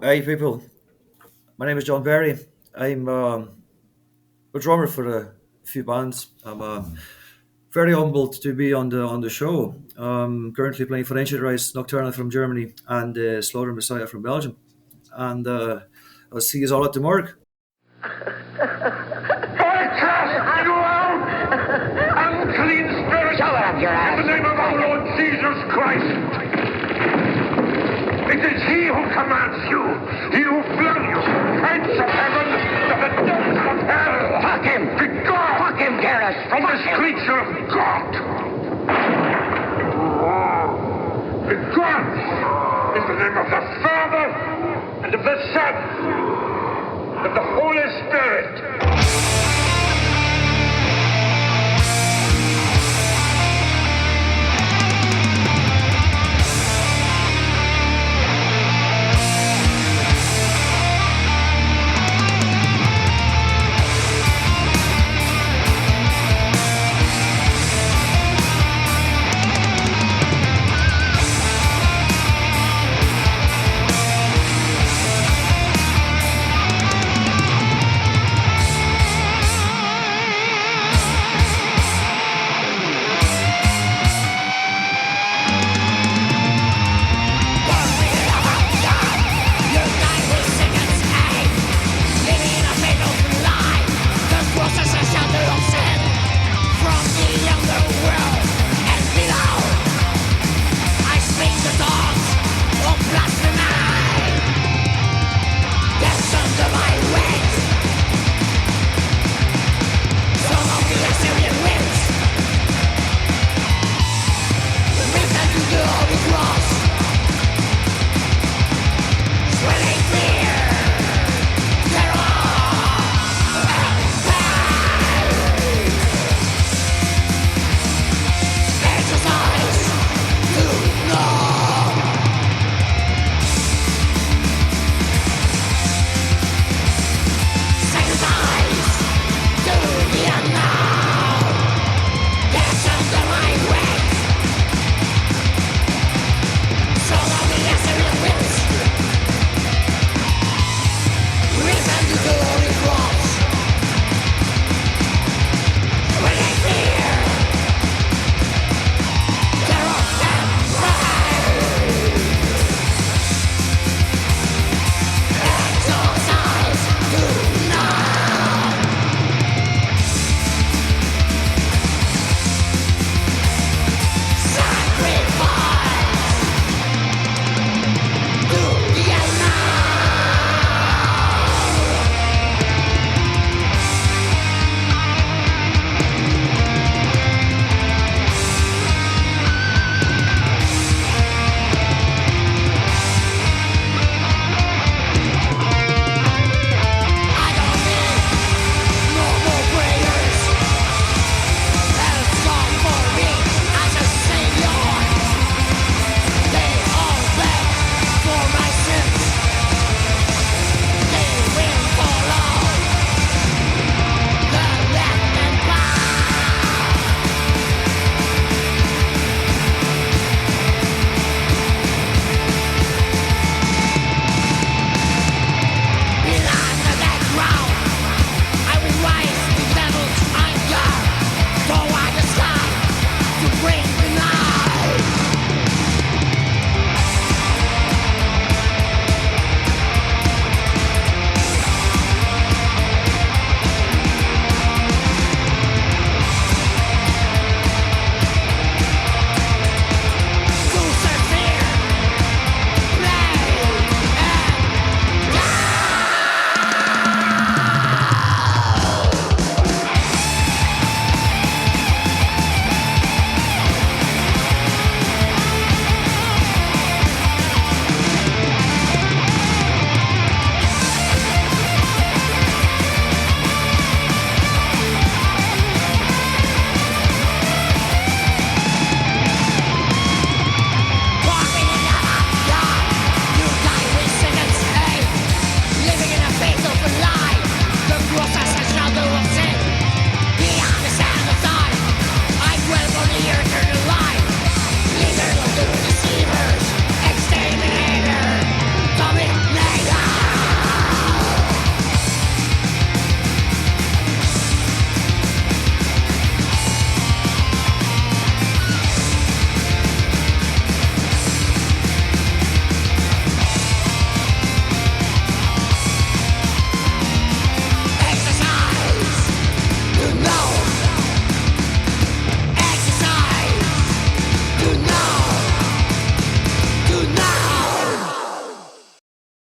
Hey people, my name is John Barry. I'm a drummer for a few bands. I'm very humbled to be on the show. Currently playing for Ancient Rites, Nocturnal from Germany, and Slaughter Messiah from Belgium. And I'll see you all at the morgue. Cast you out! Unclean spirit! Shove it up your ass. In the name of our Lord Jesus Christ! It is He who commands you! He who flung you hence of heaven to the depths of hell! Fuck him! Begone! Fuck him, Garrus! From Fuck this him! creature of God! Begone! In the name of the Father, and of the Son, and of the Holy Spirit!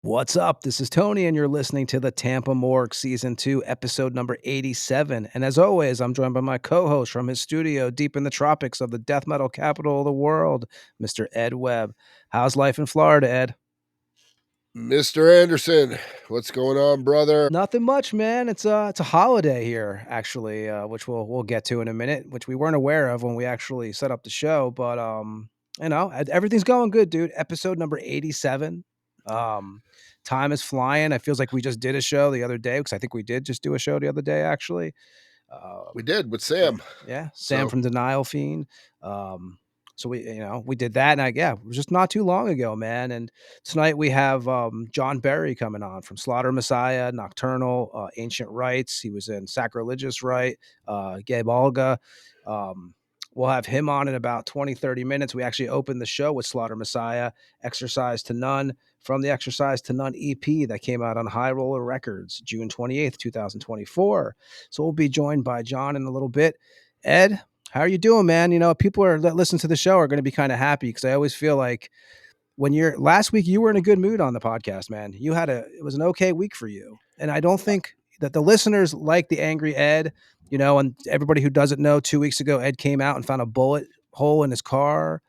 What's up? This is Tony, and you're listening to the Tampa Morgue Season 2, episode number 87. And as always, I'm joined by my co host from his studio deep in the tropics of the death metal capital of the world, Mr. Ed Webb. How's life in Florida, Ed? Mr. Anderson, what's going on, brother? Nothing much, man. It's a holiday here, actually, which we'll get to in a minute, which we weren't aware of when we actually set up the show. But everything's going good, dude. Episode number 87. Um, Time is flying. It feels like we just did a show the other day because I think we did just do a show the other day, actually. We did with Sam. Yeah, Sam from Denial Fiend. So we did that, and it was just not too long ago, man. And tonight we have John Berry coming on from Slaughter Messiah, Nocturnal, Ancient Rites. He was in Sacrilegious, Rite, Gae Bolga. We'll have him on in about 20, 30 minutes. We actually opened the show with Slaughter Messiah, Exorcized to None, from the Exorcized to None EP that came out on High Roller Records, June 28th, 2024. So we'll be joined by John in a little bit. Ed, how are you doing, man? People that listen to the show are going to be kind of happy because I always feel like when last week you were in a good mood on the podcast, man. It was an okay week for you. And I don't think that the listeners like the angry Ed, and everybody who doesn't know, 2 weeks ago, Ed came out and found a bullet hole in his car.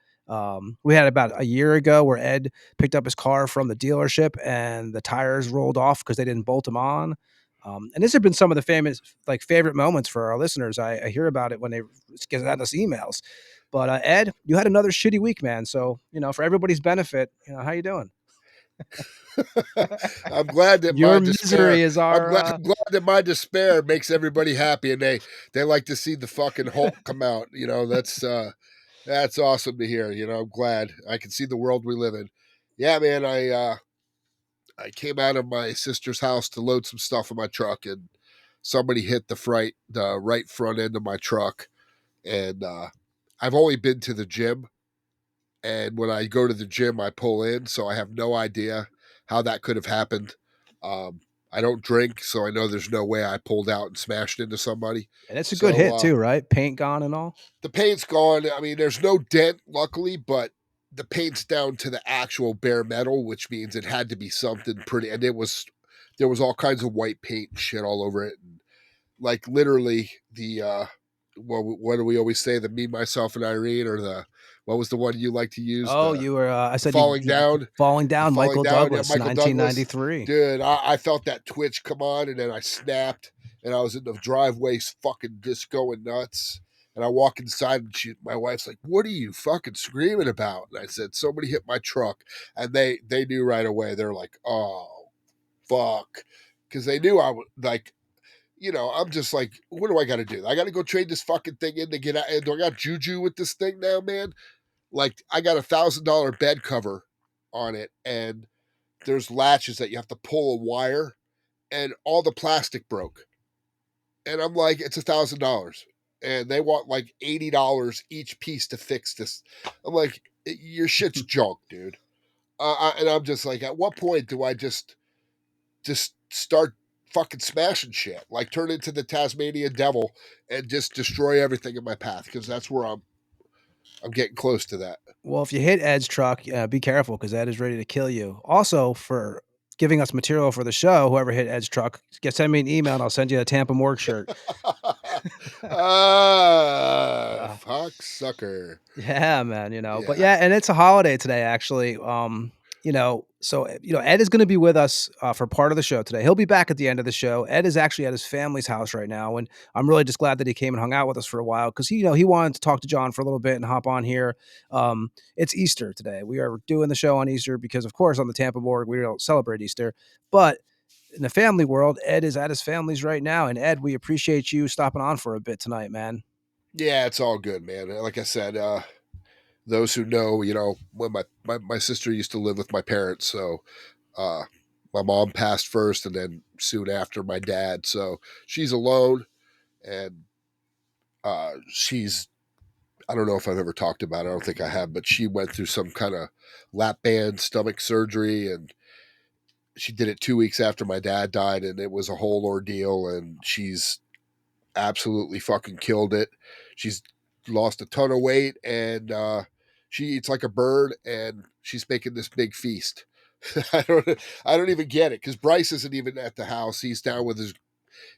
We had about a year ago where Ed picked up his car from the dealership and the tires rolled off because they didn't bolt them on. And this has been some of the famous, favorite moments for our listeners. I hear about it when they get us emails. But Ed, you had another shitty week, man. So for everybody's benefit, how you doing? I'm glad that your my misery despair. is our. I'm glad that my despair makes everybody happy, and they like to see the fucking Hulk come out. That's awesome to hear. I'm glad I can see the world we live in. Yeah, man. I came out of my sister's house to load some stuff in my truck, and somebody hit the right front end of my truck, and I've only been to the gym. And when I go to the gym, I pull in, so I have no idea how that could have happened. I don't drink, so I know there's no way I pulled out and smashed into somebody. And it's a good hit too, right? Paint gone and all. The paint's gone. I mean, there's no dent, luckily, but the paint's down to the actual bare metal, which means it had to be something pretty. And there was all kinds of white paint and shit all over it, and like literally what do we always say? The me, myself, and Irene, or what was the one you like to use? Oh, you were. I said falling down. Michael Douglas, Michael 1993. Dude, I felt that twitch come on, and then I snapped, and I was in the driveway, fucking just going nuts. And I walk inside, and my wife's like, "What are you fucking screaming about?" And I said, "Somebody hit my truck," and they knew right away. They're like, "Oh, fuck," because they knew I was like. I'm just like, what do I got to do? I got to go trade this fucking thing in to get out. Do I got juju with this thing now, man? Like, I got $1,000 bed cover on it, and there's latches that you have to pull a wire, and all the plastic broke. And I'm like, it's $1,000, and they want like $80 each piece to fix this. I'm like, your shit's junk, dude. And I'm just like, at what point do I just start fucking smashing shit, like turn into the Tasmanian devil and just destroy everything in my path? Because that's where I'm getting close to that. Well, if you hit Ed's truck, be careful because Ed is ready to kill you. Also, for giving us material for the show, whoever hit Ed's truck, send me an email and I'll send you a Tampa Morgue shirt. Fuck sucker. Yeah, man. But yeah, and it's a holiday today, actually. So Ed is going to be with us for part of the show today. He'll be back at the end of the show. Ed is actually at his family's house right now, and I'm really just glad that he came and hung out with us for a while because he wanted to talk to John for a little bit and hop on here. It's Easter today. We are doing the show on Easter because, of course, on the Tampa Morgue we don't celebrate Easter, but in the family world, Ed is at his family's right now, and Ed, we appreciate you stopping on for a bit tonight, man. Yeah, it's all good, man. Like I said, those who know, when my sister used to live with my parents, so my mom passed first, and then soon after my dad. So she's alone, and she's, I don't know if I've ever talked about it. I don't think I have, but she went through some kind of lap band stomach surgery, and she did it 2 weeks after my dad died, and it was a whole ordeal, and she's absolutely fucking killed it. She's lost a ton of weight, and she eats like a bird, and she's making this big feast. I don't even get it because Bryce isn't even at the house. He's down with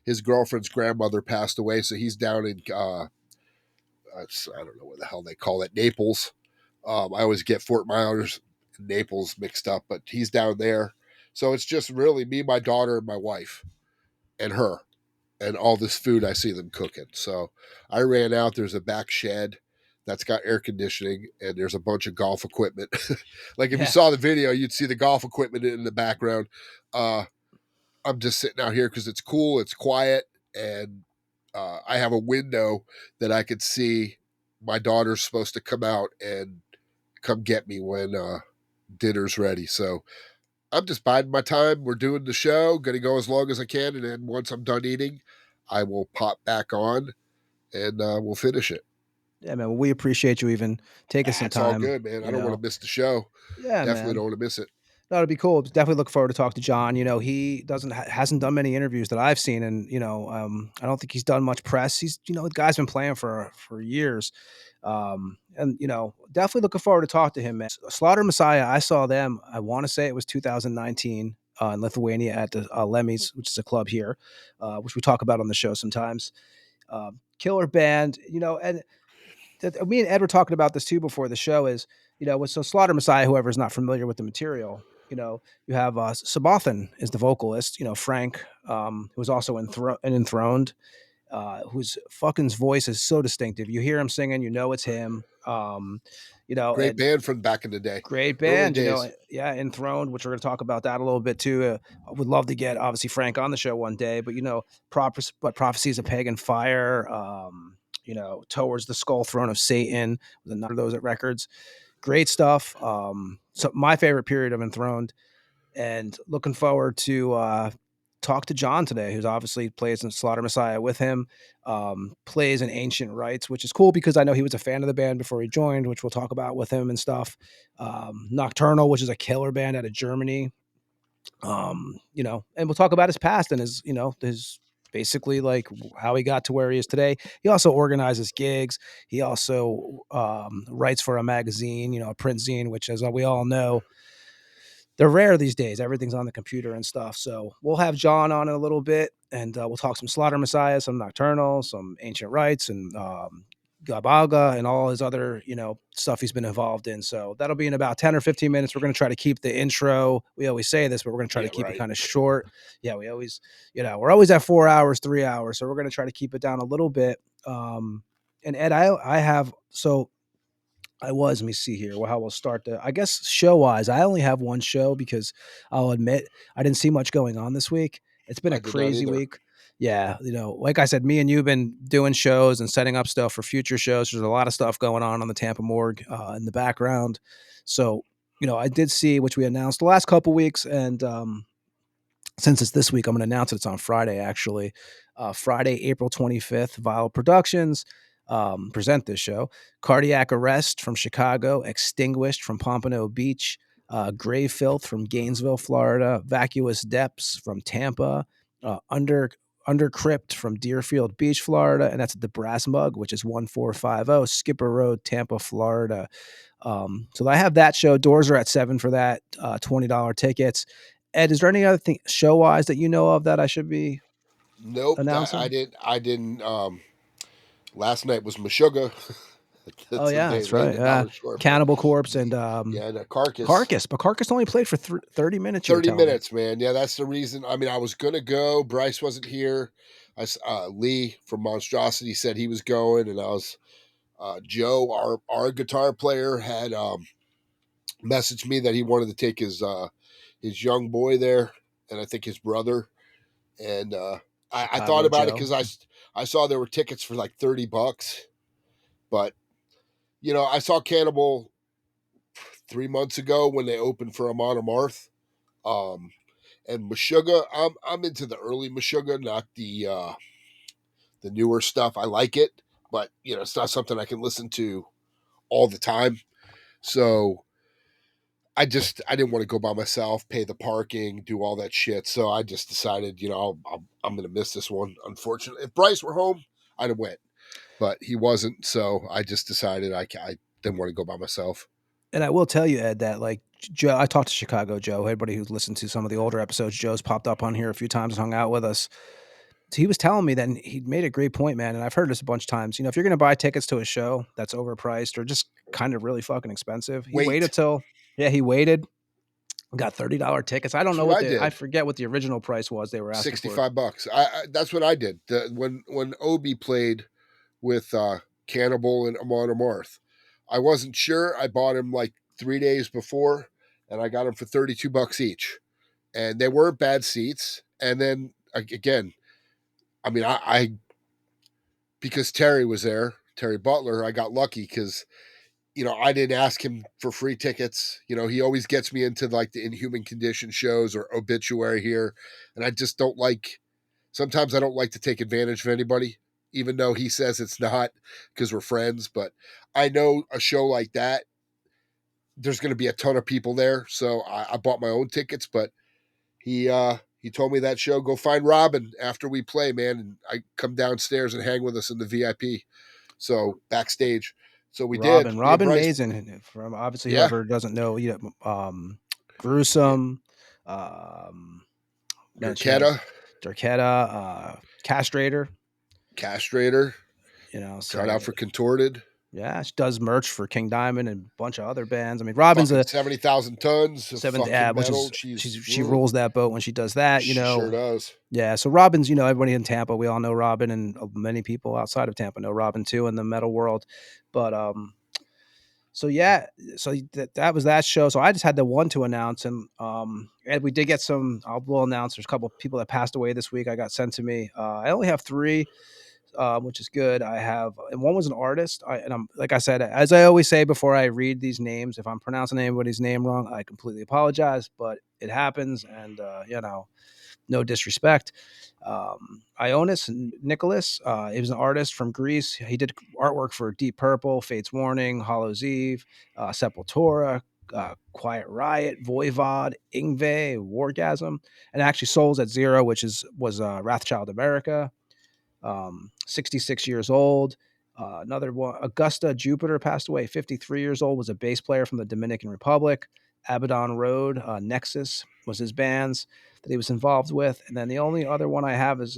his girlfriend's grandmother passed away, so he's down in I don't know what the hell they call it, Naples. I always get Fort Myers and Naples mixed up, but he's down there. So it's just really me, my daughter, and my wife, and her, and all this food I see them cooking. So I ran out. There's a back shed that's got air conditioning, and there's a bunch of golf equipment. Like if you Yeah. saw the video, you'd see the golf equipment in the background. Uh, I'm just sitting out here because it's cool, it's quiet, and I have a window that I could see. My daughter's supposed to come out and come get me when dinner's ready. So I'm just biding my time. We're doing the show, going to go as long as I can, and then once I'm done eating, I will pop back on and we'll finish it. Yeah, man. Well, we appreciate you even taking some That's all time. good, man. I You don't want know. to miss the show. Yeah, Definitely man. don't want to miss it. No, it'd be cool. Definitely look forward to talk to John. You know, he doesn't hasn't done many interviews that I've seen, and I don't think he's done much press. He's the guy's been playing for years, and definitely looking forward to talk to him, man. Slaughter Messiah, I saw them. I want to say it was 2019 in Lithuania at the Lemmy's, which is a club here, which we talk about on the show sometimes. Killer band, and me and Ed were talking about this too before the show. Is with so Slaughter Messiah, whoever's not familiar with the material, you have Sabathan is the vocalist. Frank, who was also enthroned, whose fucking voice is so distinctive. You hear him singing, it's him. Great And band from back in the day, great early band, days. yeah, enthroned, which we're going to talk about that a little bit too. I would love to get obviously Frank on the show one day, but prophecies of pagan fire, towards the skull throne of Satan, with a number of those at records, great stuff. So my favorite period of enthroned, and looking forward to talk to John today, who's obviously plays in Slaughter Messiah with him, plays in Ancient Rites, which is cool because I know he was a fan of the band before he joined, which we'll talk about with him and stuff. Nocturnal, which is a killer band out of Germany, and we'll talk about his past and his basically like how he got to where he is today. He also organizes gigs. He also writes for a magazine, a print zine, which, as we all know, they're rare these days. Everything's on the computer and stuff. So we'll have John on in a little bit, and we'll talk some Slaughter Messiah, some Nocturnal, some Ancient Rites, and Gae Bolga, and all his other stuff he's been involved in. So that'll be in about 10 or 15 minutes. We're going to try to keep the intro. We always say this, but we're going to try Yeah, to keep it right. kind of short. Yeah, we always, we're always at 4 hours, 3 hours. So we're going to try to keep it down a little bit. And Ed, I have so let me see here. Well, how we'll start I guess show wise, I only have one show because I'll admit I didn't see much going on this week. It's been a I did not crazy either. week. Yeah. Like I said, me and you've been doing shows and setting up stuff for future shows. There's a lot of stuff going on the Tampa Morgue in the background. So, I did see, which we announced the last couple weeks. And, since it's this week, I'm going to announce it. It's on Friday, actually. Friday, April 25th, Vile Productions present this show. Cardiac Arrest from Chicago, Extinguished from Pompano Beach, Grave Filth from Gainesville, Florida, Vacuous Depths from Tampa, Under Crypt from Deerfield Beach, Florida, and that's at the Brass Mug, which is 1450 Skipper Road, Tampa, Florida. So I have that show. Doors are at 7 for that, $20 tickets. Ed, is there any other thing show wise that you know of that I should be Nope, I announcing? didn't. I didn't. Last night was Meshuggah. Oh That's what yeah, they that's named right. the Dollar Store, but Cannibal Corpse and yeah, and a Carcass. Carcass, but Carcass only played for 30 minutes. You were 30 telling me. minutes, man. Yeah, that's the reason. I mean, I was gonna go. Bryce wasn't here. Lee from Monstrosity said he was going, and I was Joe, our guitar player, had messaged me that he wanted to take his young boy there, and I think his brother. And I thought Chicago about it Joe. because I saw there were tickets for like $30, but I saw Cannibal 3 months ago when they opened for Amon Amarth. Um, and Meshuggah, I'm into the early Meshuggah, not the newer stuff. I like it, but it's not something I can listen to all the time. So I didn't want to go by myself, pay the parking, do all that shit. So I just decided, I'm going to miss this one. Unfortunately, if Bryce were home, I'd have went, but he wasn't. So I just decided I didn't want to go by myself. And I will tell you, Ed, that like Joe, I talked to Chicago Joe. Everybody who's listened to some of the older episodes, Joe's popped up on here a few times, hung out with us. So he was telling me that he made a great point, man. And I've heard this a bunch of times. If you're going to buy tickets to a show that's overpriced or just kind of really fucking expensive, he waited he waited, got $30 tickets. I don't know what I I did. forget what the original price was they were asking for. $65. That's what I did. When Obi played with Cannibal and Amon Amarth, I wasn't sure. I bought him like 3 days before, and I got him for $32 each, and they weren't bad seats. And then again, I mean, I because Terry was there, Terry Butler, I got lucky because I didn't ask him for free tickets. He always gets me into like the Inhuman Condition shows or Obituary here, and I just don't like. Sometimes I don't like to take advantage of anybody, even though he says it's not because we're friends. But I know a show like that, there's going to be a ton of people there, so I bought my own tickets. But he told me that show, go find Robin after we play, man, and I come downstairs and hang with us in the VIP, so backstage. So we did. Me and Robin Bryce, Mazin, from obviously yeah, whoever doesn't know, Gruesome, then she has Durketta, Castrator, Castrator, tried so out for Contorted. yeah, she does merch for King Diamond and a bunch of other bands. I mean, Robin's Fucking a 70,000 tons of seventh, yeah, fucking which metal. is she rules that boat when she does that. She sure does. Yeah, so Robin's, everybody in Tampa, we all know Robin, and many people outside of Tampa know Robin too in the metal world. But so yeah, so that was that show. So I just had the one to announce, and we did get some. We'll announce. There's a couple of people that passed away this week. I got sent to me. I only have 3, which is good. I have, and one was an artist. And I'm like I said, as I always say before I read these names, if I'm pronouncing anybody's name wrong, I completely apologize. But it happens, and no disrespect. Ionis Nicholas, he was an artist from Greece. He did artwork for Deep Purple, Fates Warning, Hollow's Eve, Sepultura, Quiet Riot, Voivod, Ingve, Wargasm, and actually Souls at Zero, which was Wrathchild America. 66 years old. Another one, Augusta Jupiter, passed away, 53 years old, was a bass player from the Dominican Republic. Abaddon Road, Nexus was his bands that he was involved with. And then the only other one I have is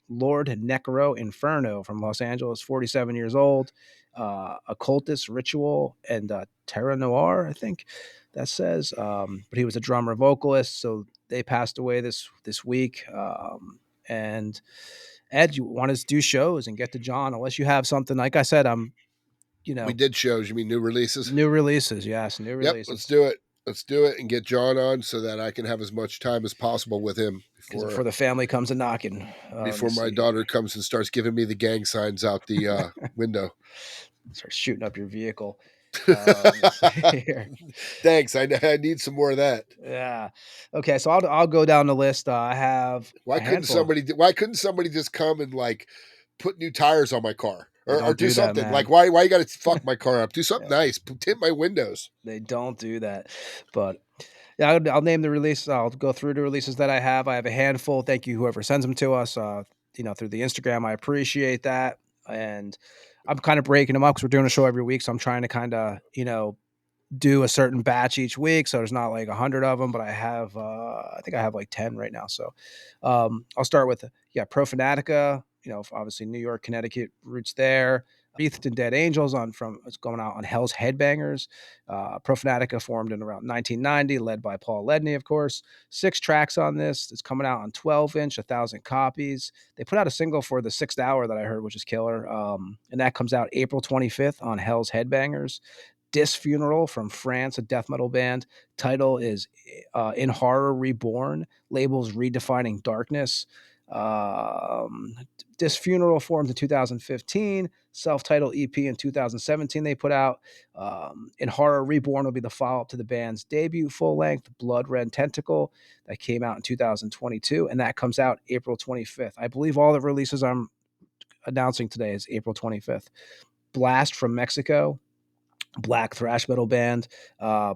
Lord Necro Inferno from Los Angeles, 47 years old. Occultist Ritual and Terra Noir, I think that says. But he was a drummer vocalist, so they passed away this week. And Ed, you want to do shows and get to John, unless you have something. Like I said, We did shows. You mean new releases? New releases, yes, new Yep. releases. Let's do it. Let's do it and get John on so that I can have as much time as possible with him before the family comes a knocking. Before my daughter comes and starts giving me the gang signs out the window. Start shooting up your vehicle. Thanks. I need some more of that. Yeah. Okay. So I'll go down the list. I have. Why couldn't somebody just come and like put new tires on my car or do something that, like why you got to fuck my car up? Do something nice. Tint my windows. They don't do that, but. Yeah, I'll name the release. I'll go through the releases that I have. I have a handful. Thank you, whoever sends them to us. Through the Instagram. I appreciate that, and I'm kind of breaking them up because we're doing a show every week. So I'm trying to kind of do a certain batch each week. So there's not like 100 of them, but I have I think I have like 10 right now. So I'll start with Profanatica. Obviously New York, Connecticut roots there. Wreathed in Dead Angels it's going out on Hell's Headbangers. Profanatica formed in around 1990, led by Paul Ledney, of course. 6 tracks on this. It's coming out on 12-inch, 1,000 copies. They put out a single for the 6th hour that I heard, which is killer. And that comes out April 25th on Hell's Headbangers. Disfuneral from France, a death metal band. Title is In Horror Reborn. Labels Redefining Darkness. Disfuneral formed in 2015. Self-titled EP in 2017 they put out. In Horror Reborn will be the follow-up to the band's debut full-length Blood Red Tentacle that came out in 2022, and that comes out April 25th. I believe all the releases I'm announcing today is April 25th. Blast from Mexico. Black thrash metal band.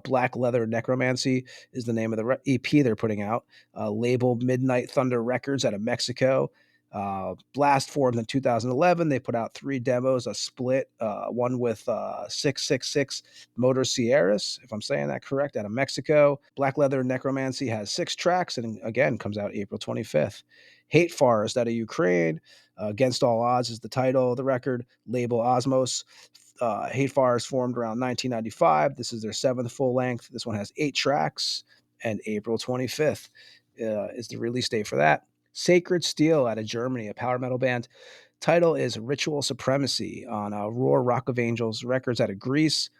Black Leather Necromancy is the name of the EP they're putting out. Label Midnight Thunder Records out of Mexico. Blast formed in 2011. They put out 3 demos, a split, one with 666 Motor Sierras, if I'm saying that correct, out of Mexico. Black Leather Necromancy has 6 tracks and again comes out April 25th. Hate Forest out of Ukraine. Against All Odds is the title of the record. Label Osmos. Hate Forest formed around 1995. This is their 7th full length. This one has 8 tracks, and April 25th is the release date for that. Sacred Steel out of Germany, a power metal band. Title is Ritual Supremacy on Roar Rock of Angels Records out of Greece.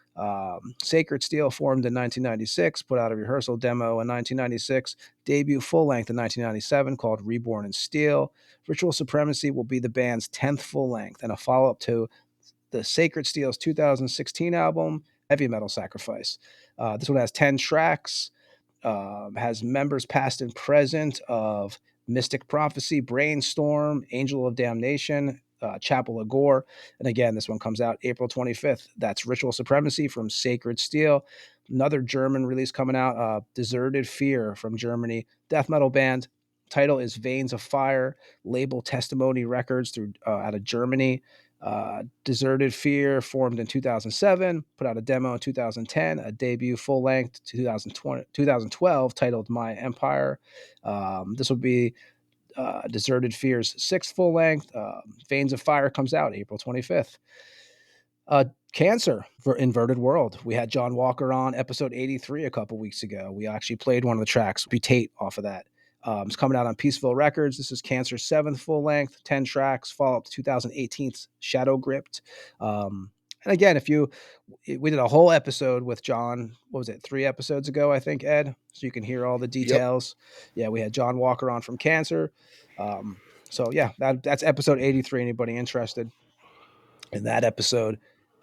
Sacred Steel formed in 1996, put out a rehearsal demo in 1996, debut full length in 1997 called Reborn in Steel. Ritual Supremacy will be the band's 10th full length and a follow up to the Sacred Steel's 2016 album, Heavy Metal Sacrifice. This one has 10 tracks, has members past and present of Mystic Prophecy, Brainstorm, Angel of Damnation, Chapel of Gore. And again, this one comes out April 25th. That's Ritual Supremacy from Sacred Steel. Another German release coming out, Deserted Fear from Germany, death metal band. Title is Veins of Fire. Label Testimony Records through out of Germany. Deserted Fear formed in 2007, put out a demo in 2010, a debut full length 2012 titled My Empire. This will be Deserted Fear's 6th full length. Veins of Fire comes out April 25th. Cancer for Inverted World. We had John Walker on episode 83 a couple weeks ago. We actually played one of the tracks, Butate, off of that. It's coming out on Peaceville Records. This is Cancer's 7th full length, 10 tracks, follow up to 2018's Shadow Gripped. And again, we did a whole episode with John, what was it, 3 episodes ago, I think, Ed? So you can hear all the details. Yep. Yeah, we had John Walker on from Cancer. So yeah, that's episode 83. Anybody interested in that episode?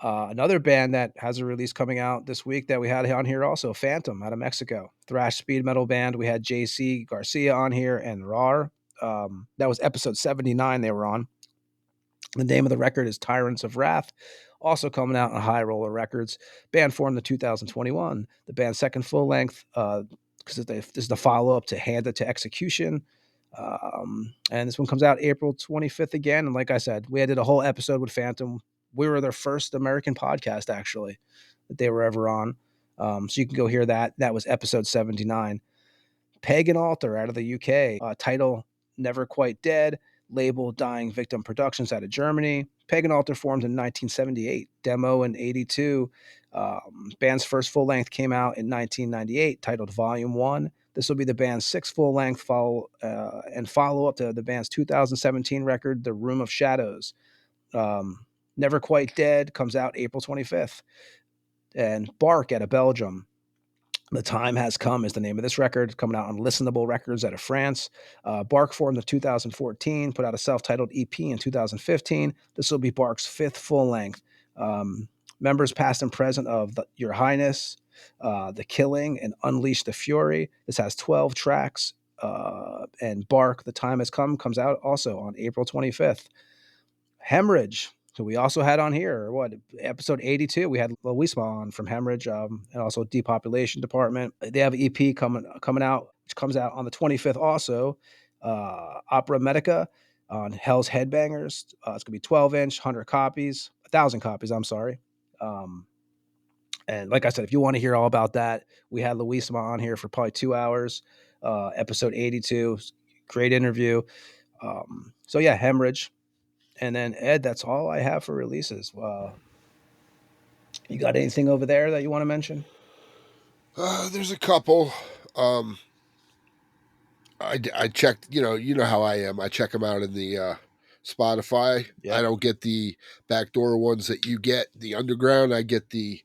Another band that has a release coming out this week that we had on here also, Phantom out of Mexico, thrash speed metal band. We had JC Garcia on here and RAR. That was episode 79 they were on. The name of the record is Tyrants of Wrath, also coming out on High Roller Records. Band formed in 2021. The band's 2nd full length, because this is the follow-up to Hand It to Execution. And this one comes out April 25th again. And like I said, we did a whole episode with Phantom. We were their first American podcast, actually, that they were ever on. So you can go hear that. That was episode 79. Pagan Altar out of the UK. Title, Never Quite Dead. Label, Dying Victim Productions out of Germany. Pagan Altar formed in 1978. Demo in 82. Band's first full length came out in 1998, titled Volume 1. This will be the band's 6th full length follow up to the band's 2017 record, The Room of Shadows. Never Quite Dead comes out April 25th. And Bark out of Belgium. The Time Has Come is the name of this record, coming out on Listenable Records out of France. Bark formed in 2014, put out a self-titled EP in 2015. This will be Bark's 5th full length. Members past and present of Your Highness, The Killing, and Unleash the Fury. This has 12 tracks. And Bark, The Time Has Come, comes out also on April 25th. Hemorrhage, who we also had on here, episode 82, we had Luisma on from Hemorrhage, and also Depopulation Department. They have an EP coming out, which comes out on the 25th also. Opera Medica on Hell's Headbangers. It's going to be 12-inch, 1,000 copies, I'm sorry. And like I said, if you want to hear all about that, we had Luisma on here for probably 2 hours. Episode 82, great interview. So yeah, Hemorrhage. And then, Ed, that's all I have for releases. You got anything over there that you want to mention? There's a couple. I checked, you know how I am. I check them out in the Spotify. Yep. I don't get the backdoor ones that you get, the underground. I get the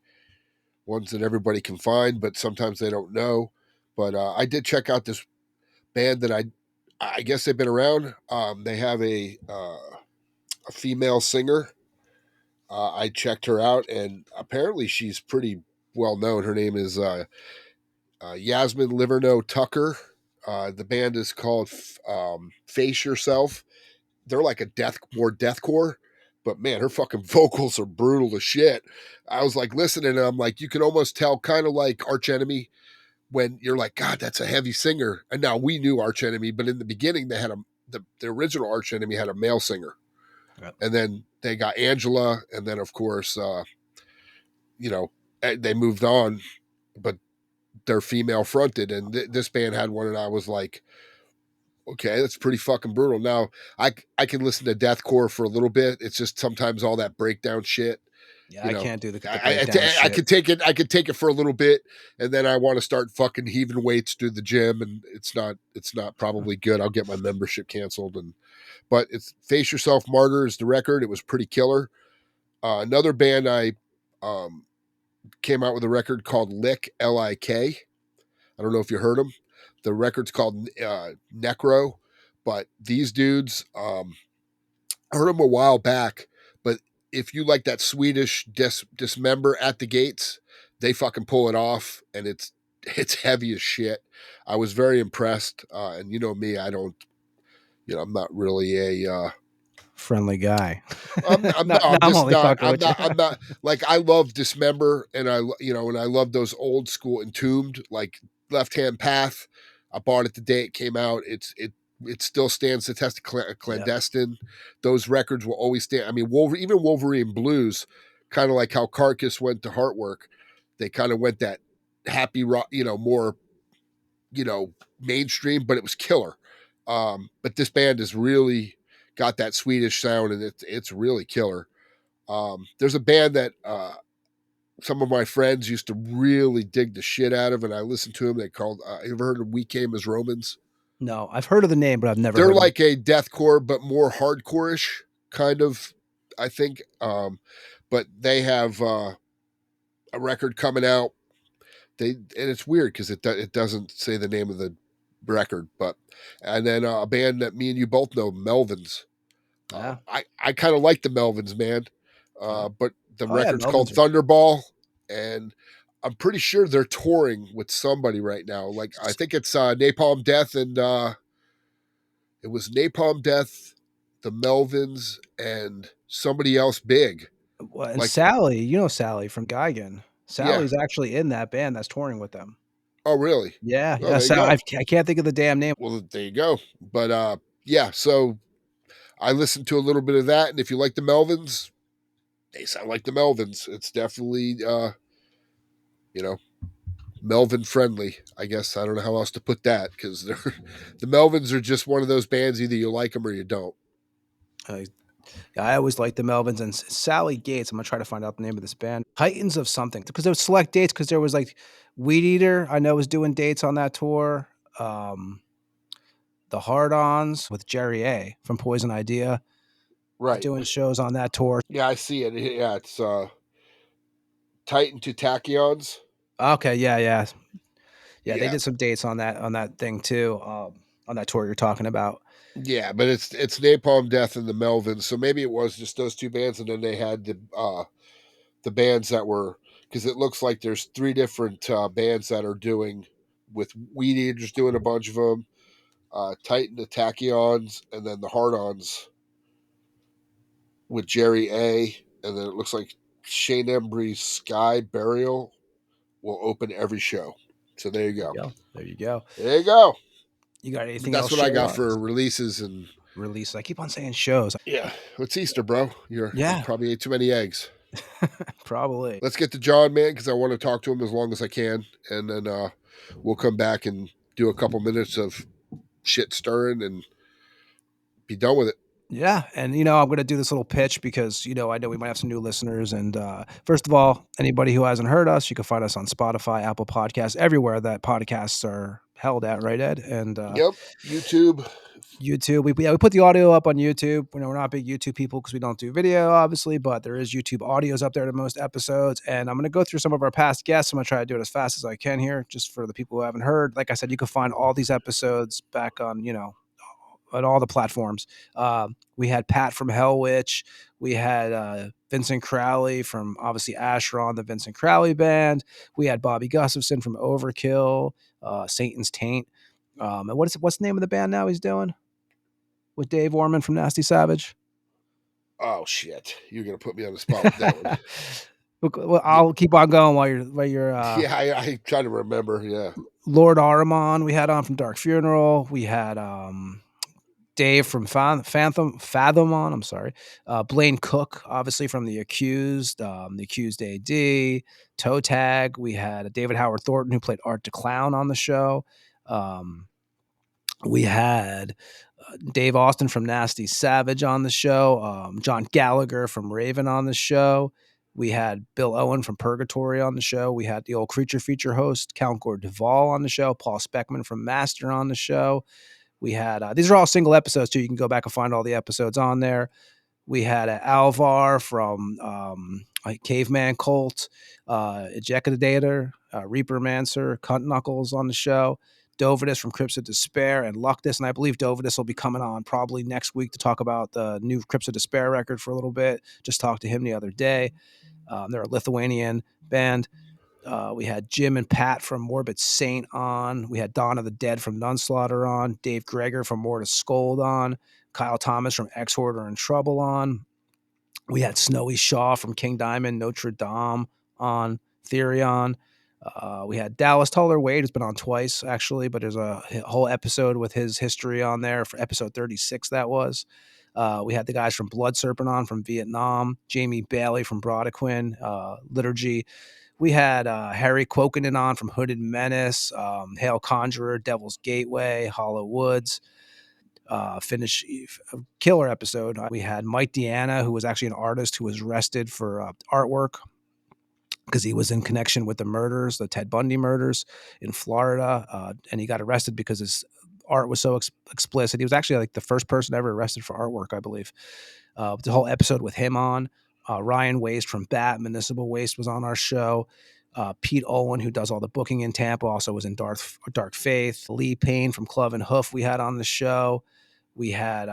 ones that everybody can find, but sometimes they don't know. But I did check out this band that I guess they've been around. They have a female singer. I checked her out, and apparently she's pretty well known. Her name is Yasmin Liverno Tucker. The band is called Face Yourself. They're like more deathcore, but man, her fucking vocals are brutal as shit. I was like listening, and I'm like, you can almost tell, kind of like Arch Enemy, when you're like, God, that's a heavy singer. And now we knew Arch Enemy, but in the beginning they had the original arch enemy had a male singer, Yep. and then they got Angela, and then of course, they moved on, but they're female fronted, and this band had one, and I was like, okay, that's pretty fucking brutal. Now I can listen to deathcore for a little bit. It's just sometimes all that breakdown shit. Yeah, You I know, can't do the breakdown I shit. could take it. I could take it for a little bit, and then I want to start fucking heaving weights through the gym, and it's not probably good. I'll get my membership canceled. But it's Face Yourself Martyr is the record. It was pretty killer. Another band I came out with a record called Lick, Lik. I don't know if you heard them. The record's called Necro, but these dudes, I heard them a while back, but if you like that Swedish dismember at the gates, they fucking pull it off, and it's heavy as shit. I was very impressed, and you know me, I don't, I'm not really a Friendly guy. I'm I'm just only not. fucking with you. I'm not like I love Dismember, and and I love those old school Entombed, like Left Hand Path. I bought it the day it came out. It still stands the test of clandestine. Those records will always stand. I mean, even Wolverine Blues, kind of like how Carcass went to Heartwork, they kind of went that happy rock, more, mainstream, but it was killer. But this band is really got that Swedish sound, and it's really killer. There's a band that some of my friends used to really dig the shit out of, and I listened to them. They called. You ever heard of We Came as Romans? No, I've heard of the name, but I've never They're heard like a deathcore, but more hardcore-ish kind of, I think. But they have a record coming out. And it's weird because it doesn't say the name of the record, and then a band that me and you both know, Melvins. Yeah. I kind of like the Melvins, man. But the Oh, yeah, record's called Melvins Thunderball, and I'm pretty sure they're touring with somebody right now. Like I think it's Napalm Death, and it was Napalm Death, the Melvins, and somebody else big. Well, and Like, Sally, Sally from Geigen. yeah. Sally's actually in that band that's touring with them. Oh, really? Yeah, Oh, yeah. there you So go. I can't think of the damn name. Well, there you go. But yeah. So I listened to a little bit of that, and if you like the Melvins, they sound like the Melvins. It's definitely Melvin friendly, I guess. I don't know how else to put that, because the Melvins are just one of those bands. Either you like them or you don't. I always liked the Melvins and Sally Gates. I'm gonna try to find out the name of this band. Titans of something, because there was select dates. Because there was like Weed Eater, I know, was doing dates on that tour. The Hard-Ons with Jerry A from Poison Idea, Right. doing shows on that tour. Yeah, I see it. Yeah, it's Titan to Tachyons. Okay, yeah. They Yeah. did some dates on that thing too. On that tour you're talking about. Yeah, but it's Napalm Death and the Melvins. So maybe it was just those two bands, and then they had the bands that were, because it looks like there's three different bands that are doing, with Weed Eaters doing a bunch of them, Titan the Tachyons, and then the Hard-Ons with Jerry A. And then it looks like Shane Embry's Sky Burial will open every show. So there you go. There you go. There you go. You got anything That's else? what I got for releases and release. I keep on saying shows. Yeah. It's Easter, bro. You probably ate too many eggs. Probably. Let's get to John, man, because I want to talk to him as long as I can, and then we'll come back and do a couple minutes of shit stirring and be done with it. Yeah, and I'm going to do this little pitch because I know we might have some new listeners. And first of all, anybody who hasn't heard us, you can find us on Spotify, Apple Podcasts, everywhere that podcasts are held at, right, Ed? And yep, YouTube. We put the audio up on YouTube. We're not big YouTube people because we don't do video, obviously, but there is YouTube audios up there to most episodes. And I'm going to go through some of our past guests. I'm going to try to do it as fast as I can here, just for the people who haven't heard. Like I said, you can find all these episodes back on on all the platforms. We had Pat from Hell Witch. We had Vincent Crowley from, obviously, Ashron, the Vincent Crowley Band. We had Bobby Gustafson from Overkill, Satan's Taint. And what's the name of the band now he's doing? With Dave Orman from Nasty Savage? Oh, shit. You're going to put me on the spot with that one. Well, I'll keep on going while you're yeah, I try to remember, yeah. Lord Aramon we had on from Dark Funeral. We had Dave from Fathom on. I'm sorry. Blaine Cook, obviously from The Accused, The Accused AD, Toe Tag. We had David Howard Thornton, who played Art the Clown on the show. We had Dave Austin from Nasty Savage on the show. John Gallagher from Raven on the show. We had Bill Owen from Purgatory on the show. We had the old Creature Feature host, Count Gore Duvall on the show. Paul Speckman from Master on the show. We had, these are all single episodes too. You can go back and find all the episodes on there. We had Alvar from Caveman Cult, Ejecutator, Reaper Mancer, Cunt Knuckles on the show. Dovidus from Crypts of Despair, and Luctus. And I believe Dovidus will be coming on probably next week to talk about the new Crypts of Despair record for a little bit. Just talked to him the other day. They're a Lithuanian band. We had Jim and Pat from Morbid Saint on. We had Dawn of the Dead from Nunslaughter on. Dave Greger from More to Scold on. Kyle Thomas from Ex-Hoarder and Trouble on. We had Snowy Shaw from King Diamond, Notre Dame on. Therion. We had Dallas Toller Wade, who's been on twice, actually, but there's a whole episode with his history on there for episode 36, that was. We had the guys from Blood Serpent on from Vietnam, Jamie Bailey from Brodequin, Liturgy. We had Harry Quokinen on from Hooded Menace, Hail Conjurer, Devil's Gateway, Hollow Woods. Finish a killer episode. We had Mike Deanna, who was actually an artist who was arrested for artwork because he was in connection with the murders, the Ted Bundy murders in Florida, and he got arrested because his art was so explicit. He was actually like the first person ever arrested for artwork, I believe. The whole episode with him on. Ryan Waste from Bat Municipal Waste was on our show. Pete Owen, who does all the booking in Tampa, also was in Dark Faith. Lee Payne from Club and Hoof we had on the show. We had,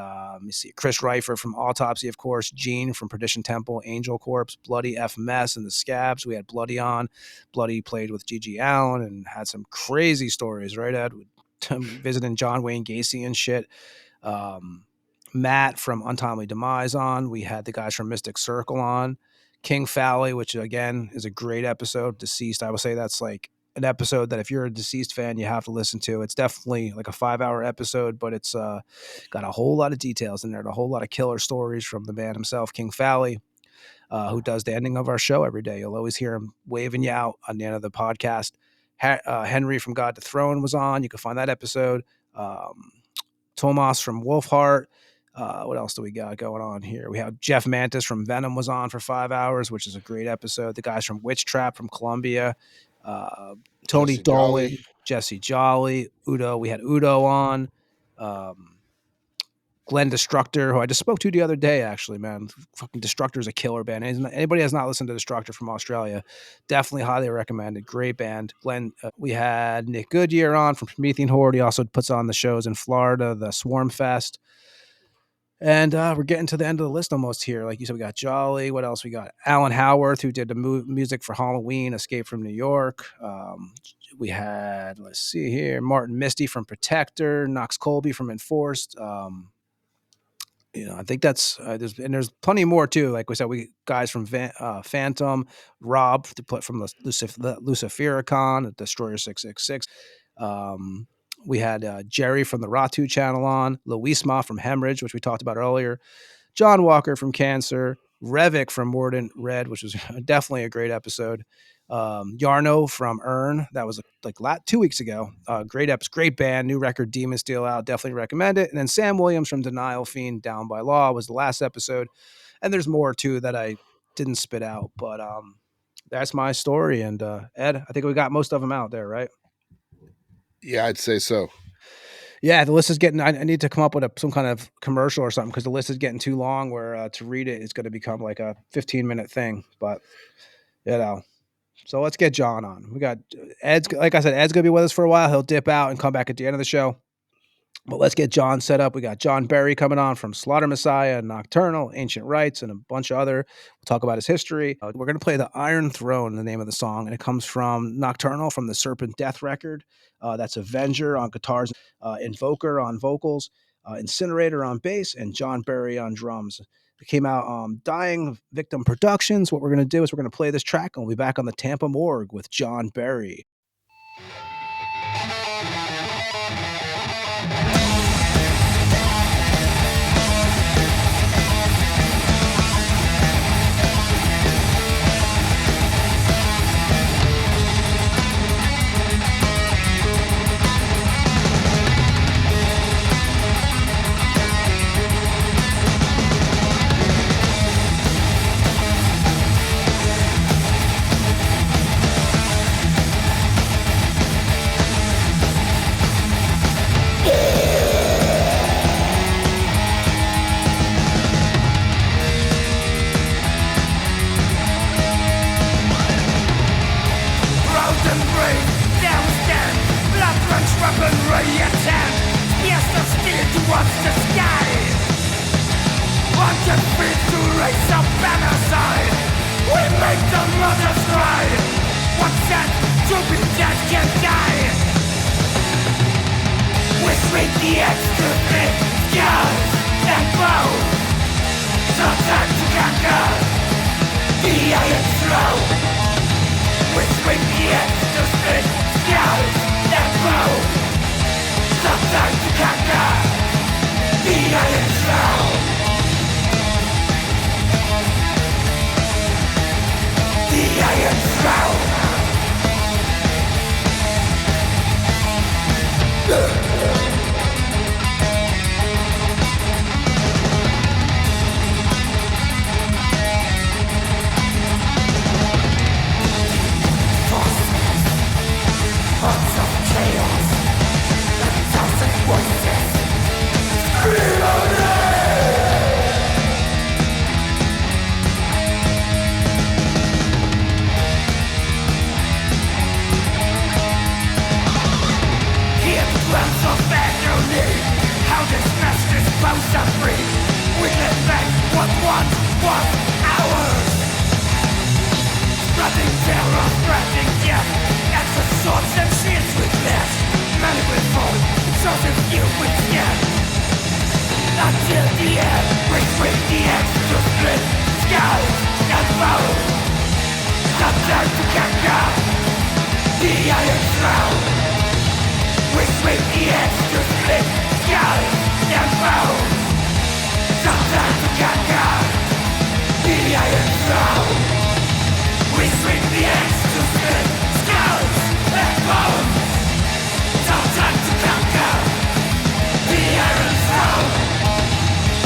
Chris Reifer from Autopsy, of course, Gene from Perdition Temple, Angel Corpse, Bloody F Mess and the Scabs. We had Bloody on. Bloody played with Gigi Allen and had some crazy stories, right, Ed? Visiting John Wayne Gacy and shit. Matt from Untimely Demise on. We had the guys from Mystic Circle on. King Fally, which again is a great episode. Deceased, I would say that's like an episode that if you're a Deceased fan, you have to listen to. It's definitely like a 5-hour episode, but it's got a whole lot of details in there, and a whole lot of killer stories from the man himself, King Fally, who does the ending of our show every day. You'll always hear him waving you out on the end of the podcast. Henry from God to Throne was on. You can find that episode. Tomas from Wolfheart. What else do we got going on here? We have Jeff Mantis from Venom was on for 5 hours, which is a great episode. The guys from Witch Trap from Columbia. Tony Dolan, Jesse Jolly, Udo. We had Udo on. Glenn Destructor, who I just spoke to the other day, actually, man. Fucking Destructor is a killer band. Anybody has not listened to Destructor from Australia, definitely highly recommended. Great band. Glenn, we had Nick Goodyear on from Promethean Horde. He also puts on the shows in Florida, the Swarm Fest. And we're getting to the end of the list almost here. Like you said, we got Jolly. What else we got? Alan Howarth, who did the music for Halloween, Escape from New York. We had, let's see here, Martin Misty from Protector, Knox Colby from Enforced. I think that's there's plenty more too. Like we said, we guys from Phantom, Rob to put from the Lucifericon, Destroyer 666. We had Jerry from the Ratu channel on, Luisma from Hemorrhage, which we talked about earlier, John Walker from Cancer, Revik from Mordant Red, which was definitely a great episode. Yarno from Earn, that was like 2 weeks ago. Great episode, great band, new record, Demon Steel out, definitely recommend it. And then Sam Williams from Denial Fiend, Down by Law was the last episode. And there's more too that I didn't spit out, but that's my story. And Ed, I think we got most of them out there, right? Yeah, I'd say so. Yeah, the list is getting. I need to come up with some kind of commercial or something because the list is getting too long. Where to read it is going to become like a 15-minute thing. But so let's get John on. We got Ed's. Like I said, Ed's going to be with us for a while. He'll dip out and come back at the end of the show. But let's get John set up. We got John Berry coming on from Slaughter Messiah, Nocturnal, Ancient Rites, and a bunch of other. We'll talk about his history. We're going to play The Iron Throne, the name of the song, and it comes from Nocturnal from the Serpent Death record. That's Avenger on guitars, Invoker on vocals, Incinerator on bass, and John Berry on drums. It came out Dying Victim Productions. What we're going to do is we're going to play this track, and we'll be back on the Tampa Morgue with John Berry. the sky. On the feet to raise a banner sign. We make the mothers cry. What's that to be dead can die. We sweep the edge to split scars and bones. Sometimes to conquer the iron throne. We sweep the edge to split scars and bones. Sometimes to conquer the iron throne. The iron throne. Hearts of chaos, a thousand voices scream out Hear the drums of agony, how this master's bones are free. We get back what once was ours. Spreading terror, spreading death. As the swords and shields we bless. Many will fall, chosen few will stand. Until the end, we swing the axe to split skulls and bones. Sometimes to conquer the iron throne. We swing the axe to split skulls and bones. Sometimes to conquer the iron throne. We swing the axe to split skulls and bones. Sometimes to conquer the iron throne.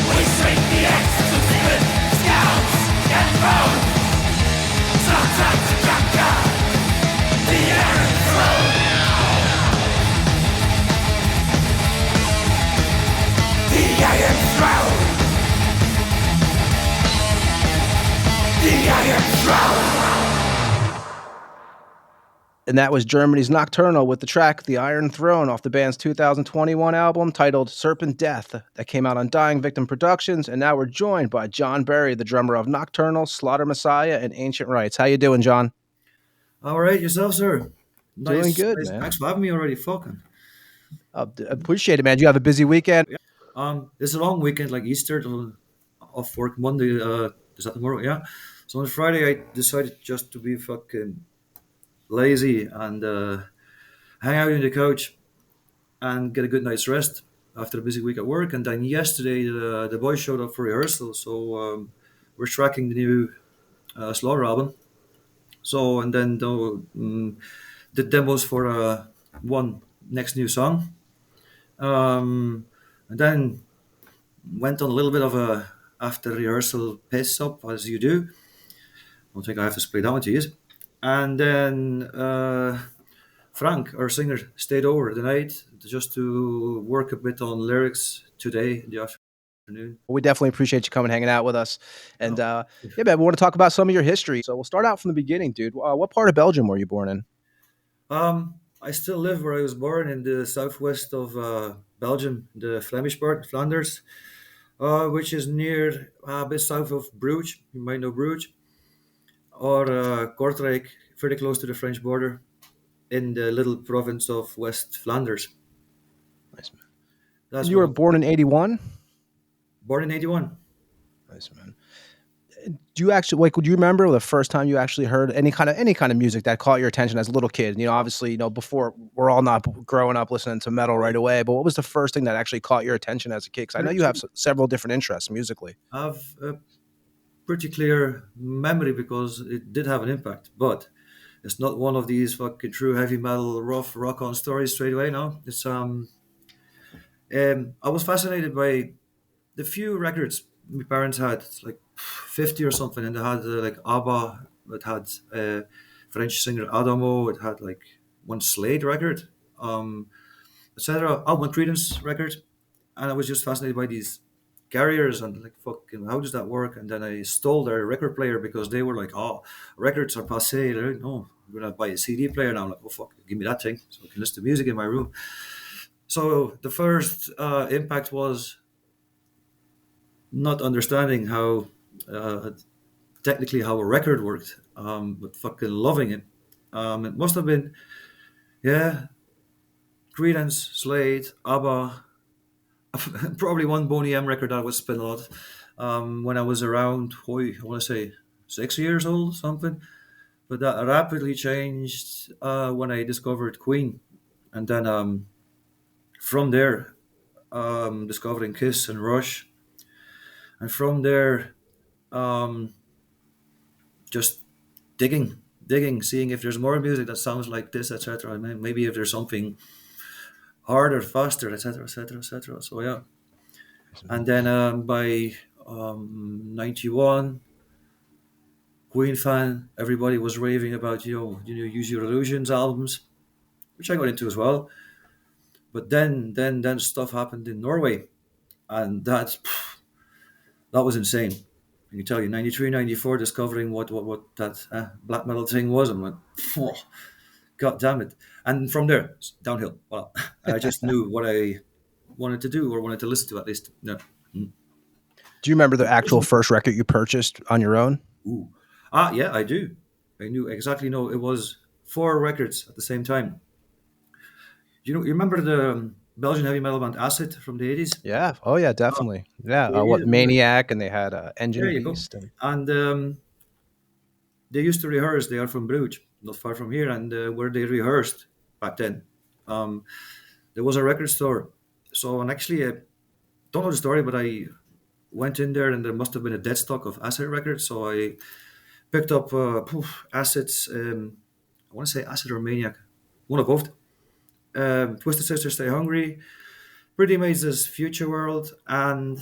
We swing the axe to split skulls and bones. Sometimes to conquer the iron throne. The iron throne. The iron throne. And that was Germany's Nocturnal with the track The Iron Throne off the band's 2021 album titled Serpent Death that came out on Dying Victim Productions. And now we're joined by John Berry, the drummer of Nocturnal, Slaughter Messiah, and Ancient Rites. How you doing, John? All right, yourself, sir. Doing good, Nice. man. Thanks for having me already. Fucking. Appreciate it, man. You have a busy weekend? It's a long weekend, like Easter. Off work Monday. Is that tomorrow? Yeah. So on Friday, I decided just to be fucking lazy and hang out on the couch and get a good night's rest after a busy week at work. And then yesterday, the boys showed up for rehearsal, so we're tracking the new Slaughter album. So and then the demos for one next new song, and then went on a little bit of a after rehearsal piss up as you do. I don't think I have to explain that one to you. And then Frank, our singer, stayed over the night just to work a bit on lyrics today in the afternoon. We definitely appreciate you coming hanging out with us. And Oh. yeah, man, we want to talk about some of your history. So we'll start out from the beginning, dude. What part of Belgium were you born in? I still live where I was born in the southwest of Belgium, the Flemish part, Flanders, which is near a bit south of Bruges. You might know Bruges, or Kortrijk, very close to the French border, in the little province of West Flanders. Nice, man. That's You what were I'm born in 81? born in '81. Nice, man. Do you actually like? Would you remember the first time you actually heard any kind of music that caught your attention as a little kid? Obviously, before we're all not growing up listening to metal right away. But what was the first thing that actually caught your attention as a kid? Because I know you have several different interests musically. I have a pretty clear memory because it did have an impact, but it's not one of these fucking true heavy metal rough rock on stories straight away. No, it's I was fascinated by the few records my parents had, like 50 or something, and they had like ABBA, it had French singer Adamo, it had like one Slade record, etc. Album Credence record, and I was just fascinated by these carriers and like fucking how does that work? And then I stole their record player because they were like, oh, records are passé. They're like, no, I'm gonna buy a CD player now. I'm like, oh fuck, give me that thing so I can listen to music in my room. So the first impact was not understanding how uh, technically how a record worked, but fucking loving it. It must have been, yeah, Creedence, Slade, ABBA, probably one Boney M record that was spin a lot when I was around, I want to say 6 years old, something. But that rapidly changed when I discovered Queen. And then from there, discovering Kiss and Rush. And from there, um, just digging, seeing if there's more music that sounds like this, etc. And maybe if there's something harder, faster, etc., etc., etc. So yeah, and then by 91, Queen fan, everybody was raving about Use Your Illusions albums, which I got into as well. But then stuff happened in Norway, and that was insane. I can tell you, 93, 94, discovering what that black metal thing was. I'm like, "Phew, God damn it. And from there, it's downhill. Well, I just knew what I wanted to do or wanted to listen to at least. No. Mm. Do you remember the actual first record you purchased on your own? Ooh. Yeah, I do. I knew exactly. No, it was four records at the same time. You remember the Belgian heavy metal band Acid from the 80s? Yeah. Oh yeah, Oh, definitely. Yeah. 80s. What Maniac, and they had There Engine you go. Beast, and And they used to rehearse. They are from Bruges, not far from here, and where they rehearsed back then, um, there was a record store. So, and actually, I don't know the story, but I went in there and there must have been a dead stock of Acid records. So I picked up Acids. I want to say Acid or Maniac, one of both. Twisted Sister, Stay Hungry, Pretty Mazes, Future World, and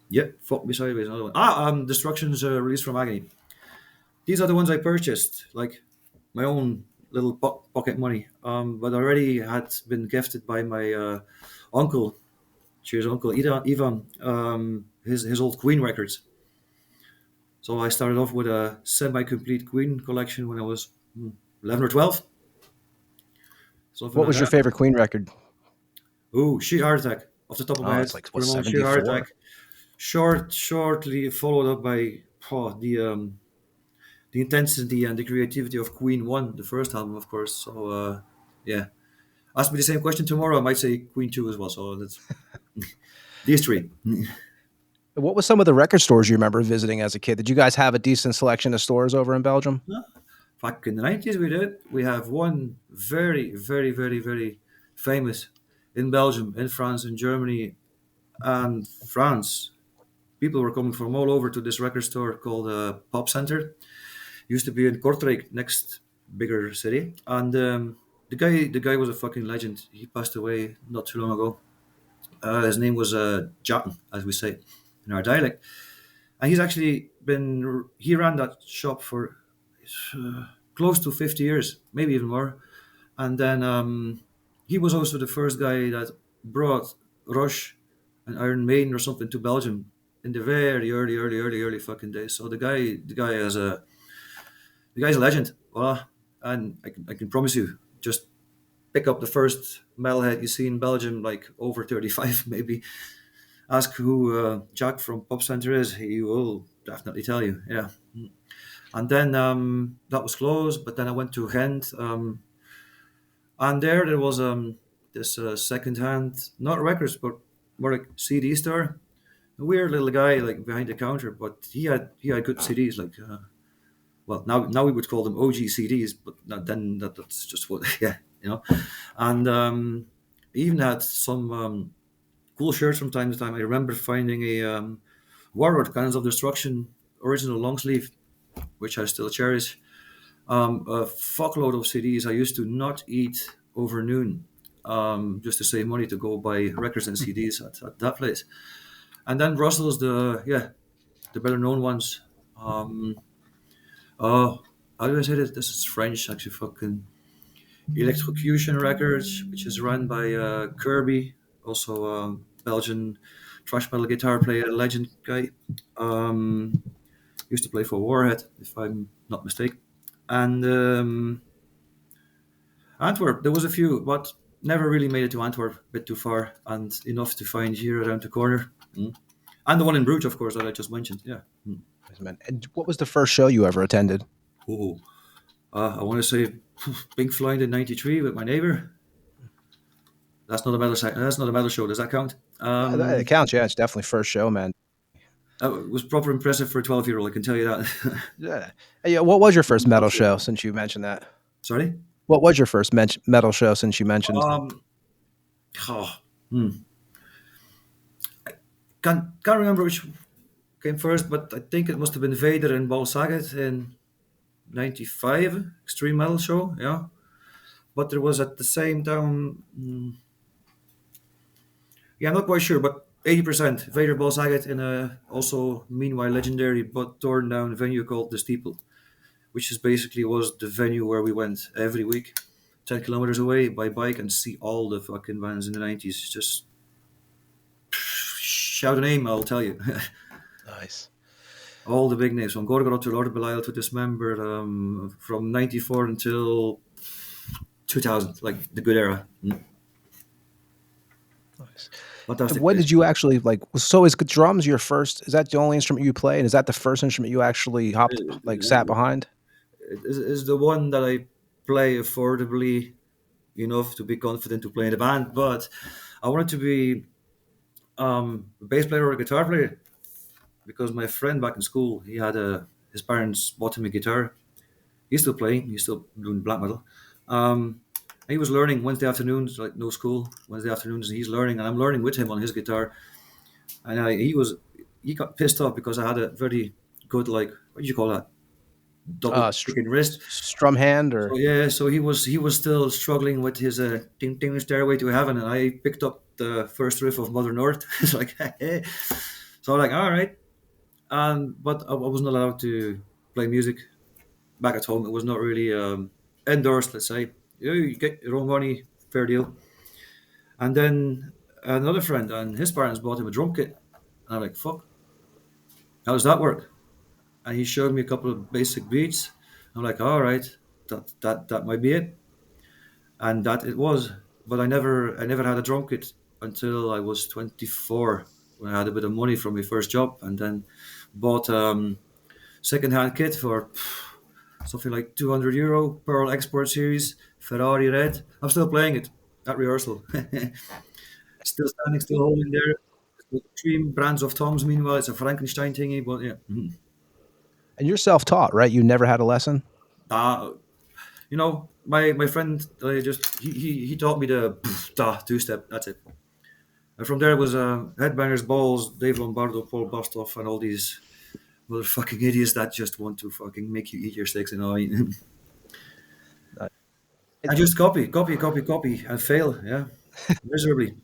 yeah, Fuck Me Sideways, another one. Destruction's Release from Agony. These are the ones I purchased, like my own little pocket money. But already had been gifted by my uncle. Cheers, Uncle Ivan. His old Queen records. So I started off with a semi-complete Queen collection when I was 11 or 12, something what like was your that. favorite Queen record? Ooh, Sheer Heart Attack. Off the top of my Oh, head, it's like for what, the moment, Sheer Heart 74? Attack. Shortly followed up by the intensity and the creativity of Queen One, the first album, of course. So yeah, ask me the same question tomorrow, I might say Queen Two as well. So that's these three. What was some of the record stores you remember visiting as a kid? Did you guys have a decent selection of stores over in Belgium? Back in the 90s, we did. We have one very, very, very, very famous in Belgium, in France, in Germany, and France. People were coming from all over to this record store called Pop Center. Used to be in Kortrijk, next bigger city, and the guy was a fucking legend. He passed away not too long ago. His name was Jatten, as we say in our dialect, and he ran that shop for close to 50 years, maybe even more. And then he was also the first guy that brought Rush and Iron Maiden or something to Belgium in the very early fucking days. So the guy's a legend. And I can promise you, just pick up the first metalhead you see in Belgium, like over 35 maybe. Ask who Jack from Pop Center is. He will definitely tell you. Yeah. And then that was closed, but then I went to Ghent. And there was this second-hand, not records, but more like CD store. A weird little guy like behind the counter, but he had good CDs. Like, well, now we would call them OG CDs, but then that's just what yeah, you know. And he even had some cool shirts from time to time. I remember finding a Warlord Cannons of Destruction original long sleeve, which I still cherish. A fuckload of CDs. I used to not eat over noon just to save money to go buy records and CDs at that place. And then Brussels, the better known ones. Um, oh, how do I say this? This is French, actually. Fucking Electrocution Records, which is run by Kirby, also Belgian thrash metal guitar player, legend guy. Um, used to play for Warhead, if I'm not mistaken. And Antwerp, there was a few, but never really made it to Antwerp, a bit too far, and enough to find here around the corner. Mm. And the one in Bruges, of course, that I just mentioned. Yeah. Mm. Nice, man. And what was the first show you ever attended? Oh, I want to say Pink Floyd in '93 with my neighbor. That's not a metal. That's not a metal show. Does that count? Yeah, it counts. Yeah, it's definitely first show, man. It was proper impressive for a 12-year-old. I can tell you that. Yeah. Hey, yeah. What was your first metal show? Since you mentioned that, Sorry. what was your first metal show? Since you mentioned, Um. Oh, hmm. Can't remember which came first, but I think it must have been Vader and Ball Saget in '95 extreme metal show. Yeah. But there was at the same time. Yeah, I'm not quite sure, but 80% Vader Ball Saget in a also meanwhile legendary but torn down venue called the Steeple, which is basically was the venue where we went every week, 10 kilometers away by bike and see all the fucking bands in the '90s. Just shout a name, I'll tell you. nice. All the big names from Gorgoroth to Lord Belial to Dismember, from '94 until 2000, like the good era. Nice. And Fantastic when place. did you actually like? So is drums your first? Is that the only instrument you play? And is that the first instrument you actually hopped like sat behind? It is the one that I play affordably enough to be confident to play in a band, but I wanted to be a bass player or a guitar player because my friend back in school, he had his parents bought him a guitar. He's still playing. He's still doing black metal. Um, he was learning Wednesday afternoons, like no school. Wednesday afternoons, he's learning, and I'm learning with him on his guitar. And he got pissed off because I had a very good, like, what do you call that, double picking wrist. Strum hand or So yeah, so he was still struggling with his ding ding stairway to heaven, and I picked up the first riff of Mother North. It's like, hey. So I'm like, all right, but I wasn't allowed to play music back at home. It was not really endorsed. Let's say you get your own money, fair deal. And then another friend and his parents bought him a drum kit, and I'm like, fuck, how does that work? And he showed me a couple of basic beats. I'm like, all right, that might be it. And that it was. But I never had a drum kit until I was 24 when I had a bit of money from my first job, and then bought second-hand kit for something like €200, Pearl Export Series, Ferrari red. I'm still playing it at rehearsal. Still standing, still holding there. With three brands of toms. Meanwhile, it's a Frankenstein thingy, but yeah. and you're self taught, right? You never had a lesson. Uh, my friend just he taught me the da two step. That's it. And from there it was Headbangers Balls, Dave Lombardo, Paul Bostoff, and all these motherfucking idiots that just want to fucking make you eat your steaks and all. And Uh, just copy, and fail, yeah, miserably.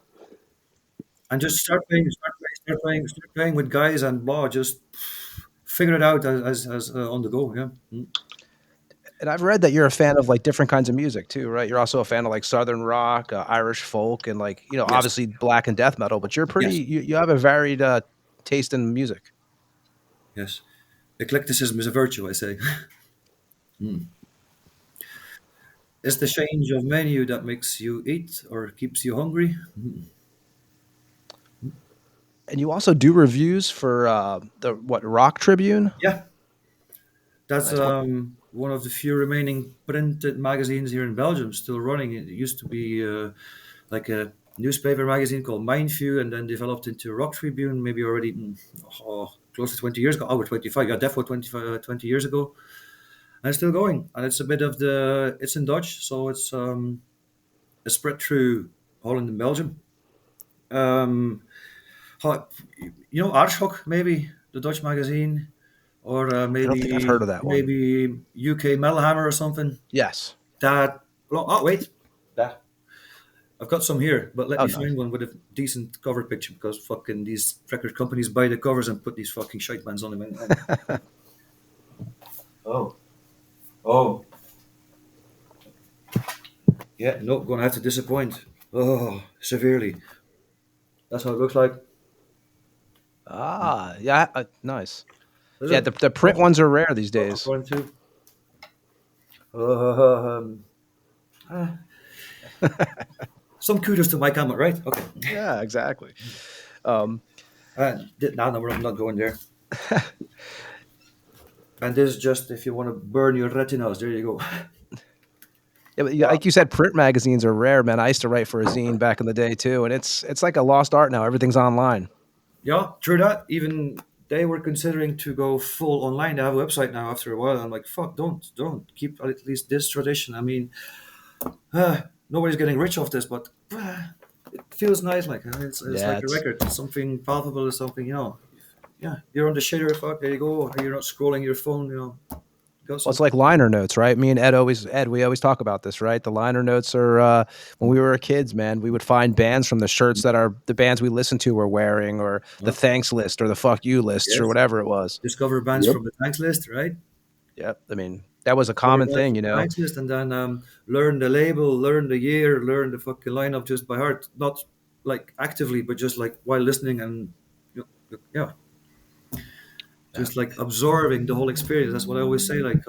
And just start playing with guys and blah, just figure it out as on the go, yeah. And I've read that you're a fan of like different kinds of music too, right? You're also a fan of like Southern rock, Irish folk, and like Yes, obviously black and death metal. But you're pretty, yes, you have a varied taste in music. yes. Eclecticism is a virtue, I say. It's the change of menu that makes you eat or keeps you hungry. And you also do reviews for the what Rock Tribune? Yeah, that's Nice. What? one of the few remaining printed magazines here in Belgium still running. It used to be like a newspaper magazine called Mindview, and then developed into Rock Tribune, maybe already close to 20 years ago. Over 25, yeah, definitely 25, 20 years ago. And it's still going. And it's a bit of it's in Dutch, so it's spread through Holland and Belgium. Um, Aardschok, maybe the Dutch magazine, or I don't think I've heard maybe of that one. maybe UK Metal Hammer or something. Yes. That. Oh wait, that I've got some here, but let Oh, me nice. find one with a decent cover picture because fucking these record companies buy the covers and put these fucking shite bands on them. Oh, oh, yeah, no, gonna have to disappoint. Oh, severely. That's how it looks like. Yeah, nice. Is Yeah, it? the print ones are rare these days. According to. Um, ah, some kudos to Mike Hammond, right? Okay. Yeah, exactly. Um, No, I'm not going there. And this is just if you want to burn your retinas. There you go. yeah, but like you said, print magazines are rare, man. I used to write for a zine back in the day too, and it's like a lost art now. Everything's online. Yeah, true that. Even they were considering to go full online. They have a website now after a while. I'm like, fuck, don't keep at least this tradition. I mean, nobody's getting rich off this, but it feels nice. Like it's Yeah, like a it's record, something palpable, something Yeah, you're on the shitter. Fuck, there you go. You're not scrolling your phone. Got well, it's something. like liner notes, right? Me and Ed, we always talk about this, right? The liner notes are when we were kids, man. We would find bands from the shirts that are the bands we listened to were wearing, or the Yeah. thanks list, or the fuck you lists, or Yes. whatever it was. Discover bands Yep. from the thanks list, right? Yep. I mean, that was a Discover common bands thing, from you the know. thanks list, and then learn the label, learn the year, learn the fucking lineup just by heart, not like actively, but just like while listening and yeah, Yeah. just like absorbing the whole experience. That's what I always say. Like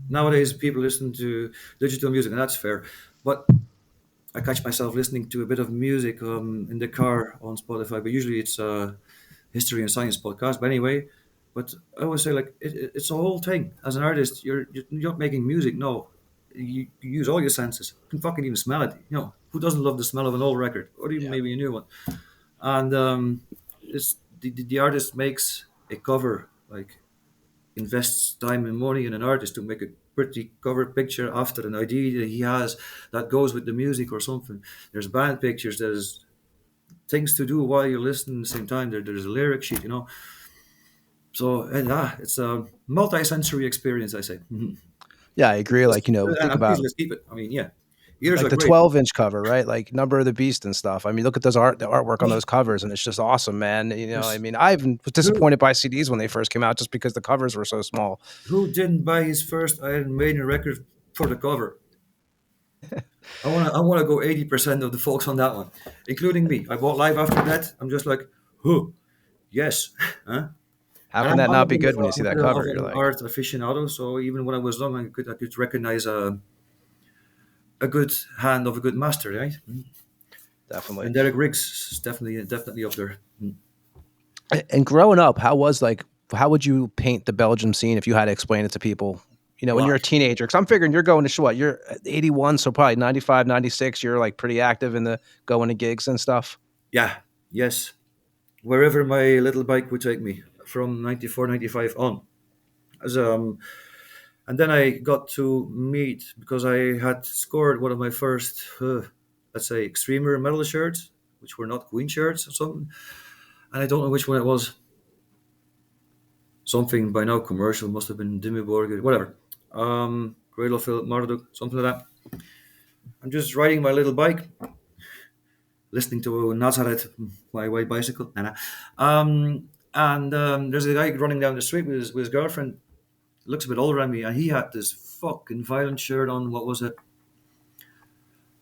nowadays people listen to digital music, and that's fair, but I catch myself listening to a bit of music in the car on Spotify, but usually it's history and science podcast. But anyway, but I always say like it's a whole thing. As an artist, you're not making music. No, you use all your senses. You can fucking even smell it. Who doesn't love the smell of an old record or even Yeah. maybe a new one? And it's the artist makes a cover, like invests time and money in an artist to make a pretty cover picture after an idea that he has that goes with the music or something. There's band pictures. There's things to do while you're listening at the same time. There's a lyric sheet. So it's a multi-sensory experience, I say. Mhm. Yeah, I agree. Like, think And please, about let's keep it. I mean, yeah, ears like are the great. 12-inch cover, right? Like Number of the Beast and stuff. I mean, look at the artwork on those covers, and it's just awesome, man. I Yes. mean, I even was Who disappointed by CDs when they first came out just because the covers were so small. who didn't buy his first Iron Maiden record for the cover? I wanna go 80% of the folks on that one, including me. I bought live after that. I'm just like, who? Yes, huh? How And can that I'm not a be bit of, good when you I'm see a that bit of cover? You're an like, art aficionado. So even when I was young, I could recognize a good hand of a good master, right? definitely. And Derek Riggs is definitely up there. And growing up, how would you paint the Belgium scene if you had to explain it to people? When Well, you're a teenager, because I'm figuring you're going to what? You're 81, so probably 95, 96. You're like pretty active in the going to gigs and stuff. yeah, yes. Wherever my little bike would take me from 94, 95 on. As, and then I got to meet because I had scored one of my first, let's say, extremer metal shirts, which were not Queen shirts or something. And I don't know which one it was. Something by now commercial, must have been Dimmy Borg, whatever. Cradle of Filth, Marduk, something like that. I'm just riding my little bike, listening to Nazareth, my white bicycle. Nah, nah. And there's a guy running down the street with his girlfriend. Looks a bit older than me, and he had this fucking violent shirt on. What was it?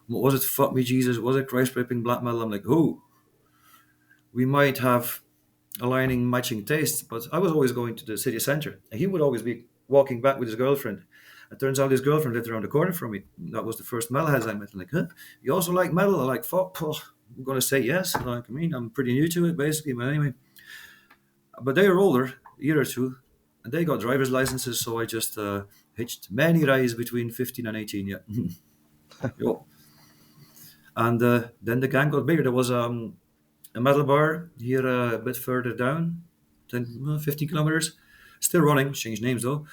What was it? Fuck me, Jesus. Was it Christ ripping black metal? I'm like, oh, we might have aligning, matching tastes. But I was always going to the city center, and he would always be walking back with his girlfriend. It turns out his girlfriend lived around the corner from me. That was the first metalheads I met. I'm like, huh? You also like metal? I'm like, fuck. I'm gonna say yes. Like, I mean, I'm pretty new to it, basically. But anyway, but they were older, a year or two, and they got driver's licenses. So I just hitched many rides between 15 and 18. Yeah. Yo. And then the gang got bigger. There was a metal bar here a bit further down, 10, 15 kilometers. Still running, changed names though.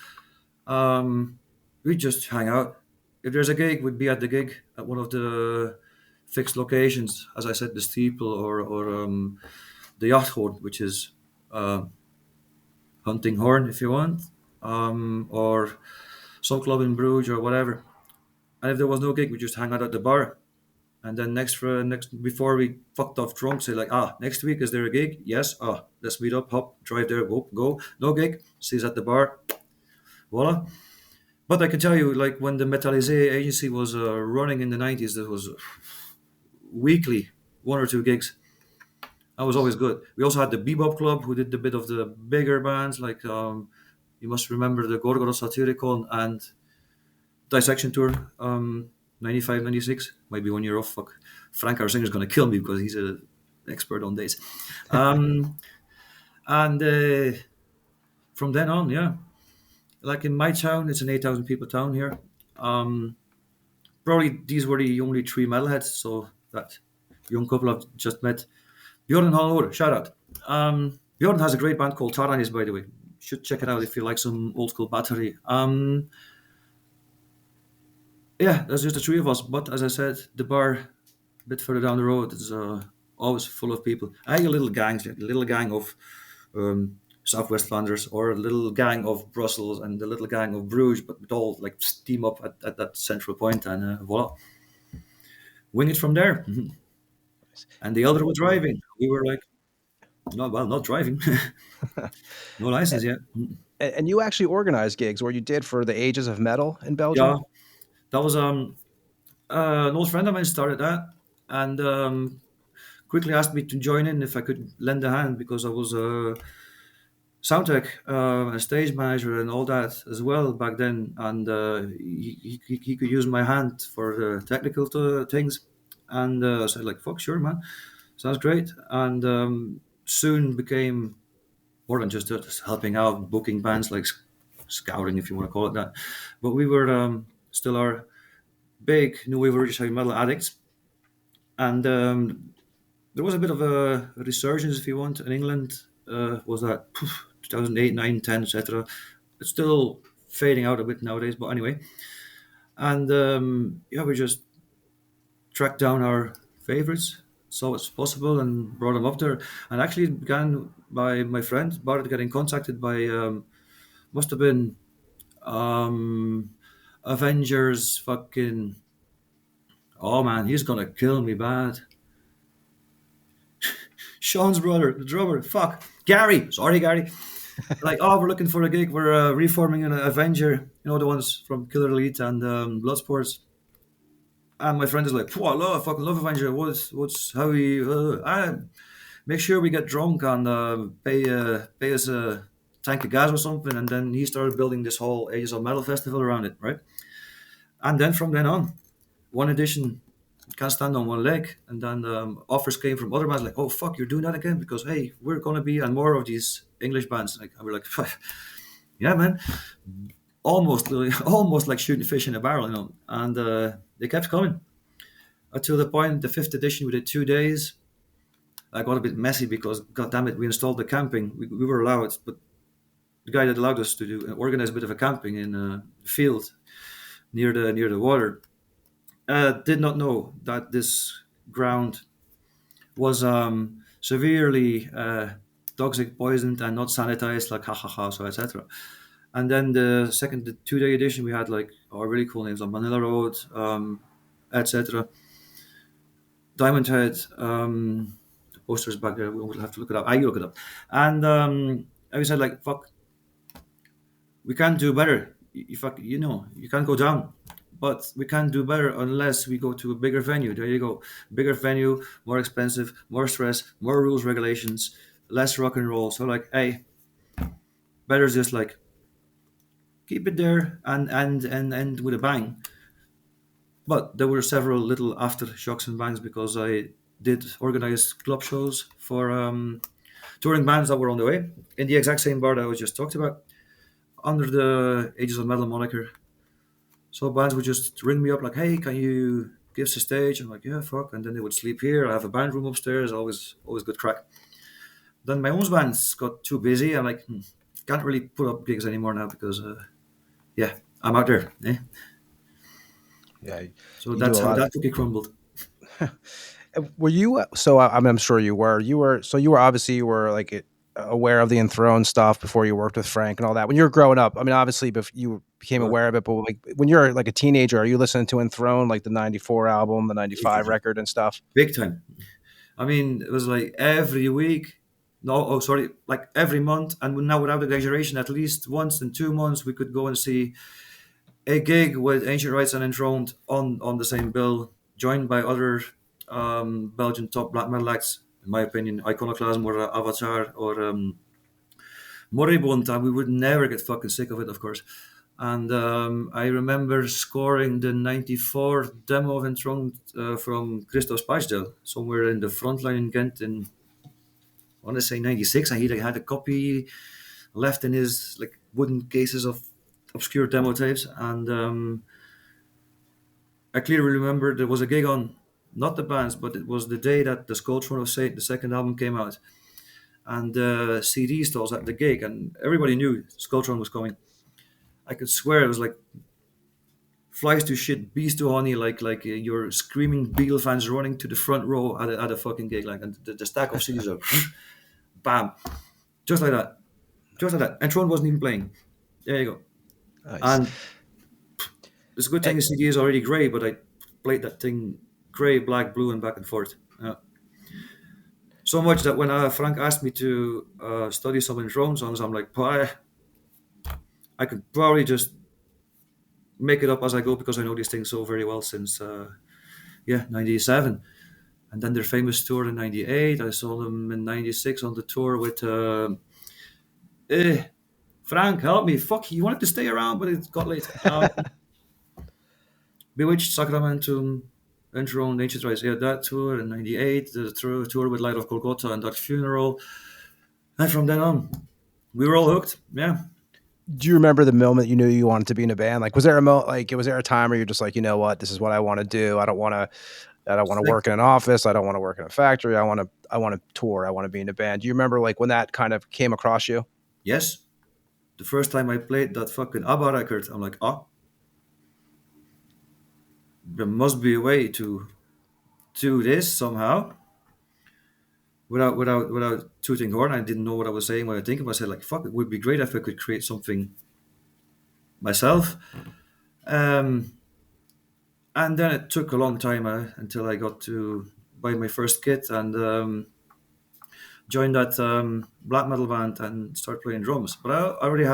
We just hang out. If there's a gig, we'd be at the gig at one of the fixed locations. As I said, the steeple or the yacht horn, which is uh, hunting horn if you want, or some club in Bruges or whatever. And if there was no gig, we just hang out at the bar. And then next before we fucked off drunk, say like, next week is there a gig? Yes. Let's meet up, hop, drive there, go. No gig, sees at the bar, voila. But I can tell you, like when the Metallisé agency was running in the 90s, there was weekly one or two gigs. That was always good. We also had the Bebop Club, who did a bit of the bigger bands, like you must remember the Gorgoroth Satyricon and Dissection Tour. 95, 96, might be 1 year off. Fuck, Frank, our singer's going to kill me because he's a expert on dates. Um, and from then on, yeah, like in my town, it's an 8,000 people town here. Um, Probably these were the only three metalheads. So that young couple I've just met, Bjorn and Hallode, shout out. Bjorn has a great band called Taranis, by the way. Should check it out if you like some old school battery. Yeah, there's just the three of us. But as I said, the bar a bit further down the road is always full of people. I had a little gang, like a little gang of Southwest Flanders, or a little gang of Brussels, and a little gang of Bruges, but we'd all like steam up at that central point, and voila, wing it from there. And the elder was driving. We were like, no, well, not driving, no license yet. And you actually organized gigs, or you did, for the Ages of Metal in Belgium. Yeah, that was an old friend of mine started that, and quickly asked me to join in if I could lend a hand because I was sound tech, a stage manager, and all that as well back then. And he could use my hand for the technical things. And I said, like, fuck, sure, man. Sounds great. And soon became more than just helping out, booking bands, like scouting, if you want to call it that. But we were still our big new wave British heavy metal addicts. And there was a bit of a resurgence, if you want, in England. Was that 2008, 9, 10, etc. It's still fading out a bit nowadays, but anyway. And yeah, we just tracked down our favorites, saw what's possible, and brought them up there. And actually, it began by my friend Bart getting contacted by must have been um, Avengers. Fucking, oh man, he's gonna kill me bad. Sean's brother, the drummer. Fuck, Gary. Sorry, Gary. Like, oh, we're looking for a gig. We're reforming an Avenger. You know, the ones from Killer Elite and Bloodsports. And my friend is like, "Phew, I fucking love Avenger. What's how we? Make sure we get drunk and pay us a tank of gas or something." And then he started building this whole Ages of Metal festival around it, right? And then from then on, one edition can't stand on one leg, and then offers came from other bands like, "Oh fuck, you're doing that again?" Because hey, we're gonna be on more of these English bands. Like, and we're like, "Yeah, man." Almost, almost like shooting fish in a barrel, you know. And they kept coming until the point the fifth edition we did 2 days. I got a bit messy because, god damn it, we installed the camping. We were allowed, but the guy that allowed us to do organize a bit of a camping in a field near the water did not know that this ground was severely toxic, poisoned, and not sanitized, like ha ha ha, so etc. And then the 2 day edition, we had like really cool names on Manila Road, etc. Diamond Head, the posters back there. We'll have to look it up. I look it up, and I said like, "Fuck, we can't do better. Fuck, you know, you can't go down, but we can't do better unless we go to a bigger venue." There you go, bigger venue, more expensive, more stress, more rules, regulations, less rock and roll. So like, hey, better just like keep it there and end with a bang. But there were several little aftershocks and bangs because I did organize club shows for touring bands that were on the way in the exact same bar that I was just talked about under the Ages of Metal moniker. So bands would just ring me up like, "Hey, can you give us a stage?" I'm like, "Yeah, fuck." And then they would sleep here. I have a band room upstairs. Always good crack. Then my own bands got too busy. I'm like, can't really put up gigs anymore now because, yeah, I'm out there. Eh? Yeah, So you do that's a how lot. that cookie crumbled. Were you? So I'm sure you were. You were. So you were obviously you were like aware of the Enthroned stuff before you worked with Frank and all that. When you were growing up, I mean, obviously, you became Sure. aware of it. But like when you're like a teenager, are you listening to Enthroned, like the '94 album, the '95 record, and stuff? Big time. I mean, it was like every week. No, oh, sorry, like every month. And now, without exaggeration, at least once in 2 months, we could go and see a gig with Ancient Rites and Enthroned on the same bill, joined by other Belgian top black metal acts. In my opinion, Iconoclasm or Avatar or Moribund, and we would never get fucking sick of it, of course. And I remember scoring the '94 demo of Enthroned from Christos Pajdel, somewhere in the front line in Ghent in, I want to say '96. And he had a copy left in his like wooden cases of obscure demo tapes. And I clearly remember there was a gig on, not the bands, but it was the day that the Skull Throne of Satan, the second album, came out. And CD stalls at the gig, and everybody knew Skull Throne was coming. I could swear it was like flies to shit, bees to honey, you're screaming Beatle fans running to the front row at a fucking gig, like, and the stack of CDs are bam, just like that, just like that. And Tron wasn't even playing. There you go. Nice. And it's a good thing Eh, the CD is already grey, but I played that thing grey, black, blue, and back and forth. So much that when Frank asked me to study some Drone songs, I'm like, I could probably just make it up as I go because I know these things so very well since '97. And then their famous tour in '98. I saw them in '96 on the tour with eh, Frank. Help me, fuck! He wanted to stay around, but it got late. Bewitched, Sacramentum, Enthroned, Ancient Rites. Yeah, that tour in '98. The tour with Light of Golgotha and Dark Funeral. And from then on, we were all hooked. Yeah. do you remember the moment you knew you wanted to be in a band? Like, was there a was there a time where you're just like, you know what, this is what I want to do. I don't want to Sec- work in an office. I don't want to work in a factory. I want to tour. I want to be in a band. Do you remember like when that kind of came across you? yes. The first time I played that fucking ABBA record, I'm like, there must be a way to do this somehow without tooting horn. I didn't know what I was saying when I think about it. I said like, fuck, it would be great if I could create something myself. Um, and then it took a long time until I got to buy my first kit and join that black metal band and start playing drums. But I already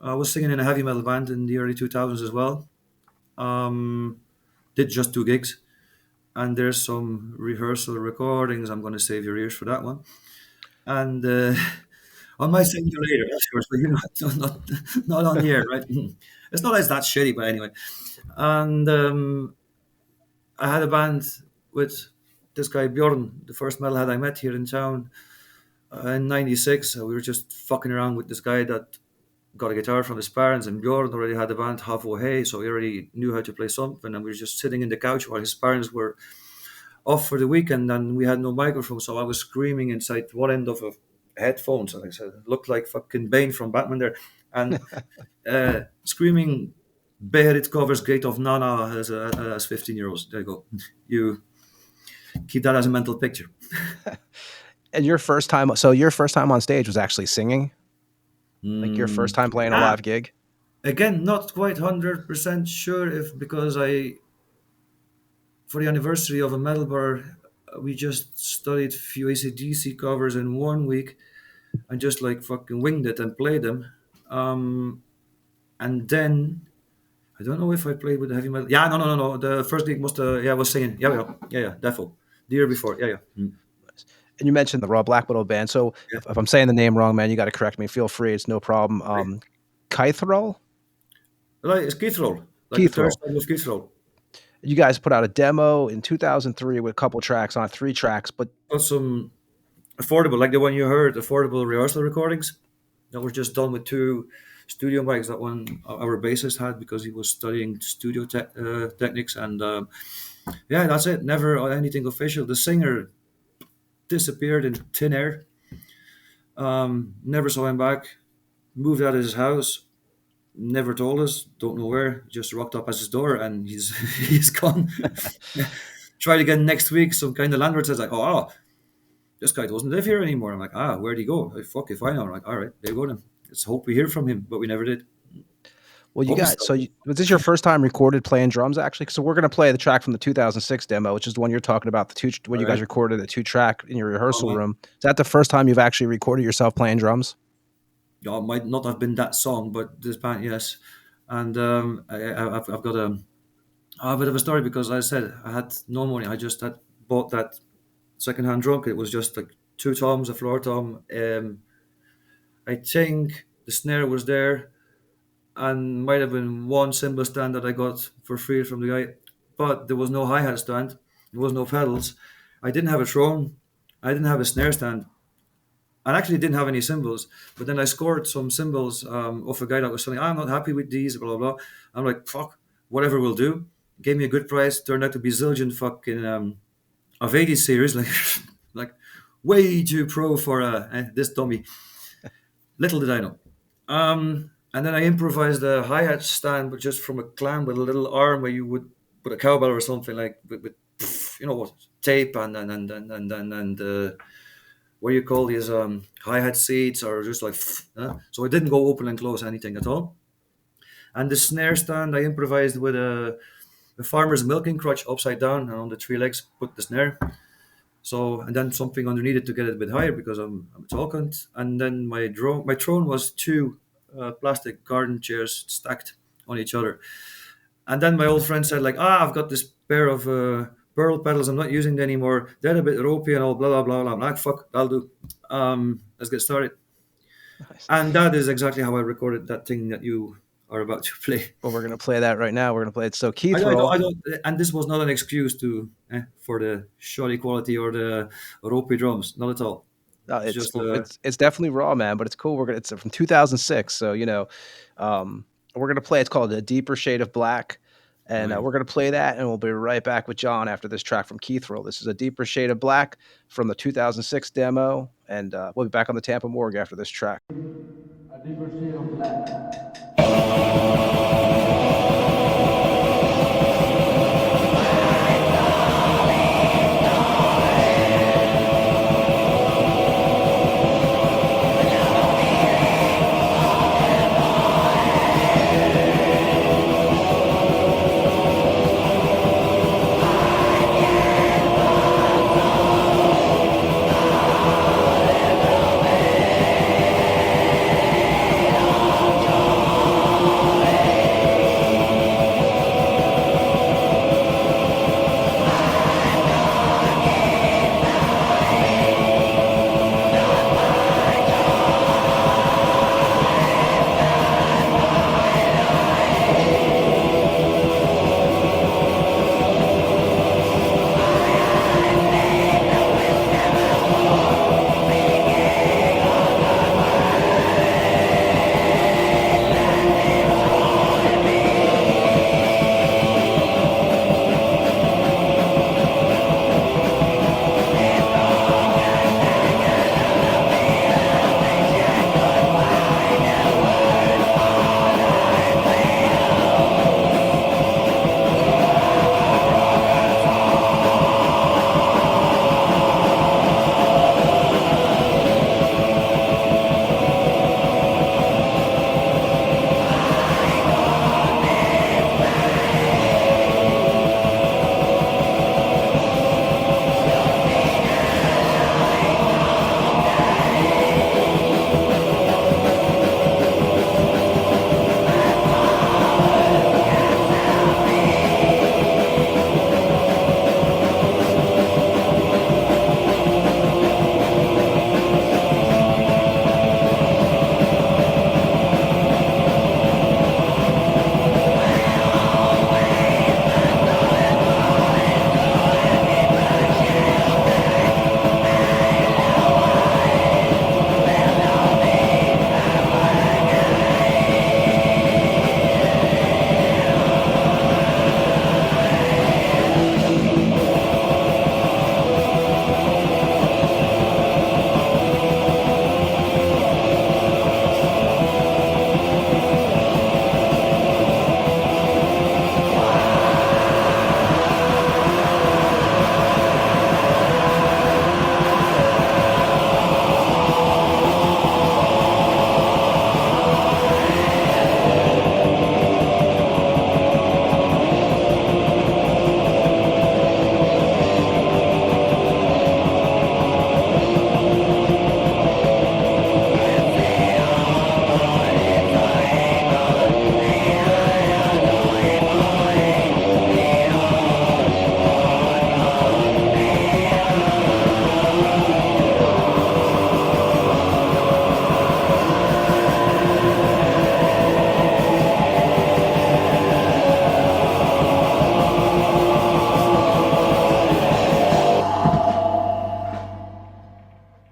I was singing in a heavy metal band in the early 2000s as well. Um, did just two gigs, and there's some rehearsal recordings. I'm going to save your ears for that one. And I might send you later, of course, but not on the air, right? It's not as that shitty, but anyway. And I had a band with this guy Bjorn, the first metalhead I met here in town in '96. We were just fucking around with this guy that got a guitar from his parents, and Bjorn already had a band halfway, so he already knew how to play something. And we were just sitting in the couch while his parents were off for the weekend, and we had no microphone, so I was screaming inside one end of a headphones, and I said, it looked like fucking Bane from Batman there, and screaming Beherit covers Gate of Nana as 15-year-olds. There you go. You keep that as a mental picture. And your first time on stage was actually singing, like your first Mm, time playing a ah, live gig. again, not quite 100% sure if because for the anniversary of a metal bar, we just studied few AC/DC covers in 1 week and just like fucking winged it and played them. Um, and then I don't know if I played with the heavy metal. Yeah, no. The first gig must I was singing. Yeah, defo. The year before. Yeah. Mm. And you mentioned the Raw Black Widow band. So Yeah. if I'm saying the name wrong, man, you got to correct me. Feel free. It's no problem. Right. Kythrol? Like it's Kythrol, like the third Kythrol. side of Kythrol. You guys put out a demo in 2003 with a couple tracks on it, 3 tracks, but Got some affordable, like the one you heard, affordable rehearsal recordings that were just done with two studio mics that one our bassist had because he was studying studio techniques. And yeah, that's it. Never anything official. The singer disappeared in thin air. Never saw him back. Moved out of his house. Never told us. Don't know where. Just rocked up at his door and he's he's gone. Tried again next week. Some kind of landlord says like, "Oh, this guy doesn't live here anymore." I'm like, where'd he go? Like, fuck if I know. I'm like, all right, there you go then. Let's hope we hear from him, but we never did. well, Hope so. was this your first time recorded playing drums actually? So we're going to play the track from the 2006 demo, which is the one you're talking about, when All you guys right. recorded the 2 track in your Oh, rehearsal man. room. Is that the first time you've actually recorded yourself playing drums? Yeah, it might not have been that song, but this band, yes. And I've got a bit of a story because I said I had no money. I just had bought that secondhand drum kit. It was just like two toms, a floor tom. I think the snare was there. and might have been one cymbal stand that I got for free from the guy, but there was no hi hat stand, there was no pedals. I didn't have a throne, I didn't have a snare stand, and actually didn't have any cymbals. But then I scored some cymbals off a guy that was saying, "I'm not happy with these," blah blah blah. I'm like, "Fuck, whatever will do." Gave me a good price. Turned out to be Zildjian fucking of 80s series, like like way too pro for this dummy. Little did I know. And then I improvised a hi hat stand, but just from a clamp with a little arm where you would put a cowbell or something like with you know what, tape and what do you call these hi hat seats or just like so it didn't go open and close anything at all. And the snare stand I improvised with a farmer's milking crutch upside down, and on the three legs put the snare. So and then something underneath it to get it a bit higher because I'm a tall cunt. And then my throne was two plastic garden chairs stacked on each other. And then my old friend said like, I've got this pair of pearl pedals I'm not using anymore. They're a bit ropey and all blah blah blah blah. I'm like, fuck, that'll do. Let's get started. Nice. And that is exactly how I recorded that thing that you are about to play. Well, we're gonna play that right now. We're gonna play it. So I Kythrol. don't, and this was not an excuse to for the shoddy quality or the ropey drums. Not at all. It's It's just it's definitely raw, man, but it's cool. It's from 2006, so we're gonna play. It's called A Deeper Shade of Black, and right. we're gonna play that, and we'll be right back with John after this track from Kythrol. This is A Deeper Shade of Black from the 2006 demo, and we'll be back on the Tampa Morgue after this track. A deeper shade of black.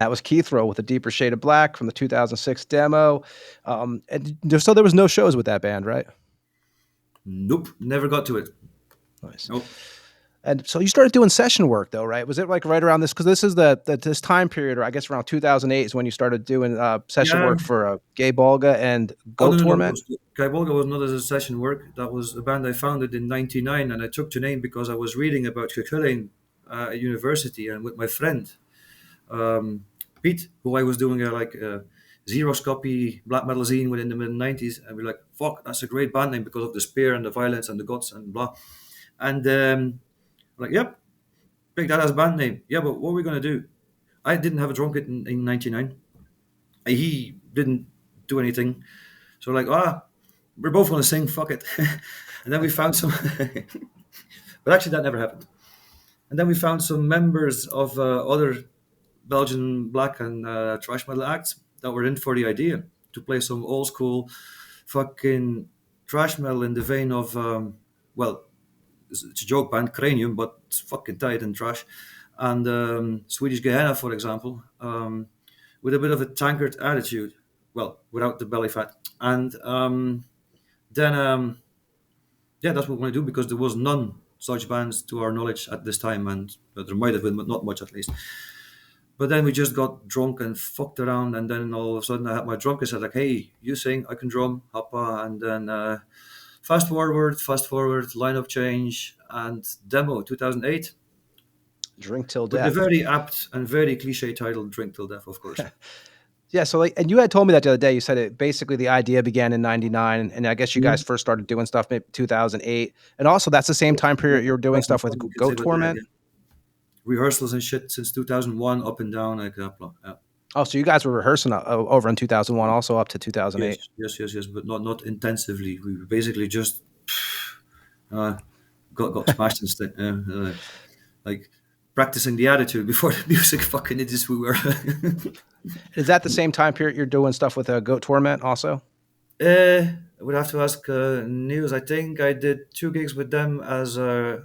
That was Kythrol with A Deeper Shade of Black from the 2006 demo. So there was no shows with that band, right? Nope, never got to it. Nice. Nope. And so you started doing session work, though, right? Was it like right around this? Because this is this time period, or I guess around 2008 is when you started doing session Yeah. work for Gae Bolga and Oh Goat no, no, no. Torment. Gae Bolga was not as a session work. That was a band I founded in '99, and I took the name because I was reading about Kythrol at university, and with my friend um, Pete, who I was doing a Xerox copy black metal zine within the mid '90s, and we're like, "Fuck, that's a great band name because of the spear and the violence and the guts and blah." And like, yep, pick that as band name. Yeah, but what are we gonna do? I didn't have a drum kit in '99. He didn't do anything. So like, we're both gonna sing. Fuck it. And then we found some, but actually that never happened. And then we found some members of other Belgian black and thrash metal acts that were in for the idea to play some old school fucking thrash metal in the vein of well, it's a joke band, Cranium, but it's fucking tight and trash. And Swedish Gehenna, for example, with a bit of a tankard attitude. Well, without the belly fat. And then, yeah, that's what we want to do because there was none such bands to our knowledge at this time, and there might have been, but not much at least. But then we just got drunk and fucked around, and then all of a sudden I had my drum kit. Said like, "Hey, you sing, I can drum, hoppa," and then fast forward, lineup change, and demo 2008 Drink Till with the Death. very apt and very cliche title "Drink Till Death," of course. Yeah, so like, and you had told me that the other day. You said it basically the idea began in '99, and I guess you guys Mhm. first started doing stuff maybe 2008, and also that's the same time period you were doing That's the stuff with fun you can say Goat about that. Torment. Yeah. Rehearsals and shit since 2001, up and down, like that. Yeah. Oh, so you guys were rehearsing over in 2001, also up to Yes, 2008. yes, but not intensively. We basically just uh, got smashed instead. Like practicing the attitude before the music. Fucking idiots we were. Is that the same time period you're doing stuff with Goat Torment also? I would have to ask Niels. I think I did 2 gigs with them as a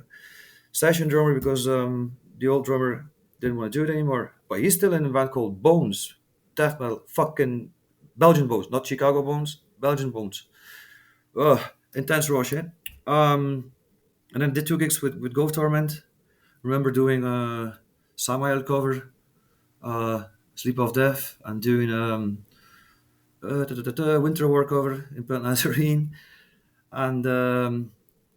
session drummer because the old drummer didn't want to do it anymore. But he's still in a band called Bones, death metal, fucking Belgian Bones, not Chicago Bones, Belgian Bones. Ugh, intense raw shit. And then did 2 gigs with Ghost Torment. Remember doing a Samael cover, Sleep of Death, and doing Winter War cover in Plant Nazarene. And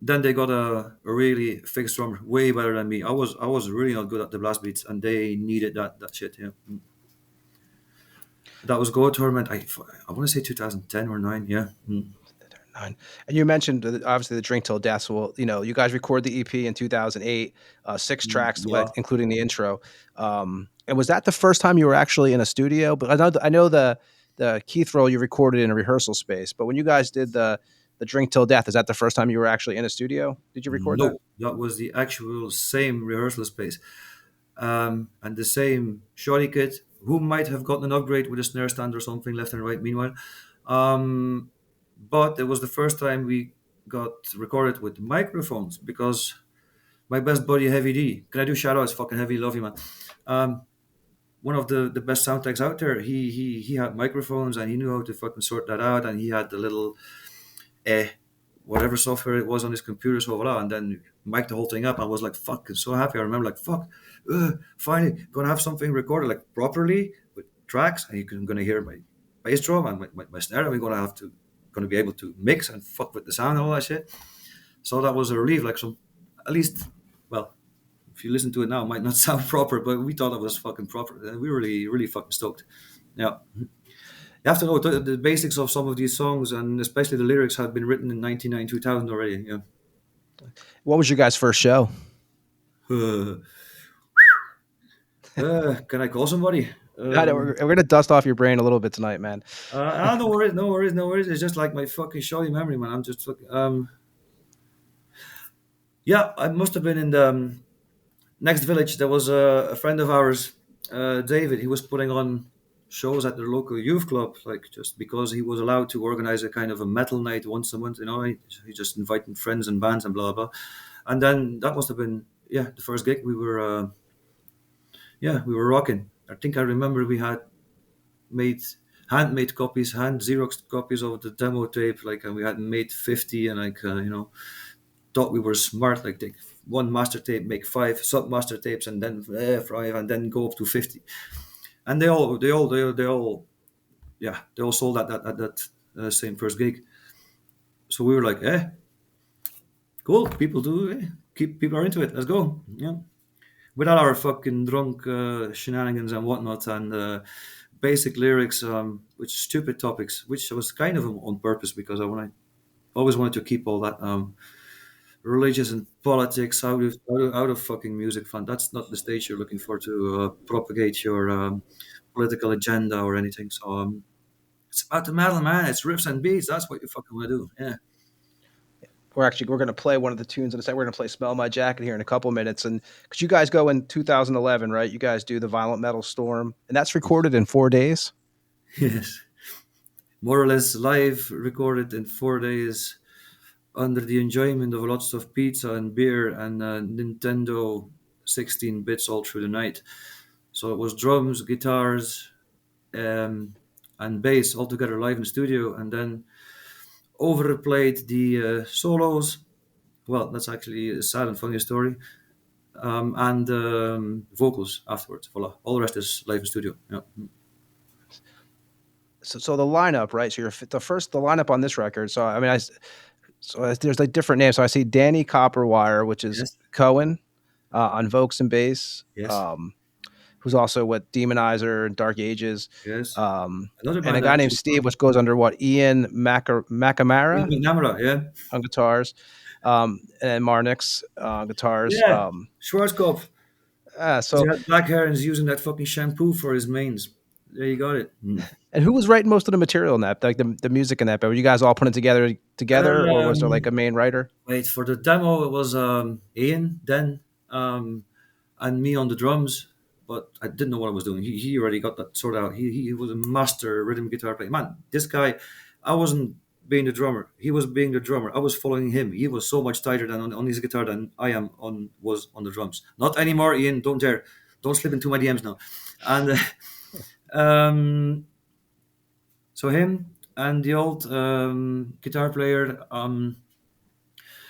then they got a really fixed drummer, way better than me. I was really not good at the blast beats, and they needed that shit. Yeah, that was Go Torment. I want to say 2010 or nine. Yeah. Nine. And you mentioned obviously the Drink Till Death. So, well, you guys recorded the EP in 2008, 6 tracks, Yeah. including the intro. And was that the first time you were actually in a studio? But I know the Kythrol you recorded in a rehearsal space. But when you guys did the Drink Till Death, is that the first time you were actually in a studio? Did you record that? No, that was the actual same rehearsal space, and the same shoddy kit. Who might have gotten an upgrade with a snare stand or something left and right. Meanwhile, um, but it was the first time we got recorded with microphones because my best buddy Heavy D. Can I do shout outs? Fucking Heavy, love you, man. Um, one of the best sound techs out there. He had microphones and he knew how to fucking sort that out. And he had the little eh, whatever software it was on his computer, so voila, and then mic'd the whole thing up. I was like fucking so happy. I remember like fuck, finally gonna have something recorded like properly with tracks, and you're gonna hear my bass drum and my snare, and we're gonna be able to mix and fuck with the sound and all that shit. So that was a relief, like some at least well, if you listen to it now, it might not sound proper, but we thought it was fucking proper. And we were really fucking stoked. Yeah. You have to know the basics of some of these songs, and especially the lyrics had been written in 99, 2000 already. Yeah. What was your guys' first show? Can I call somebody? I know, we're going to dust off your brain a little bit tonight, man. No worries, no worries, no worries. It's just like my fucking shoddy memory, man. I'm just fucking. Yeah, I must have been in the next village. There was a friend of ours, David. He was putting on shows at the local youth club, like just because he was allowed to organize a kind of a metal night once a month. He just invited friends and bands and blah blah. And then that must have been the first gig we were rocking. I think I remember we had made handmade copies, hand Xerox copies of the demo tape, like, and we had made 50, and like, thought we were smart, like take one master tape, make five sub master tapes, and then five, and then go up to 50. And they all, yeah, they all sold that same first gig. So we were like, cool, people do, keep people are into it. Let's go, yeah. With all our fucking drunk shenanigans and whatnot, and basic lyrics, with stupid topics, which was kind of on purpose because I always wanted to keep all that religious and politics out of fucking music fun. That's not the stage you're looking for to propagate your political agenda or anything. So it's about the metal, man. It's riffs and beats. That's what you fucking want to do. Yeah. We're going to play one of the tunes in a second. We're going to play "Smell My Jacket" here in a couple minutes, and because you guys go in 2011, right? You guys do the Violent Metal Storm, and that's recorded in 4 days. Yes. More or less live, recorded in 4 days, under the enjoyment of lots of pizza and beer and Nintendo 16 bits all through the night. So it was drums, guitars, um, and bass all together live in the studio, and then overplayed the solos. Well, that's actually a sad and funny story. And vocals afterwards. Voila. All the rest is live in studio. Yeah. So the lineup, right? So you're the lineup on this record. So I mean, there's like different names. So I see Danny Copperwire, which is Yes. Cohen on vocals and bass. Yes. Who's also with Demonizer and Dark Ages. Yes. Another And a band guy that named actually. Steve, which goes under what? Ian McNamara Namara, yeah. on guitars, and Marnix on guitars. Yeah. Schwarzkopf. He So had black hair and is using that fucking shampoo for his mains. There you got it. and who was writing most of the material in that, like the music in that? But were you guys all putting it together, or was there like a main writer? Wait, for the demo, it was Ian, then, and me on the drums. But I didn't know what I was doing. He already got that sorted out. He was a master rhythm guitar player. Man, this guy, I wasn't being the drummer. He was being the drummer. I was following him. He was so much tighter than on his guitar than I am was on the drums. Not anymore, Ian. Don't dare. Don't slip into my DMs now. And so him and the old guitar player.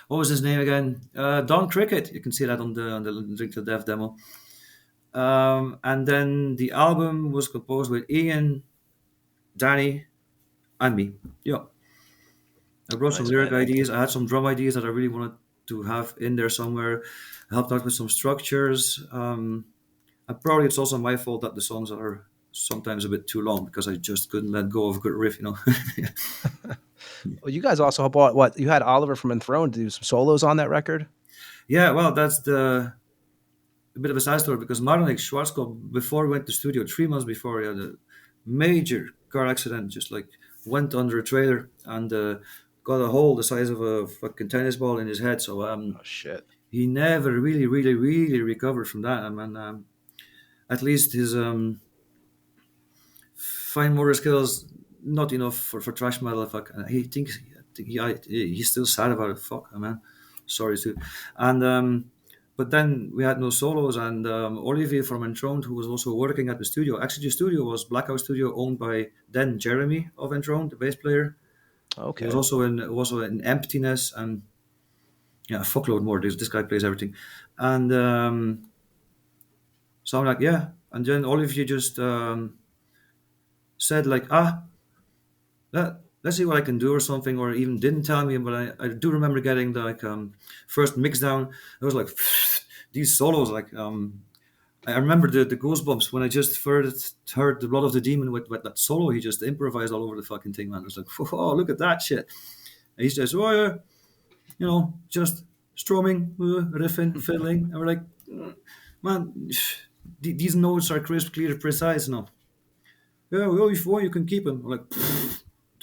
What was his name again? Don Cricket. You can see that on the Drink to Death demo. And then the album was composed with Ian, Danny, and me. Yeah. I wrote some Nice, lyric man. ideas. I had some drum ideas that I really wanted to have in there somewhere. I helped out with some structures. And probably it's also my fault that the songs are sometimes a bit too long because I just couldn't let go of a good riff. Well, you guys also bought what? You had Oliver from Enthroned do some solos on that record. Yeah, well, that's a bit of a side story because Marnik Schwarzkopf, before he went to studio, 3 months before, he had a major car accident, just like went under a trailer and got a hole the size of a fucking tennis ball in his head. So Oh shit. he never really, really, really recovered from that. And at least his fine motor skills not enough for thrash metal. Fuck, he thinks he's still sad about it. Fuck, man. Sorry too. And but then we had no solos, and Olivier from Enthroned, who was also working at the studio. Actually, the studio was Blackout Studio, owned by then Jeremy of Enthroned, the bass player. He was Okay. also in Emptiness and yeah, a fuckload more. This guy plays everything, and so I'm like, yeah. And then Olivier just said like, let's see what I can do or something, or even didn't tell me. But I do remember getting the like first mix down. It was like these solos, like I remember the goosebumps when I just heard the Blood of the Demon with that solo. He just improvised all over the fucking thing, man. It was like, oh, look at that shit. And he says, oh yeah, just strumming, riffing, fiddling, and we're like, man, these notes are crisp, clear, precise now. Yeah, well, if you want, you can keep them. I'm like,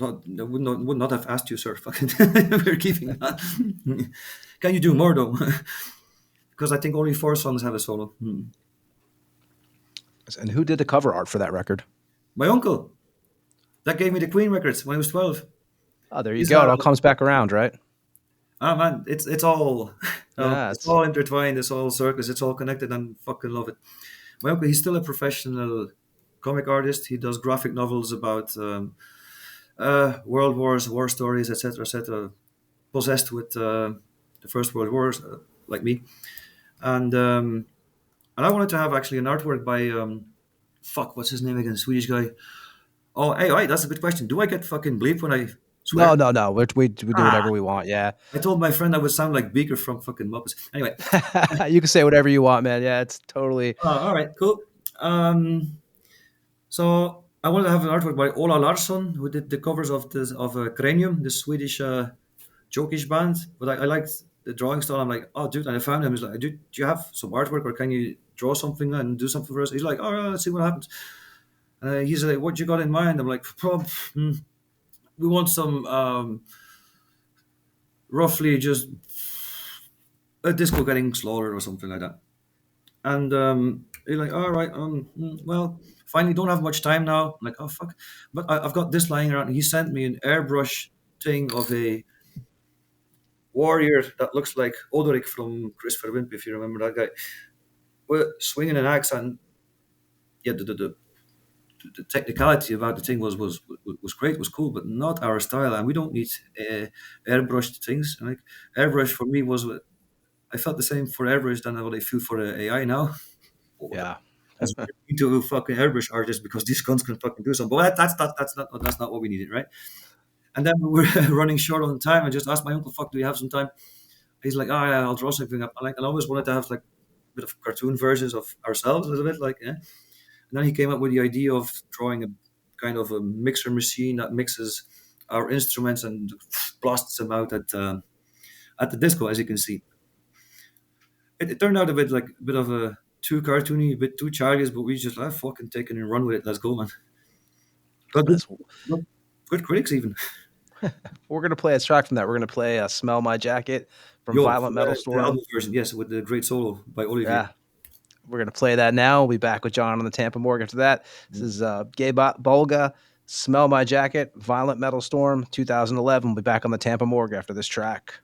I would not have asked you, sir. Fucking, we're keeping that. Can you do more though? Because I think only 4 songs have a solo. And who did the cover art for that record? My uncle, that gave me the Queen records when I was 12. Oh, there you He's go. It all comes back around, right? Ah man, it's all Yeah, it's all intertwined. It's all circles. It's all connected, and fucking love it. My uncle, he's still a professional comic artist. He does graphic novels about world wars, war stories, etc., etc. Possessed with the First World Wars, like me, and I wanted to have actually an artwork by fuck, what's his name again? Swedish guy. Oh, hey, right, that's a good question. Do I get fucking bleep when I No, swear? no, no. We do Ah, whatever we want. Yeah. I told my friend I would sound like Beaker from fucking Muppets. Anyway, You can say whatever you want, man. Yeah, it's totally. all right, cool. So I wanted to have an artwork by Ola Larsson, who did the covers of this of Cranium, the Swedish jokish band. But I liked the drawing style. I'm like, oh, dude, and I found him. He's like, dude, do you have some artwork, or can you draw something and do something for us? He's like, all right, let's see what happens. He's like, what you got in mind? I'm like, we want some roughly just a disco getting slaughtered or something like that. And you're like, all right, well, finally, don't have much time now. I'm like, oh fuck, but I've got this lying around. And he sent me an airbrush thing of a warrior that looks like Odoric from Christopher Wimp, if you remember that guy, with swinging an axe. And yeah, the technicality about the thing was great, was cool, but not our style. And we don't need airbrushed things. Like airbrush for me was, I felt the same for airbrush than what I feel for AI now. Yeah. As we need to fucking airbrush artists because these guns can fucking do something. But that's not what we needed, right? And then we were running short on time. I just asked my uncle, "Fuck, do you have some time?" He's like, "Ah, yeah, I'll draw something up." I always wanted to have like a bit of cartoon versions of ourselves, a little bit like, yeah. And then he came up with the idea of drawing a kind of a mixer machine that mixes our instruments and blasts them out at the disco, as you can see. It turned out a bit like a bit of a too cartoony, a bit too childish, but we just fucking take it and run with it. Let's go, man. But That's, good critics even. we're gonna play a track from that. We're gonna play "Smell My Jacket" from Yo, Violent Metal the Storm. album version, yes, with the great solo by Olivier. Yeah, we're gonna play that now. We'll be back with John on the Tampa Morgue after that. This is Gae Bolga, "Smell My Jacket," Violent Metal Storm, 2011. We'll be back on the Tampa Morgue after this track.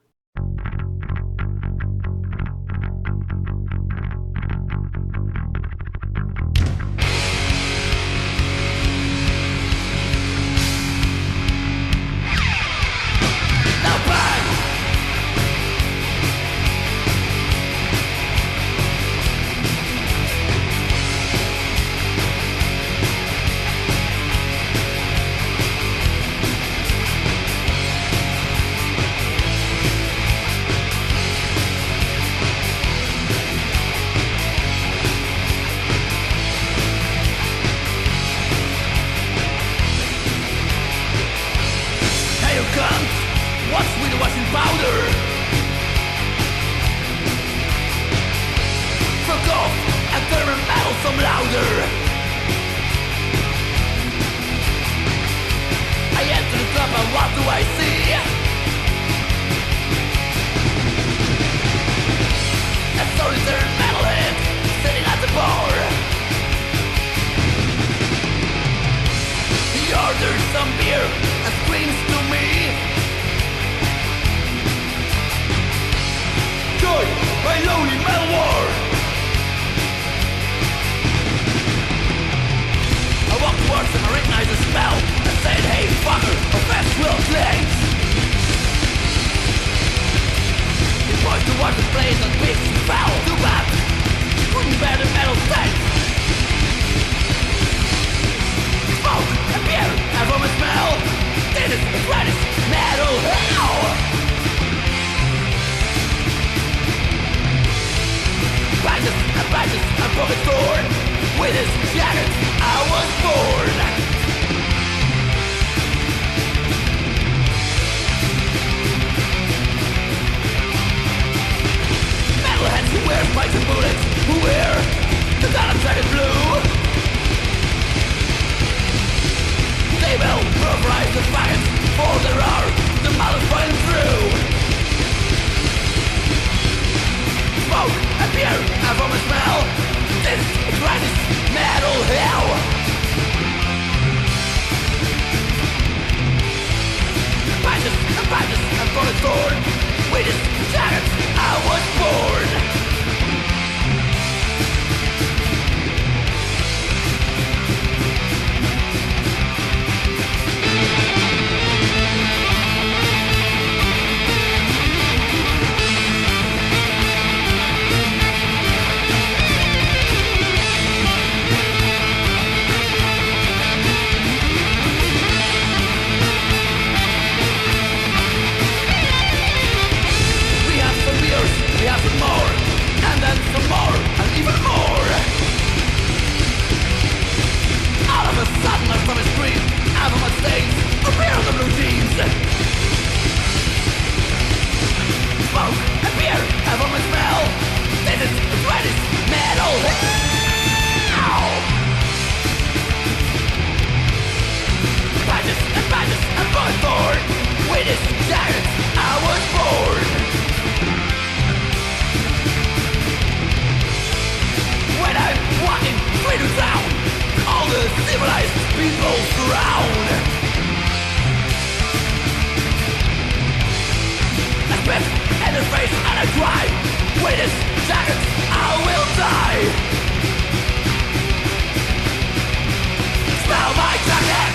Smoke, appear, and from a smell, this is metal hell. Smoke and beer have on my smell. This is the sweetest metal. Ow! Badges and buzzthorn. With this jacket I was born. When I'm walking through town, all the civilized people surround. I spit in their face and I cry. With this jacket I will die. Smell my jacket.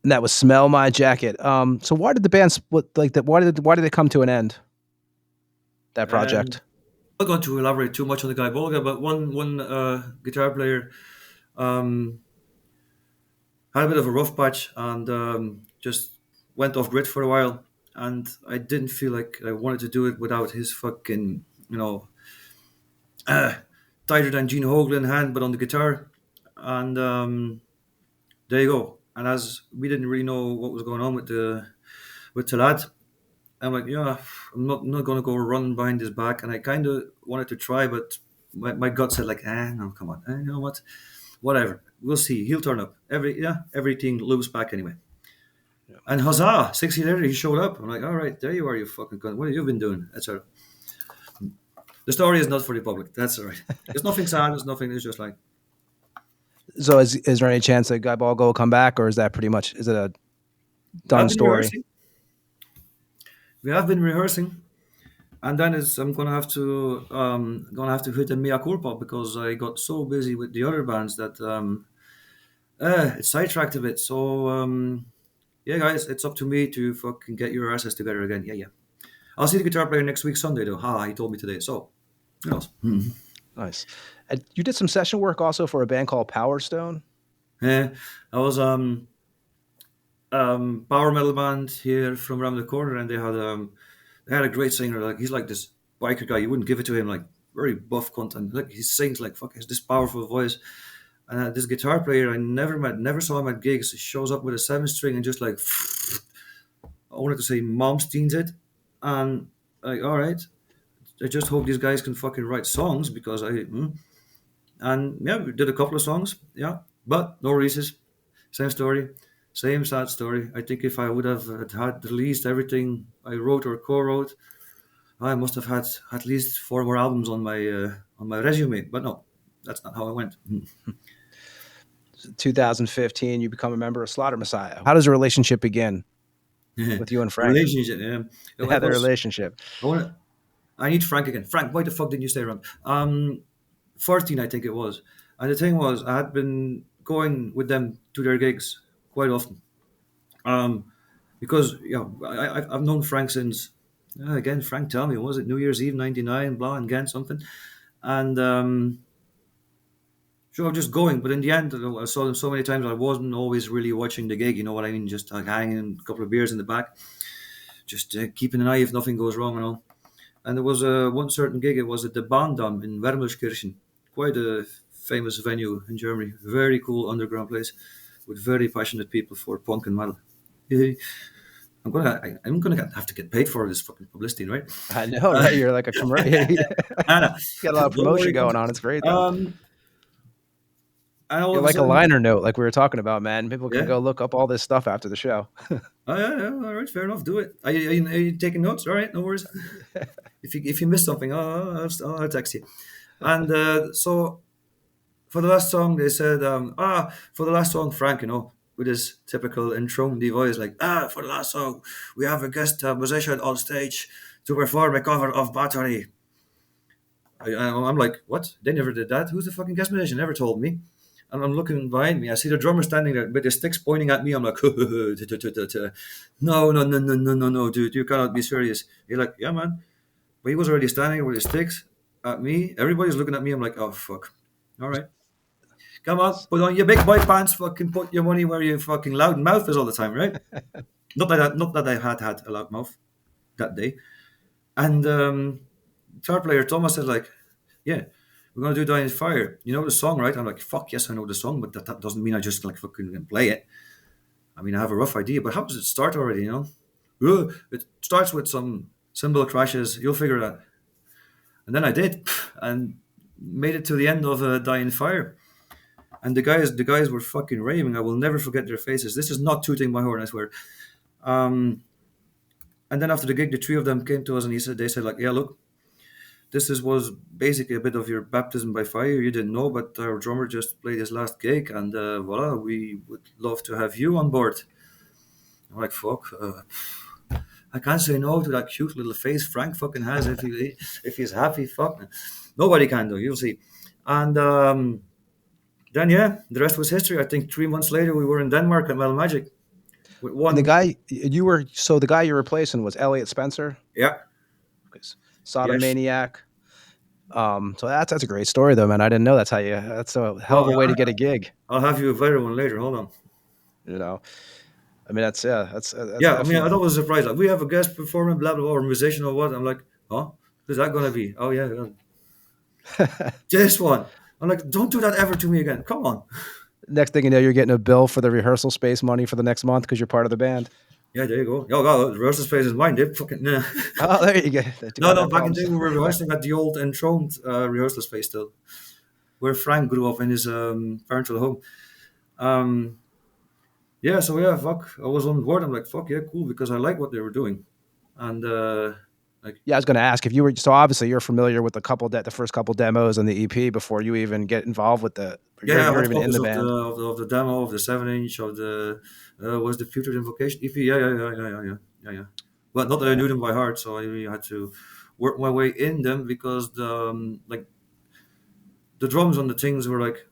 And that was "Smell My Jacket." So why did the band split like that? Why did it come to an end? That project. I'm not going to elaborate too much on the Gae Bolga, but one guitar player um, had a bit of a rough patch and just went off grid for a while. And I didn't feel like I wanted to do it without his fucking, tighter than Gene Hoglan hand, but on the guitar. And there you go. And as we didn't really know what was going on with the lad, I'm like, yeah, I'm not gonna go run behind his back. And I kind of wanted to try, but my gut said like, no, come on, you know what, whatever, we'll see. He'll turn up. Everything loops back anyway. Yeah. And huzzah! 6 years later, he showed up. I'm like, all right, there you are, you fucking cunt. What have you been doing? Etc. The story is not for the public. That's all right. It's nothing sad. It's nothing. It's just like, So is there any chance that Gae Bolga will come back, or is that pretty much, is it a done I've been story? rehearsing. We have been rehearsing, and then I'm gonna have to hit a mea culpa because I got so busy with the other bands that it sidetracked a bit. So yeah, guys, it's up to me to fucking get your asses together again. Yeah. I'll see the guitar player next week Sunday though. He told me today. So who knows? Nice. And you did some session work also for a band called Power Stone. Yeah, I was power metal band here from around the corner, and they had a great singer. Like he's like this biker guy. You wouldn't give it to him. Like very buff cunt, and like he sings like fuck. He has this powerful voice. And this guitar player I never met, never saw him at gigs. He shows up with a 7 string and just like I wanted to say Momsteins it, and like all right. I just hope these guys can fucking write songs because and yeah, we did a couple of songs, yeah, but no releases. Same story, same sad story. I think if I would have had released everything I wrote or co-wrote, I must have had at least 4 more albums on my resume. But no, that's not how it went. 2015, you become a member of Slaughter Messiah. How does the relationship begin with you and Frank? Relationship, yeah. Yeah, the relationship. I need Frank again. Frank, why the fuck didn't you stay around? 14, I think it was. And the thing was, I had been going with them to their gigs quite often. Because I've known Frank since again. Frank, tell me, was it New Year's Eve '99? Blah and Ghent something, and so I'm just going. But in the end, I saw them so many times. I wasn't always really watching the gig. You know what I mean? Just like hanging a couple of beers in the back, just keeping an eye if nothing goes wrong and all. And there was one certain gig. It was at the Bahndam in Wermelskirchen, quite a famous venue in Germany. Very cool underground place with very passionate people for punk and metal. I'm gonna have to get paid for this fucking publicity, right? I know, right? You're like a commercial. You got a lot of promotion going on. It's great. You're like a liner note, like we were talking about, man. People can go look up all this stuff after the show. Oh yeah, all right, fair enough. Do it. Are you taking notes? All right, no worries. If you miss something, I'll text you. And so for the last song, they said, for the last song, Frank, with his typical enthroned voice, like, for the last song, we have a guest musician on stage to perform a cover of Battery. I'm like, what? They never did that. Who's the fucking guest musician? Never told me. And I'm looking behind me. I see the drummer standing there with his sticks pointing at me. I'm like, no, dude, you cannot be serious. You're like, yeah, man. But he was already standing there with his sticks at me. Everybody's looking at me. I'm like, oh, fuck. All right. Come on, put on your big boy pants. Fucking put your money where your fucking loud mouth is all the time, right? Not that I had a loud mouth that day. And guitar player Thomas said, like, yeah, we're gonna do Dying Fire. You know the song, right? I'm like, fuck yes, I know the song, but that doesn't mean I just like fucking play it. I mean, I have a rough idea, but how does it start already? It starts with some cymbal crashes. You'll figure it out. And then I did, and made it to the end of Dying Fire. And the guys were fucking raving. I will never forget their faces. This is not tooting my horn, I swear. Um, and then after the gig, the three of them came to us and they said like, yeah, look, was basically a bit of your baptism by fire. You didn't know, but our drummer just played his last gig, and voila, we would love to have you on board. I'm like, fuck. I can't say no to that cute little face Frank fucking has if he's happy. Fuck, nobody can though. You'll see. And then yeah, the rest was history. I think 3 months later we were in Denmark at Metal Magic with And the one. guy you were so the guy you're replacing was Elliot Spencer, Yeah, yes. Sodomaniac. So that's a great story though, man. I didn't know that's how you. That's a hell of Well, a way to get a gig. I'll have you a better one later. Hold on. You know, I mean that's Yeah, I mean, I thought definitely. it was a surprise. Like, we have a guest performer, blah blah, blah, or musician or what. I'm like, huh? Who's that gonna be? Oh yeah, yeah. This one. I'm like, don't do that ever to me again. Come on. Next thing you know, you're getting a bill for the rehearsal space money for the next month because you're part of the band. Yeah, there you go. Oh god, the rehearsal space is mine. They fucking nah. Oh, there you go. They do No, have no. that Back in problem. the day, we were rehearsing at the old enthroned rehearsal space still, where Frank grew up in his parental home. Um, yeah, so yeah, fuck. I was on board. I'm like, fuck yeah, cool, because I like what they were doing, and like, Yeah, I was going to ask if you were so obviously you're familiar with the first couple demos and the EP before you even get involved with the yeah, I you're had even in copies the of the band. of the demo of the 7 inch of the was the Future Invocation EP. Yeah, yeah, yeah, yeah, yeah, yeah, yeah, yeah. But not that I Yeah. knew them by heart, so I really had to work my way in them because like the drums on the things were like,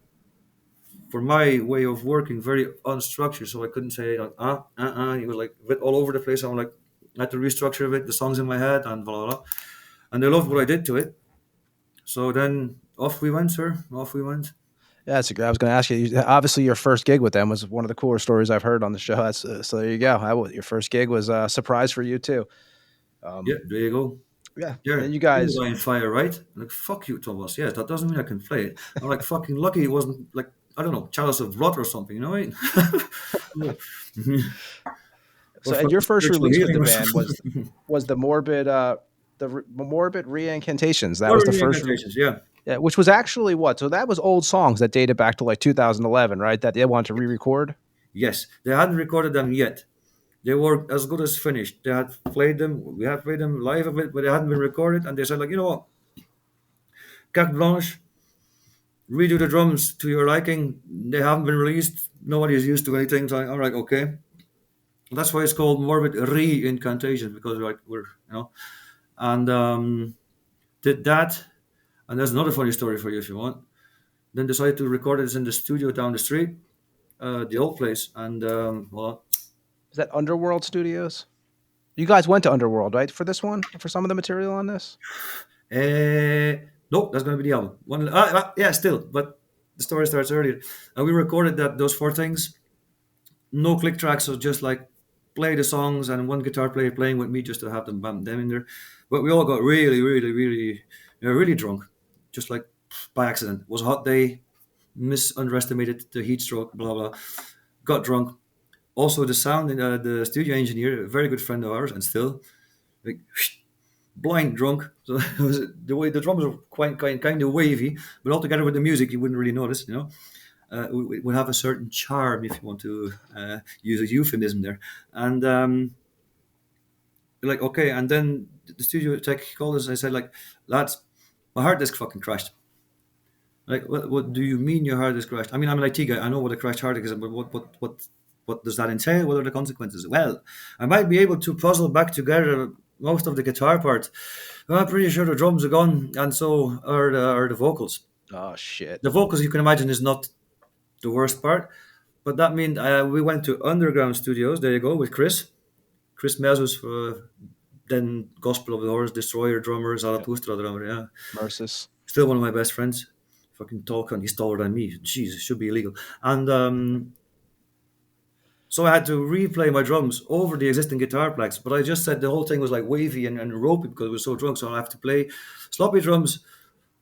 for my way of working, very unstructured. So I couldn't say like It was like a bit all over the place. I'm like, I had to restructure a bit the songs in my head and blah blah blah. And they loved what I did to it. So then off we went, sir. Off we went. Yeah, that's a I was going to ask you. Obviously, your first gig with them was one of the cooler stories I've heard on the show. That's so there you go. Your first gig was a surprise for you too. Yeah, Um, there you go. yeah, Yeah, and you you guys. were on fire, right? I'm like, fuck you, Thomas. Yes, that doesn't mean I can play it. I'm like, fucking lucky it wasn't like, I don't know, chalice of blood or something, you know what I mean? Or So, and your fucking first spiritual release with healing the or band something. was the morbid reincantations. That Or was the first. reincantations, yeah. Yeah, which was actually what? So that was old songs that dated back to like 2011, right? That they wanted to re-record. Yes, they hadn't recorded them yet. They were as good as finished. They had played them. We had played them live a bit, but they hadn't been recorded. And they said, like, you know what, carte blanche, redo the drums to your liking. They haven't been released. Nobody is used to anything. So I'm like, okay. That's why it's called morbid re-incantation, because and did that. And there's another funny story for you if you want. Then decided to record it in the studio down the street, the old place, and well, Is that Underworld Studios? You guys went to Underworld, right, for this one, for some of the material on this? no, that's going to be the album. Yeah, still, but the story starts earlier. And we recorded those four things. No click tracks, so just like play the songs and one guitar player playing with me just to have them in there. But we all got really, really, really, really drunk, just like by accident. It was a hot day. Underestimated the heat stroke. Blah blah. Got drunk. Also, the sound in the studio engineer, a very good friend of ours, and still like blind drunk. So it was, the way the drums were kind of wavy, but altogether with the music, you wouldn't really notice. It would have a certain charm if you want to use a euphemism there. And like, okay, and then the studio tech called us and I said, like, lads, my hard disk fucking crashed. Like, what do you mean your hard disk crashed? I mean, I'm an IT guy. I know what a crashed hard disk is, but what does that entail? What are the consequences? Well, I might be able to puzzle back together most of the guitar parts. Well, I'm pretty sure the drums are gone, and so are the vocals. Oh shit! The vocals, you can imagine, is not the worst part, but that meant we went to underground studios. There you go with Chris Mesos, then Gospel of the Horse Destroyer drummer, Yep. Zarathustra drummer. Yeah, Mercis. still one of my best friends. Fucking tall cunt. He's taller than me. Jesus, should be illegal. And so I had to replay my drums over the existing guitar packs. But I just said the whole thing was like wavy and ropey because I was so drunk. So I have to play sloppy drums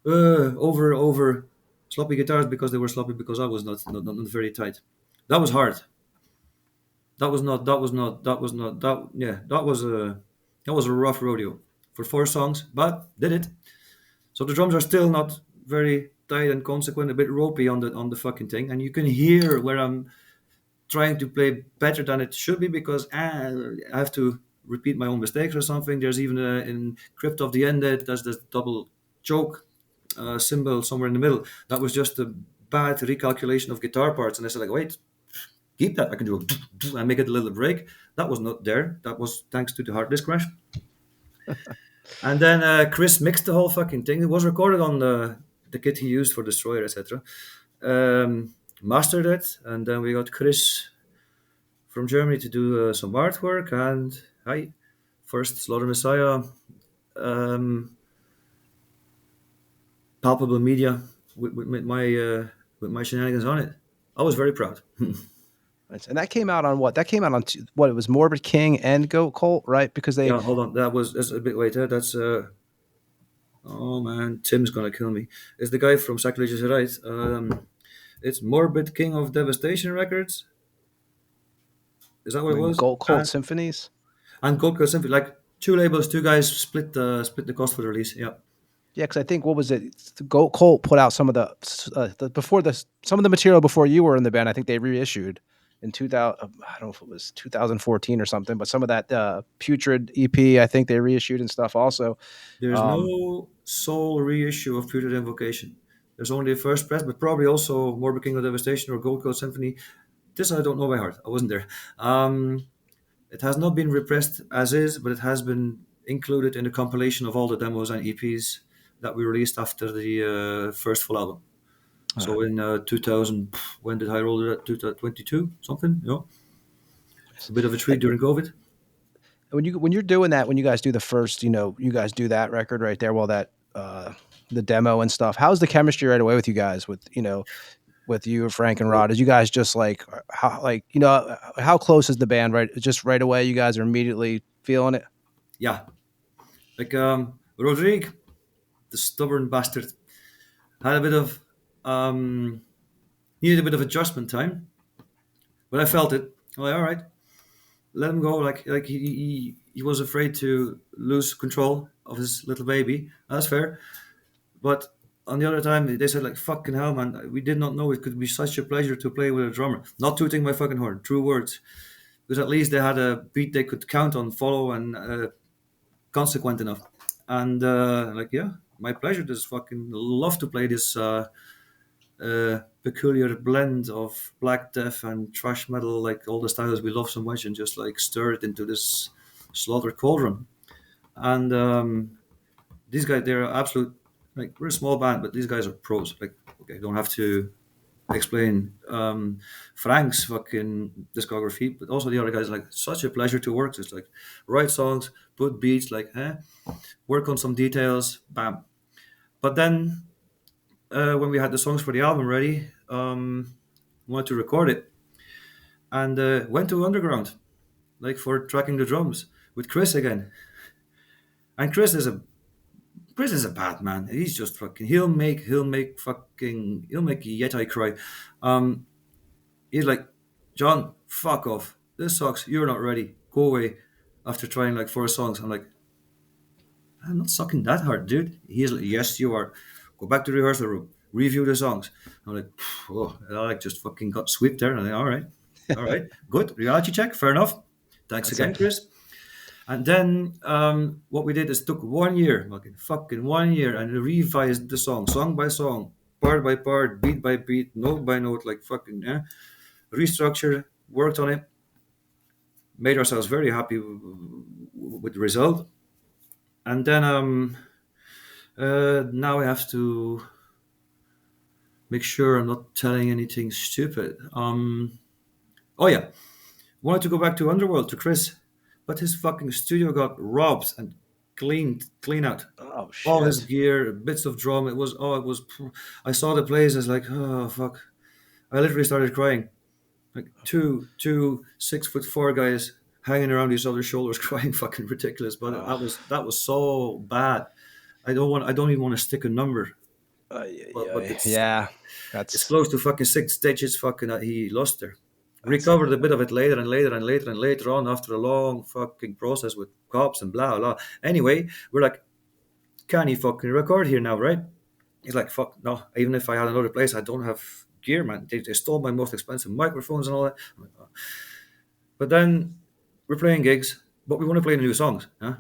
over sloppy guitars because they were sloppy because I was not very tight. That was hard. that yeah, that was a rough rodeo for 4 songs, but did it. So the drums are still not very tight and consequent, a bit ropey on the fucking thing, and you can hear where I'm trying to play better than it should be because I have to repeat my own mistakes or something. There's even in Crypt of the Ended, there's this double choke symbol somewhere in the middle. That was just a bad recalculation of guitar parts, and I said like, wait, keep that. I can do a and make it a little break. That was not there. That was thanks to the hard disk crash. And then Chris mixed the whole fucking thing. It was recorded on the kit he used for Destroyer, etc. Mastered it, and then we got Chris from Germany to do some artwork. And hi, first Slaughter Messiah, palpable media with my shenanigans on it. I was very proud. Nice. And that came out on what? That came out on what? It was Morbid King and Goat Cult, right? Because they Yeah, hold on. That's a bit later. That's oh man, Tim's gonna kill me. It's the guy from Sacrilegious Rite. It's Morbid King of Devastation Records. Is that what it and was? Goat Cult Symphonies. And Gold Coast Symphony, like two labels, two guys split the cost for the release. Yeah, Yeah, because I think what was it? The Goat Cult put out some of the before the some of the material before you were in the band. I think they reissued in 2000. I don't know if it was 2014 or something, but some of that Putrid EP, I think they reissued and stuff also. there's Um, no sole reissue of Putrid Invocation. There's only a first press, but probably also Morbid King of Devastation or Gold Coast Symphony. This I don't know by heart. I wasn't there. It has not been repressed as is, but it has been included in the compilation of all the demos and EPs that we released after the first full album. uh, So in 2000, when did I roll it? 2022, something. You know, a bit of a treat during COVID. when you're doing that, when you guys do the first, you guys do that record right there, well, that the demo and stuff. How's the chemistry right away with you guys? With with you, Frank and Rod, is you guys just like how close is the band? Right, just right away, you guys are immediately feeling it. Yeah, like Rodrigue, the stubborn bastard, had a bit of needed a bit of adjustment time, but I felt it. I'm like, all right, let him go. Like he was afraid to lose control of his little baby. That's fair. But on the other time, they said like, "Fucking hell, man! We did not know it could be such a pleasure to play with a drummer." Not tooting my fucking horn, true words. Because at least they had a beat they could count on, follow, and consequent enough. And like, yeah, my pleasure. Just fucking love to play this peculiar blend of black death and thrash metal, like all the styles we love so much, and just like stir it into this slaughter cauldron. And these guys, they're absolute. Like we're a small band, but these guys are pros. Like, okay, don't have to explain Frank's fucking discography, but also the other guys. Like, such a pleasure to work. Just like write songs, put beats, like, work on some details, bam. But then when we had the songs for the album ready, wanted to record it, and went to underground, like for tracking the drums with Chris again. And Chris is a bad man. He's just fucking. He'll make Yeti cry. Um, he's like, John, fuck off. This sucks. You're not ready. Go away. After trying like 4 songs, I'm like, I'm not sucking that hard, dude. He's like, yes, you are. Go back to the rehearsal room. Review the songs. I'm like, oh, I like just fucking got swept there. And I'm like, all right, good. Reality check. Fair enough. Thanks That's again, it. Chris. And then what we did is took 1 year, fucking 1 year, and revised the song by song, part by part, beat by beat, note by note, like fucking restructured, worked on it, made ourselves very happy with the result. And then now I have to make sure I'm not telling anything stupid. Oh yeah, wanted to go back to Underworld to Chris, but his fucking studio got robbed and clean out Oh all his shit. gear, bits of drum. It was. I saw the plays. I was like, oh fuck! I literally started crying. Like two 6'4" guys hanging around each other's shoulders, crying, fucking ridiculous. But Oh, that was so bad. I don't even want to stick a number, but yeah, it's that's close to fucking 6 stitches. Fucking that he lost there. recovered a bit of it later and later and later and later on after a long fucking process with cops and blah blah. Anyway, we're like, can you fucking record here now, right? He's like, fuck no. Even if I had another place, I don't have gear, man. They stole my most expensive microphones and all that. I'm like, "Oh." But then we're playing gigs, but we want to play the new songs. Huh?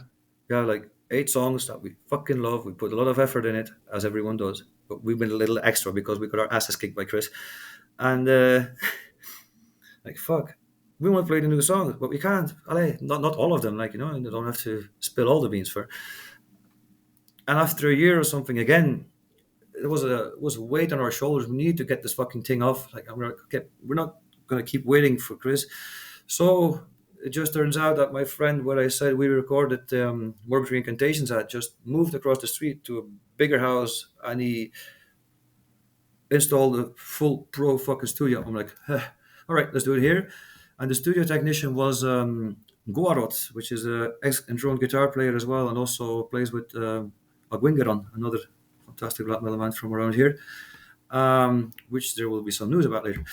We have like 8 songs that we fucking love. We put a lot of effort in it, as everyone does. But we've been a little extra because we got our asses kicked by Chris. And like, fuck. We want to play the new songs, but we can't. Allez, not all of them, like, you don't have to spill all the beans for. And after a year or something, again, it was a weight on our shoulders. We need to get this fucking thing off. Like, we're not gonna keep waiting for Chris. So it just turns out that my friend, where I said we recorded Morbid Incantations at, just moved across the street to a bigger house, and he installed a full pro fucking studio. I'm like, all right, let's do it here. And the studio technician was Guarot, which is a ex-enthroned guitar player as well, and also plays with Agwingaron, another fantastic black metal band from around here, which there will be some news about later.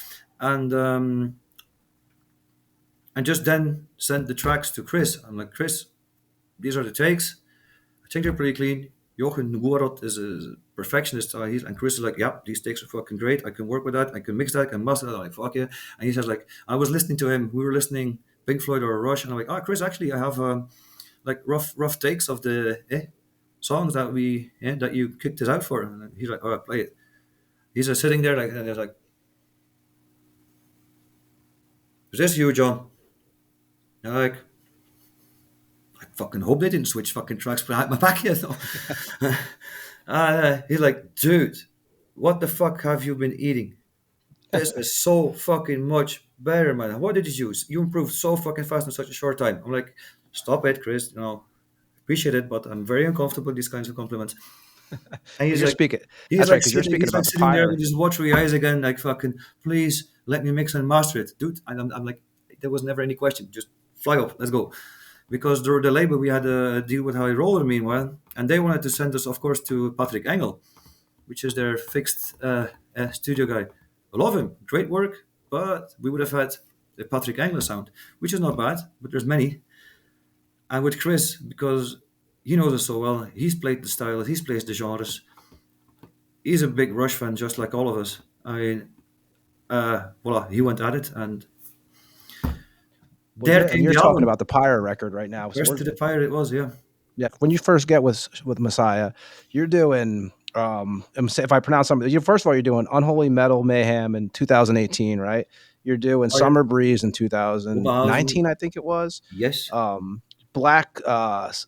And just then sent the tracks to Chris. I'm like, Chris, these are the takes. I think they're pretty clean. Jochen Guarot is a perfectionist. And Chris is like, yeah, these takes are fucking great. I can work with that. I can mix that. I can master that. I'm like, fuck yeah. And he says, like, I was listening to him. We were listening Pink Floyd or Rush. And I'm like, Chris, actually, I have like rough takes of the songs that that you kicked us out for. And he's like, all right, play it. He's just sitting there like, and he's like, is this you, John? And I'm like, I fucking hope they didn't switch fucking tracks behind my back yet. He's like, dude, what the fuck have you been eating? This is so fucking much better, man. What did you use? You improved so fucking fast in such a short time. I'm like, stop it, Chris. Appreciate it, but I'm very uncomfortable with these kinds of compliments. And You're speaking. he's That's like right, because you're speaking he's like about the sitting there pyre. with his watery eyes again, like fucking, please let me mix and master it, dude. And I'm like, there was never any question. Just fly up, let's go. Because the label, we had a deal with High Roller meanwhile, and they wanted to send us, of course, to Patrick Engel, which is their fixed studio guy. I love him, great work, but we would have had the Patrick Engel sound, which is not bad, but there's many. And with Chris, because he knows us so well, he's played the style, he's played the genres. He's a big Rush fan, just like all of us. I mean, voila, he went at it, and Well, there and came you're the talking album. about the pyre record right now. So First to the fire, it was, yeah. yeah, when you first get with Messiah, you're doing if I pronounce something, first of all, you're doing Unholy Metal Mayhem in 2018, right? You're doing Oh, yeah. Summer Breeze in Oberhausen, 2019, I think it was. yes. Black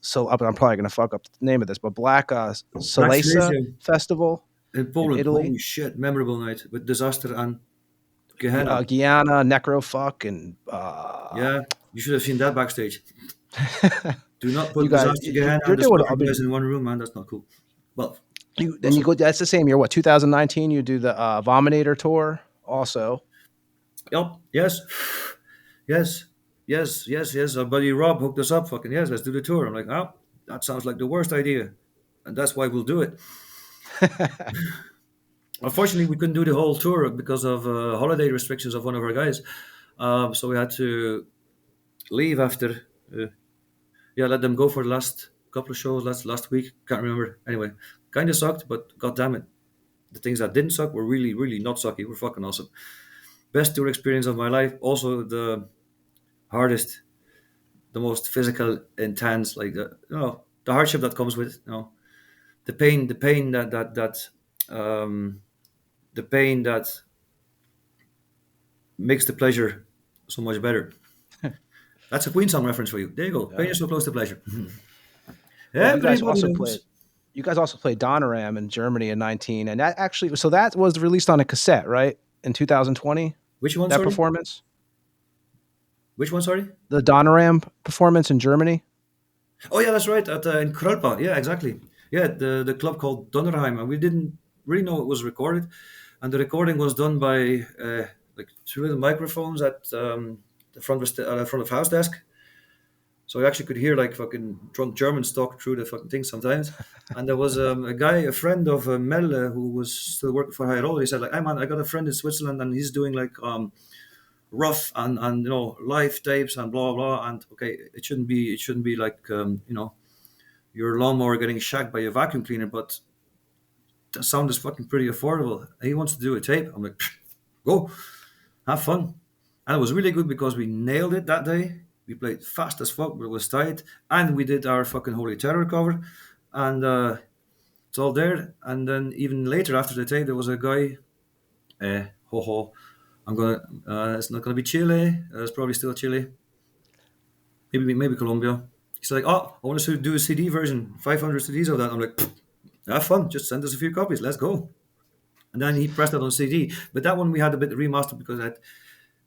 so I'm probably gonna fuck up the name of this, but Black Black Salesa Silesia Festival in in Poland. Italy. Holy shit, memorable night with Disaster and Gehenna. Guyana, Necrofuck, and Yeah, you should have seen that backstage. Do not you put guys, Disaster, Gehenna, you're and the doing. Slaughter I Boys mean, in one room, man. That's not cool. Well, and you also, go. That's the same year. What 2019? You do the Vominator tour also. yep, yes, yes, yes. Our buddy Rob hooked us up. Fucking yes, let's do the tour. I'm like, oh, that sounds like the worst idea, and that's why we'll do it. Unfortunately, we couldn't do the whole tour because of holiday restrictions of one of our guys. So we had to leave after. Let them go for the last couple of shows last week. Can't remember. Anyway, kind of sucked, but god damn it, the things that didn't suck were really, really not sucky. Were fucking awesome. Best tour experience of my life. Also the hardest, the most physical, intense, like the hardship that comes with it. The pain um, the pain that makes the pleasure so much better. That's a Queen song reference for you. There you go. Pain is so close to pleasure. Well, Everybody knows. you guys also played Donoram in Germany in 19, and that actually, so that was released on a cassette, right? In 2020, Which one? that Sorry. performance, Which one? Sorry. the Donoram performance in Germany. Oh yeah, that's right. In Kralpa. Yeah, exactly. Yeah, the club called Donnerheim, and we didn't really know it was recorded, and the recording was done by like 2 little microphones at the front of house desk. So you actually could hear like fucking drunk Germans talk through the fucking thing sometimes. And there was a guy, a friend of Mel, who was still working for High Roller. He said like, "Hey man, I got a friend in Switzerland, and he's doing like rough and live tapes and blah blah. And okay, it shouldn't be like your lawnmower getting shagged by a vacuum cleaner, but the sound is fucking pretty affordable. He wants to do a tape. I'm like, go, have fun. And it was really good because we nailed it that day. We played fast as fuck, but it was tight. And we did our fucking Holy Terror cover. And it's all there. And then even later after the tape, there was a guy, ho ho, it's not gonna be Chile. It's probably still Chile. Maybe Colombia. He's like, oh, I want us to do a CD version, 500 CDs of that. I'm like, have fun. Just send us a few copies. Let's go. And then he pressed that on CD. But that one we had a bit remastered because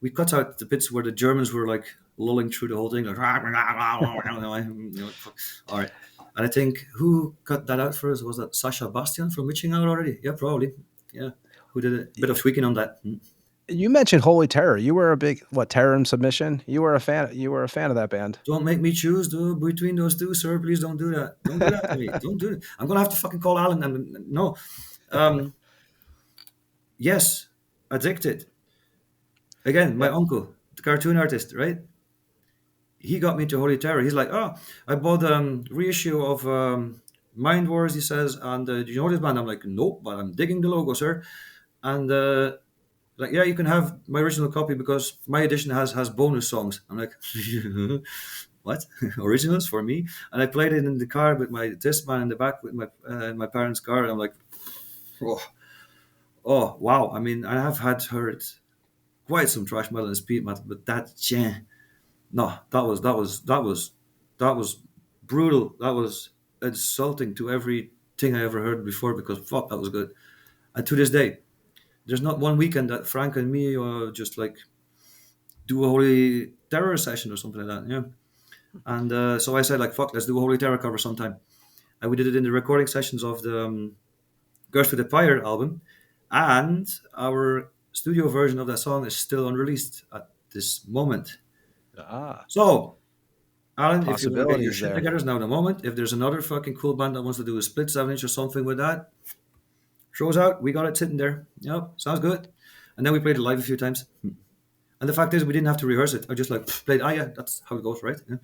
we cut out the bits where the Germans were like lulling through the whole thing, like, all right. And I think who cut that out for us? Was that Sasha Bastian from Witching Hour already? Yeah, probably. Yeah, who did a bit of tweaking on that. You mentioned Holy Terror. You were a big Terror and Submission. You were a fan. You were a fan of that band. Don't make me choose between those two, sir. Please don't do that. Don't do that to me. Don't do it. I'm gonna have to fucking call Alan. And no, yes, Addicted. Again, my Yeah. uncle, the cartoon artist, right? He got me into Holy Terror. He's like, oh, I bought a reissue of Mind Wars. He says, and do you know this band? I'm like, nope, but I'm digging the logo, sir. And like, yeah, you can have my original copy because my edition has bonus songs. I'm like, what? Originals for me? And I played it in the car with my Discman in the back with my parents' car. And I'm like, oh, oh, wow. I mean, I have heard quite some thrash metal and speed metal, but no, that was brutal. That was insulting to everything I ever heard before because fuck, that was good. And to this day, there's not one weekend that Frank and me just like do a Holy Terror session or something like that. Yeah. And so I said like, fuck, let's do a Holy Terror cover sometime. And we did it in the recording sessions of the Girls with the Pyre album, and our studio version of that song is still unreleased at this moment. Ah, So, Alan, if you want to get your possibilities shit there. together, is now the moment. If there's another fucking cool band that wants to do a split 7 inch or something with that, throws out. We got it sitting there. Yep, sounds good. And then we played it live a few times. And the fact is, we didn't have to rehearse it. I just like played. Ah, yeah, that's how it goes, right? Yeah.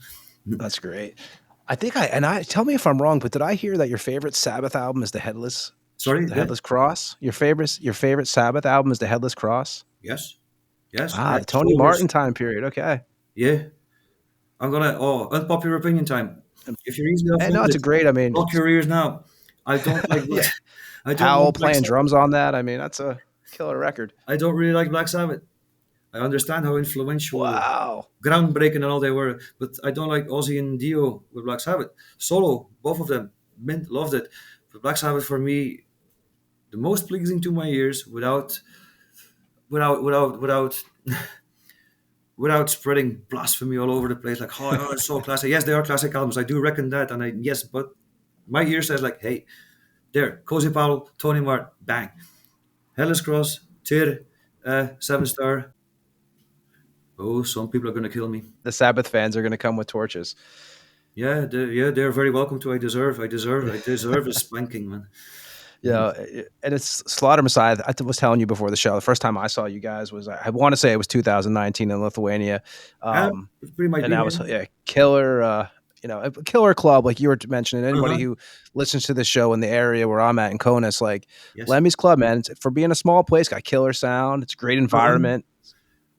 That's great. I tell me if I'm wrong, but did I hear that your favorite Sabbath album is Sorry. the Yeah. Headless Cross? Your favorite Sabbath album is the Headless Cross? Yes. Yes. Ah, the Tony Shoulders. Martin time period. Okay. Yeah. I'm gonna. Oh, unpopular opinion time. If you're easily And no, it's a offended, great. I mean, block your ears now. I don't like. yeah, I don't Howell like Black playing Sabbath. drums on that. I mean, that's a killer record. I don't really like Black Sabbath. I understand how influential, Wow. groundbreaking, and all they were, but I don't like Ozzy and Dio with Black Sabbath. Solo, both of them, mint, loved it. But Black Sabbath for me, the most pleasing to my ears, without, without, without, without spreading blasphemy all over the place. Like, oh, it's so classic. Yes, they are classic albums. I do reckon that, and yes, but my ear says like, hey, there, Cozy Powell, Tony Martin, bang, Hellas Cross, Tyr, 7 Star. Oh, some people are gonna kill me. The Sabbath fans are going to come with torches. Yeah, they're very welcome to. I deserve a spanking, man. Yeah, and it's Slaughter Messiah. I was telling you before the show. The first time I saw you guys was I want to say it was 2019 in Lithuania, It pretty might and be. that was killer. A killer club like you were mentioning. Anybody Uh-huh. who listens to the show in the area where I'm at in Conus, like Yes. Lemmy's Club, man. For being a small place, got killer sound. It's a great Uh-huh. environment.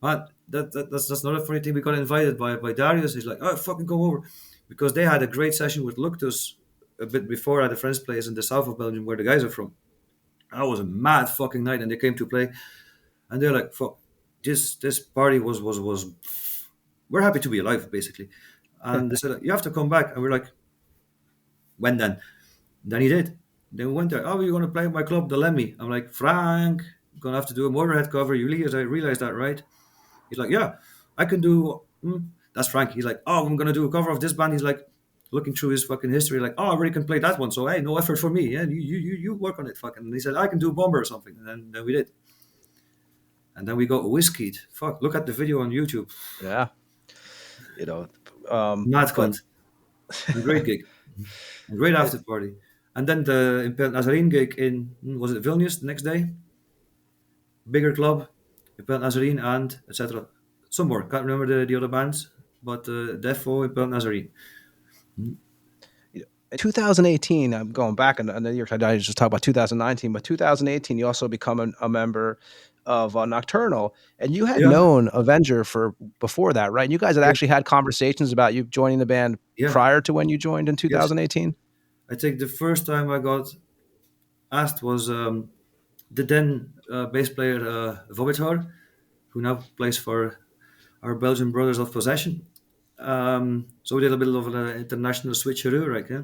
Man, that's another funny thing. We got invited by Darius. He's like, oh, fucking come over, because they had a great session with Luctus a bit before at a friend's place in the south of Belgium where the guys are from. That was a mad fucking night, and they came to play, and they're like, fuck, this party was. We're happy to be alive, basically, and they said you have to come back, and we're like, when then? Then he did. Then we went there. Oh, you're going to play at my club, the Lemmy. I'm like, Frank, going to have to do a Motorhead cover. You realize that, right? He's like, yeah, I can do. That's Frank. He's like, oh, I'm going to do a cover of this band. He's like, looking through his fucking history, like, oh, I already can play that one. So, hey, no effort for me. Yeah, you work on it, fucking. And he said, I can do Bomber or something. And then we did. And then we got whiskeyed. Fuck, look at the video on YouTube. Yeah, you know, Mad but cunt. A great gig. A great after party. And then the Imperial Nazarene gig in, was it Vilnius the next day? Bigger club, Imperial Nazarene and etc. some more. Can't remember the other bands, but Defo and Belt Nazarene. In 2018, I'm going back another year. I just talked about 2019, but 2018, you also become a member of Nocturnal, and you had Yeah, known Avenger for before that, right? And you guys had yeah, actually had conversations about you joining the band yeah. prior to when you joined in Yes. 2018. I think the first time I got asked was the then bass player Vobitor, who now plays for our Belgian Brothers of Possession. So we did a bit of an international switcheroo, right? Yeah?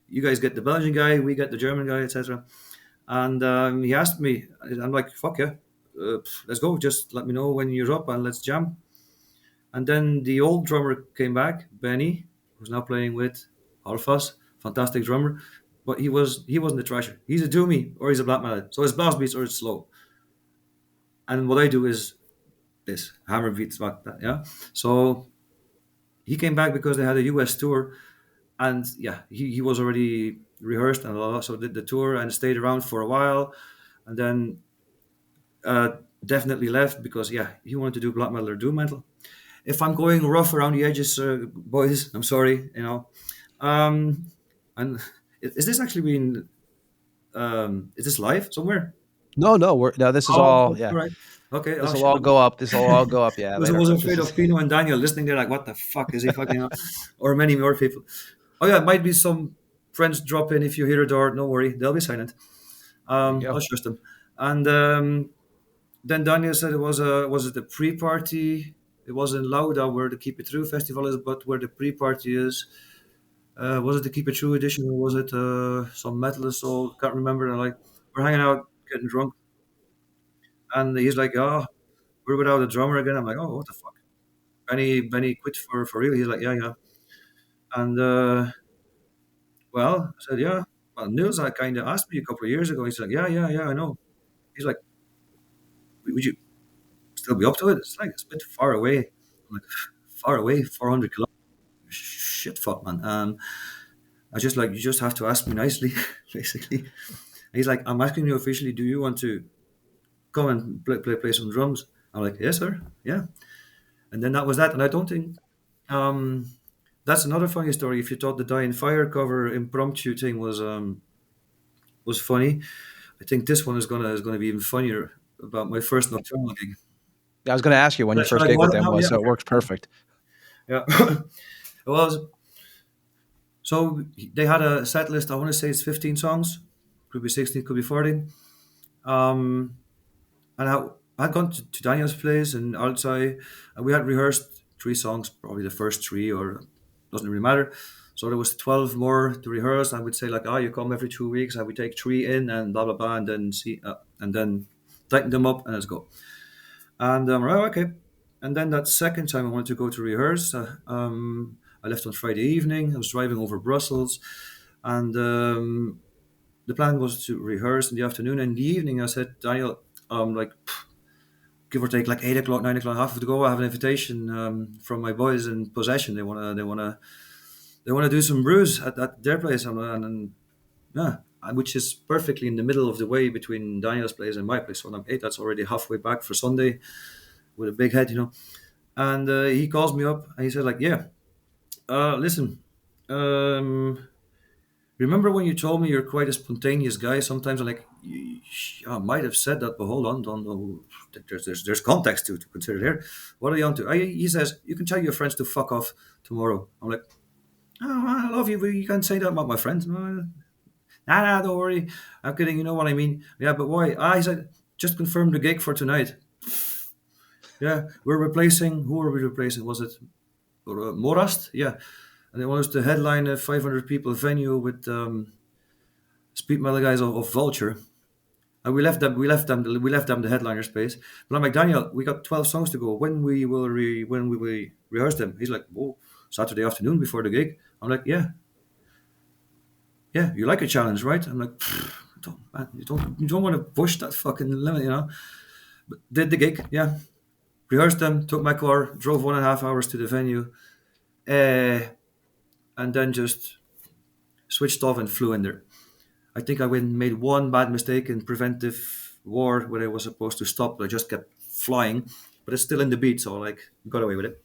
You guys get the Belgian guy, we get the German guy, etc. And he asked me, I'm like, fuck yeah, let's go. Just let me know when you're up and let's jam. And then the old drummer came back, Benny, who's now playing with Alphas, fantastic drummer. But he wasn't a thrasher. He's a doomy or he's a black metal. So it's blast beats or it's slow. And what I do is this hammer beats like that. Yeah. So he came back because they had a US tour, and yeah, he was already rehearsed and so did the tour and stayed around for a while, and then uh, definitely left because yeah, he wanted to do black metal or doom metal. If I'm going rough around the edges, boys, I'm sorry, you know. Um, and is this actually being is this live somewhere? No, no, no. This is Oh, all, all yeah. right. Okay. This Oh will shit. all go up. This will all go up. Yeah, I was later. This afraid is of Pino and Daniel listening. They're like, "What the fuck is he fucking?" Or many more people. Oh yeah, it might be some friends drop in if you hear a door. No worry, they'll be silent. there you I'll go. trust them. And then Daniel said it was it the pre-party? It was in Lauda where the Keep It True festival is, but where the pre-party is. Was it the Keep It True edition or was it some metal soul? Can't remember. And like we're hanging out, getting drunk, and he's like, "Oh, we're without a drummer again." I'm like, "Oh, what the fuck?" Benny quit for real. He's like, "Yeah, yeah." And well, I said, "Yeah." Well, Nils, I kind of asked me a couple of years ago. He's like, "Yeah, yeah, yeah, I know." He's like, "Would you still be up to it?" It's like it's a bit far away. I'm like, far away, 400 kilometers. Shit, fuck, man. I just like you just have to ask me nicely, basically. And he's like, "I'm asking you officially. Do you want to come and play some drums?" I'm like, "Yes, sir. Yeah." And then that was that. And I don't think um, that's another funny story. If you thought the Die in Fire cover impromptu thing was funny, I think this one is gonna be even funnier about my first nocturnal gig. Yeah, I was going to ask you when your Should first I gig go with on it them now? was, Yeah, so it works perfect. yeah. It was so they had a set list. I want to say it's 15 songs, could be 16, could be 14. Um, and I'd gone to Daniel's place and outside, and we had rehearsed 3 songs, probably the first three, or doesn't really matter. So there was 12 more to rehearse. I would say like, you come every 2 weeks. I would take three in and blah blah blah, and then see, and then tighten them up and let's go. And right, okay. And then that second time I wanted to go to rehearse. I left on Friday evening. I was driving over Brussels, and the plan was to rehearse in the afternoon. In the evening, I said, Daniel, like give or take like 8 o'clock, 9 o'clock, half to go. I have an invitation from my boys in Possession. They wanna do some brews at their place, and yeah, which is perfectly in the middle of the way between Daniel's place and my place. So I'm, hey, that's already halfway back for Sunday with a big head. And he calls me up and he said like, yeah, listen, um, remember when you told me you're quite a spontaneous guy? Sometimes I'm like, I might have said that, but hold on, don't. There's context to consider here. What are you on to? He says you can tell your friends to fuck off tomorrow. I'm like, oh, I love you, but you can't say that about my friends. No, nah, don't worry. I'm kidding. You know what I mean? Yeah, but why? He said just confirm the gig for tonight. Yeah, we're replacing. Who are we replacing? Was it Morast? Yeah, and they want us to headline a 500 people venue with speed metal guys of Vulture. And we left them the headliner space. But I'm like, Daniel, we got 12 songs to go. When we will rehearse them? He's like, oh, Saturday afternoon before the gig. I'm like, yeah, yeah. You like a challenge, right? I'm like, don't, man, you don't want to push that fucking limit. But did the gig, yeah. Rehearsed them. Took my car, drove 1.5 hours to the venue, and then just switched off and flew in there. I think I made one bad mistake in preventive war where I was supposed to stop, but I just kept flying. but it's still in the beat, so like got away with it.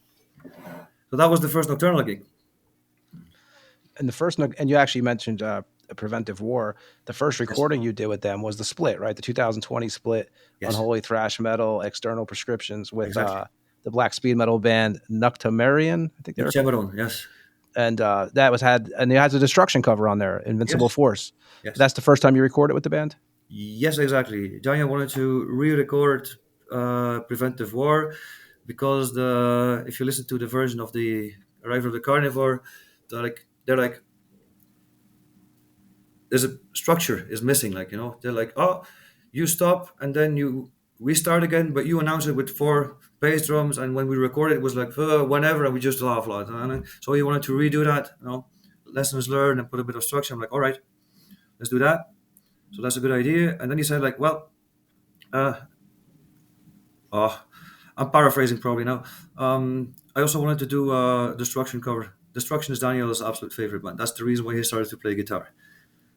So that was the first Nocturnal gig. And the first, and you actually mentioned a Preventive War. The first Yes, recording you did with them was the split, right? The 2020 split, yes, Unholy Thrash Metal, External Prescriptions with exactly. the black speed metal band Nocturnal-The, I think they Nick were, Cameron, yes, and that was had, and it has a Destruction cover on there, Invincible yes, Force. yes, That's the first time you recorded with the band. yes, exactly. Daniel wanted to re-record Preventive War because the if you listen to the version of the Arrival of the Carnivore, they're like there's a structure is missing. Like they're like, oh, you stop and then you restart again, but you announce it with four bass drums, and when we recorded it was like whenever, and we just laugh a lot. And so he wanted to redo that, lessons learned and put a bit of structure. I'm like, all right, let's do that. So that's a good idea. And then he said like, well, uh, oh, I'm paraphrasing probably now. I also wanted to do a Destruction cover. Destruction is Daniel's absolute favorite band. That's the reason why he started to play guitar.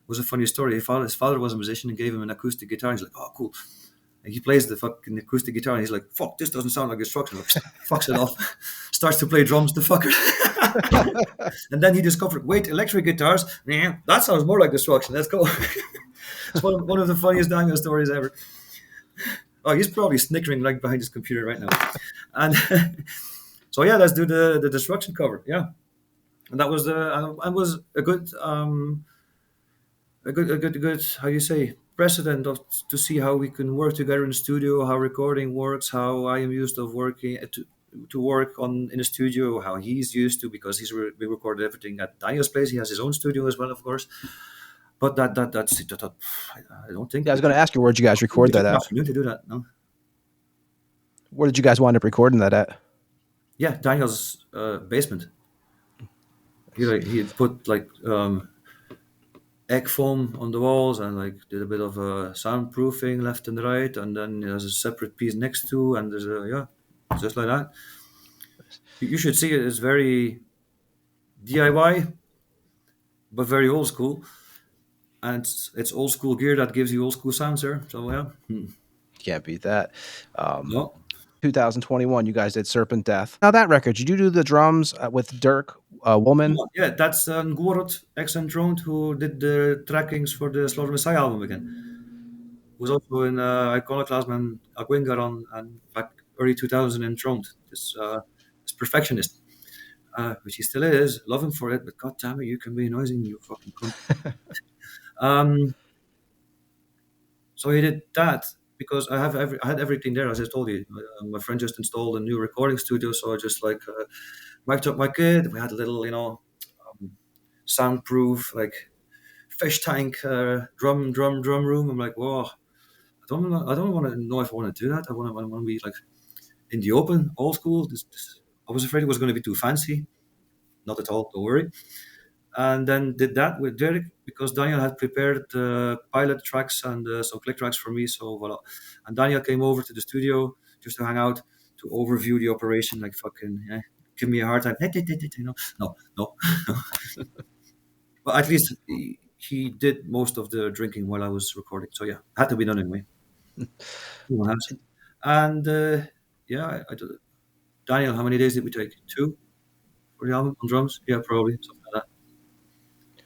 It was a funny story. His father was a musician and gave him an acoustic guitar. And he's like, oh, cool. And he plays the fucking acoustic guitar, and he's like, fuck, this doesn't sound like Destruction. Like, fucks it off. Starts to play drums, the fucker. And then he discovered, wait, electric guitars? Yeah, that sounds more like Destruction. Let's go. It's one of the funniest Daniel stories ever. Oh, he's probably snickering like behind his computer right now. And so yeah, let's do the Destruction cover. Yeah, and that was was a good how you say precedent of to see how we can work together in the studio, how recording works, how I am used of working to work on in the studio, how he's used to, because we recorded everything at Daniel's place. He has his own studio as well, of course. But that I don't think Yeah, I was going to ask you, where'd you guys we record took that an at? afternoon to do that. No, Where did you guys wind up recording that at? yeah, Daniel's basement. He put like egg foam on the walls and like did a bit of soundproofing left and right, and then there's a separate piece next to, and there's a just like that. You should see it. It's very DIY, but very old school, and it's old school gear that gives you old school sounds there. So yeah, Can't beat that. Um, no, 2021, you guys did Serpent Death. Now that record, did you do the drums with Dirk Woolman? yeah, that's Ngorot ex-Enthroned who did the trackings for the Slaughter Messiah album again. Who's also in Iconoclasm and Aguingaron and back early 2000 Enthroned. This perfectionist. Which he still is. Love him for it, but god damn it, you can be noisy, you fucking cunt. Um, so he did that because I had everything there, as I told you. My friend just installed a new recording studio, so I just like mic'd up my kit. We had a little, soundproof like fish tank drum room. I'm like, whoa, I don't want to know if I want to do that. I want to be like in the open, old school. I was afraid it was going to be too fancy. Not at all. Don't worry. And then did that with Derek because Daniel had prepared the pilot tracks and some click tracks for me. So voila. And Daniel came over to the studio just to hang out, to overview the operation, like fucking give me a hard time. No, no. But at least he did most of the drinking while I was recording. So yeah, had to be done anyway. Everyone has. And yeah, I did. Daniel, how many days did we take? 2 for the album on drums? Yeah, probably something like that.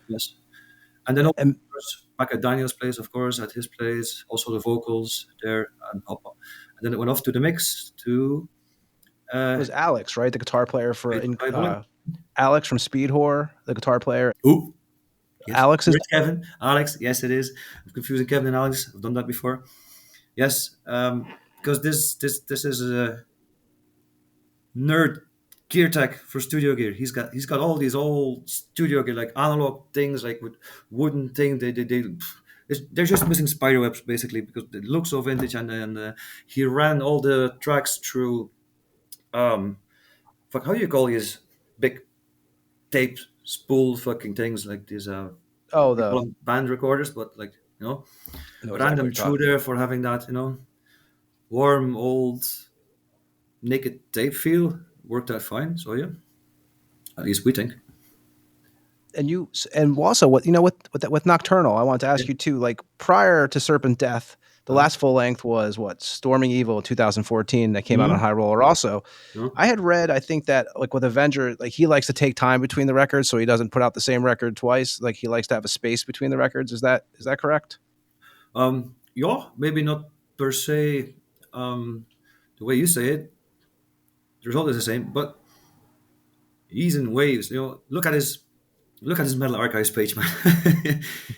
Yes. And then of And course, back at Daniel's place, of course, at his place, also the vocals there, and then it went off to the mix to it uh, was Alex, right? The guitar player for Gae Bolga. Alex from Speed Whore, the guitar player. Who? Yes, Alex is it's Kevin, Alex. Yes, it is. I'm confusing Kevin and Alex. I've done that before. Yes, because this is a nerd gear tech for studio gear. He's got all these old studio gear, like analog things, like with wooden thing. They're just missing spider webs basically because it looks so vintage. And he ran all the tracks through fuck, how do you call these big tape spool fucking things like these oh we call the them band recorders, but like I know ran exactly what them you're through talking. there for having that warm old naked tape feel. Worked out fine. So yeah, at least we think. And also with Nocturnal, I wanted to ask you too. Like prior to Serpent Death, The last full length was what, Storming Evil in 2014 that came out on Mhm. High Roller. Also, No? I had read, I think that like with Avenger, like he likes to take time between the records, so he doesn't put out the same record twice. Like he likes to have a space between the records. Is that correct? Yeah, maybe not per se the way you say it. The result is the same, but he's in waves. Look at his Metal Archives page, man.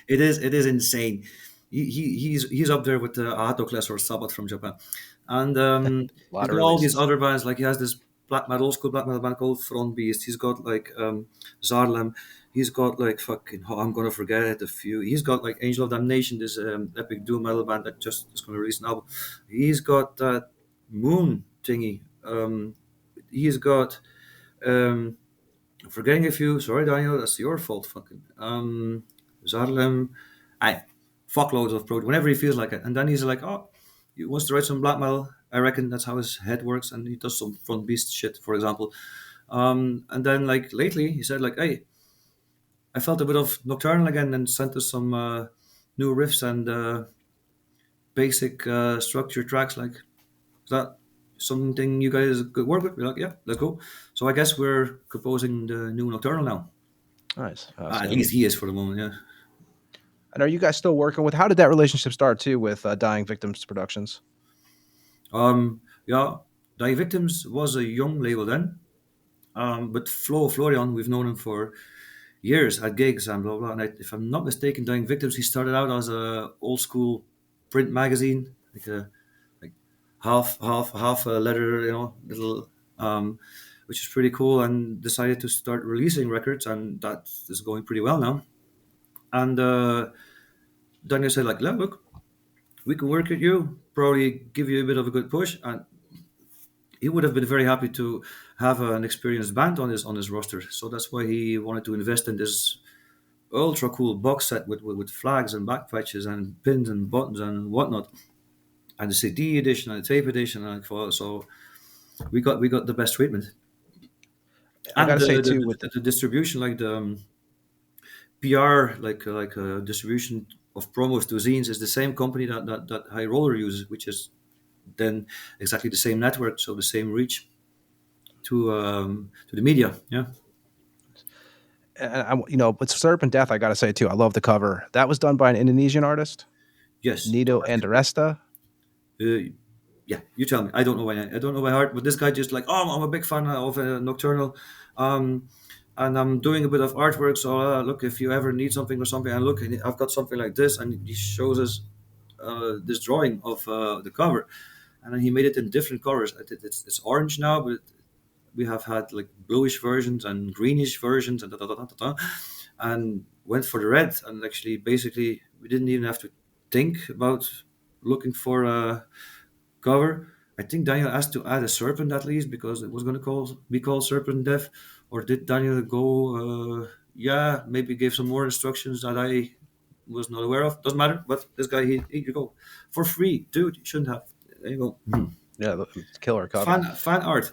It is insane. He's up there with the Ahatokles or Sabbath from Japan, and A he's lot of got all these releases. other bands. Like he has this black metal, old school black metal band called Front Beast. He's got like Zarlem. He's got like fucking I'm gonna forget it, a few. He's got like Angel of Damnation, this epic doom metal band that just is gonna release an album. He's got that Moon thingy. He's got um, forgetting a few. Sorry, Daniel, that's your fault. Fucking Zarlem. I fuckloads of pro whenever he feels like it, and then he's like, oh, he wants to write some black metal. I reckon that's how his head works, and he does some front beast shit, for example. And then like lately, he said like, hey, I felt a bit of Nocturnal again, and sent us some new riffs and basic structure tracks. Like, is that something you guys could work with? We're like, yeah, let's go. So I guess we're composing the new Nocturnal now. Nice. At Outstanding. least he is for the moment, yeah. And are you guys still working with? How did that relationship start too with Dying Victims Productions? Yeah, Die Victims was a young label then, but Florian, we've known him for years at gigs and blah blah. And if I'm not mistaken, Dying Victims, he started out as a old school print magazine, like half a letter, little, which is pretty cool. And decided to start releasing records, and that is going pretty well now. And Daniel said like, look, we can work with you, probably give you a bit of a good push, and he would have been very happy to have an experienced band on his roster. So that's why he wanted to invest in this ultra cool box set with flags and back patches and pins and buttons and whatnot, and the CD edition and the tape edition so we got the best treatment. I got And to the, say the, too with the, the distribution, like the PR, distribution of promos to zines, is the same company that High Roller uses, which is then exactly the same network, so the same reach to the media. Yeah. with Serpent Death, I got to say too, I love the cover. That was done by an Indonesian artist, Yes. Nito Andaresta. Uh, yeah, you tell me. I don't know by heart, but this guy just like, oh, I'm a big fan of Nocturnal, um, and I'm doing a bit of artwork. So look, if you ever need something or something, and look, I've got something like this, and he shows us this drawing of the cover, and then he made it in different colors. It's orange now, but we have had like bluish versions and greenish versions and and went for the red. And actually, basically, we didn't even have to think about looking for a cover. I think Daniel asked to add a serpent at least because it was going to be called Serpent Death. Or did Daniel go? Yeah, maybe gave some more instructions that I was not aware of. Doesn't matter. But this guy, he you go for free, dude. You shouldn't have. There you go. Yeah, killer cover. Fan art.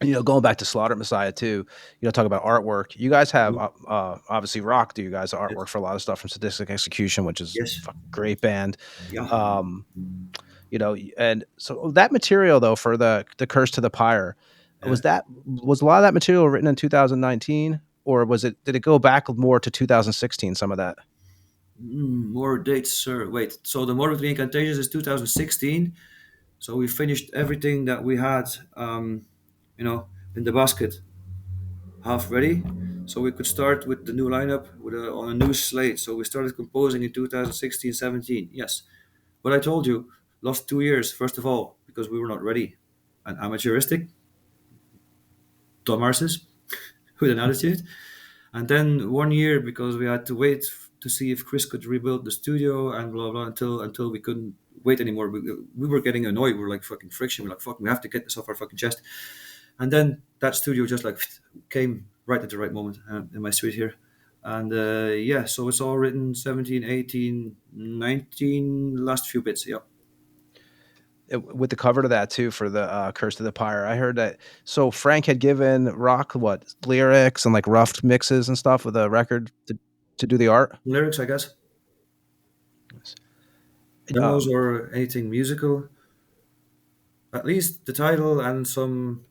Yeah. Going back to Slaughter Messiah too, talk about artwork. You guys have obviously Rock do you guys Yes. artwork for a lot of stuff from Sadistic Execution, which is Yes. a great band. Yeah. Um, and so that material though for the Curse to the Pyre, Yeah. was a lot of that material written in 2019, or did it go back more to 2016? Some of that. More dates, sir. Wait. So the Morbid Incantations is 2016. So we finished everything that we had, you know, in the basket, half ready. So we could start with the new lineup on a new slate. So we started composing in 2016, 17. Yes. But I told you, lost 2 years, first of all, because we were not ready and amateuristic, dumbasses with an attitude. And then 1 year because we had to wait to see if Chris could rebuild the studio and blah blah until we couldn't wait anymore. We were getting annoyed. We were like fucking friction. We're like fuck. We have to get this off our fucking chest. And then that studio just like came right at the right moment in my suite here. And yeah, so it's all written 17, 18, 19, last few bits. Yeah. With the cover to that too for the Curse to the Pyre. I heard that. So Frank had given Rock what lyrics and like rough mixes and stuff with a record to do the art. Lyrics, I guess. demos or anything musical. At least the title and some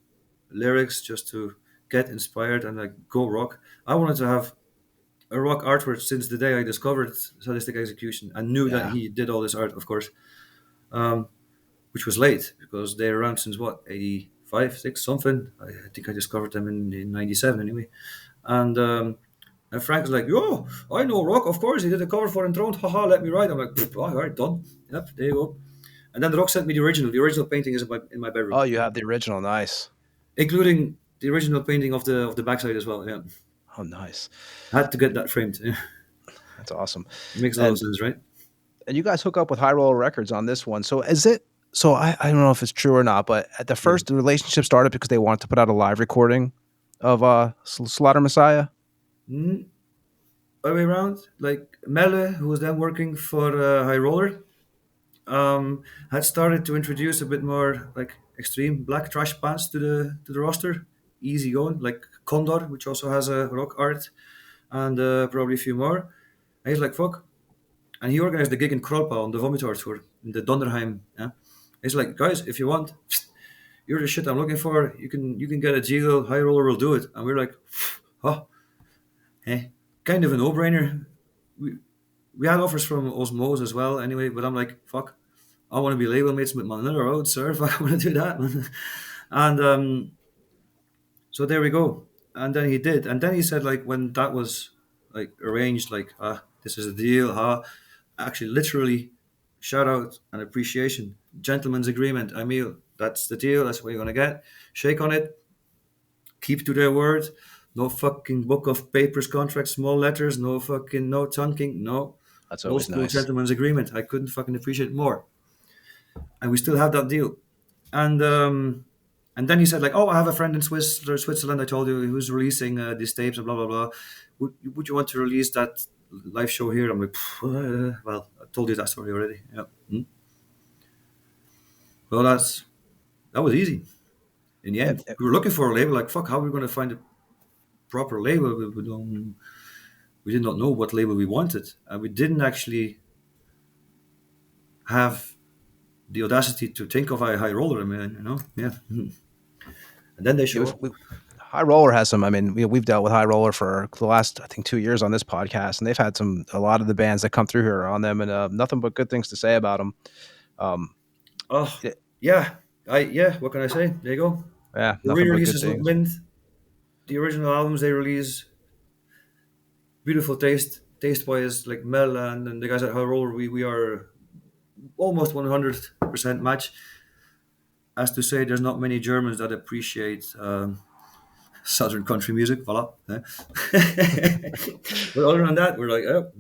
lyrics just to get inspired and like go rock. I wanted to have a rock artwork since the day I discovered Sadistic Execution and knew that Yeah. he did all this art, of course, um, which was late because they're around since what, 85, 6, something. I think I discovered them in 97 anyway. And Frank was like, yo, I know rock, of course. He did a cover for Enthroned. Haha, let me write. I'm like, "Pff, all right, done. Yep, there you go. And then the rock sent me the original. The original painting is in my bedroom, Oh, you have the original. Nice. including the original painting of the backside as well. Yeah, Oh, nice. I had to get that framed. Yeah. That's awesome. Makes a lot of And sense, right? you guys hook up with High Roller Records on this one. So is it? So I don't know if it's true or not, but at the Yeah. first the relationship started because they wanted to put out a live recording of Slaughter Messiah. Mm, other way around. Like Melle, who was then working for High Roller, had started to introduce a bit more like extreme black trash bands to the roster. Easy going, like Condor, which also has a rock art, and probably a few more. And he's like, fuck. And he organized the gig in Krolpa on the Vomitor tour in the Donderheim. Yeah. He's like, guys, if you want, you're the shit I'm looking for. You can get a deal. High Roller will do it. And we're like, huh, eh, kind of a no-brainer. We had offers from Osmose as well, anyway. But I'm like, fuck, I want to be label mates with Manila Road, sir. If I want to do that, man. And so there we go. And then he did. And then he said, like, when that was like arranged, like, this is a deal, actually, literally, shout out and appreciation, gentleman's agreement. I mean, that's the deal. That's what you're gonna get. Shake on it. Keep to their word. No fucking book of papers, contracts, small letters. No fucking no tonking. No, That's old always school nice. gentleman's agreement. I couldn't fucking appreciate it more. And we still have that deal. And then he said like, oh, I have a friend in Switzerland. I told you who's releasing these tapes and blah blah blah. Would you want to release that live show here? I'm like, well, I told you that story already. Yeah. Well, that was easy. In the And, end, we were looking for a label. Like, fuck, how are we going to find a proper label? We did not know what label we wanted, and we didn't actually have the audacity to think of a high roller. I mean, yeah. And then they yeah, show up. High Roller has some. I mean, we've dealt with High Roller for the last, I think, 2 years on this podcast, and they've had a lot of the bands that come through here are on them, and nothing but good things to say about them. Oh, Yeah, yeah. What can I say? There you go. yeah, The nothing but good re-releases with things. Wind, the original albums they release, beautiful taste wise, like Mel and the guys at High Roller, we are almost 100% match. As to say, there's not many Germans that appreciate Southern country music. Voila. Eh? But other than that, we're like, oh,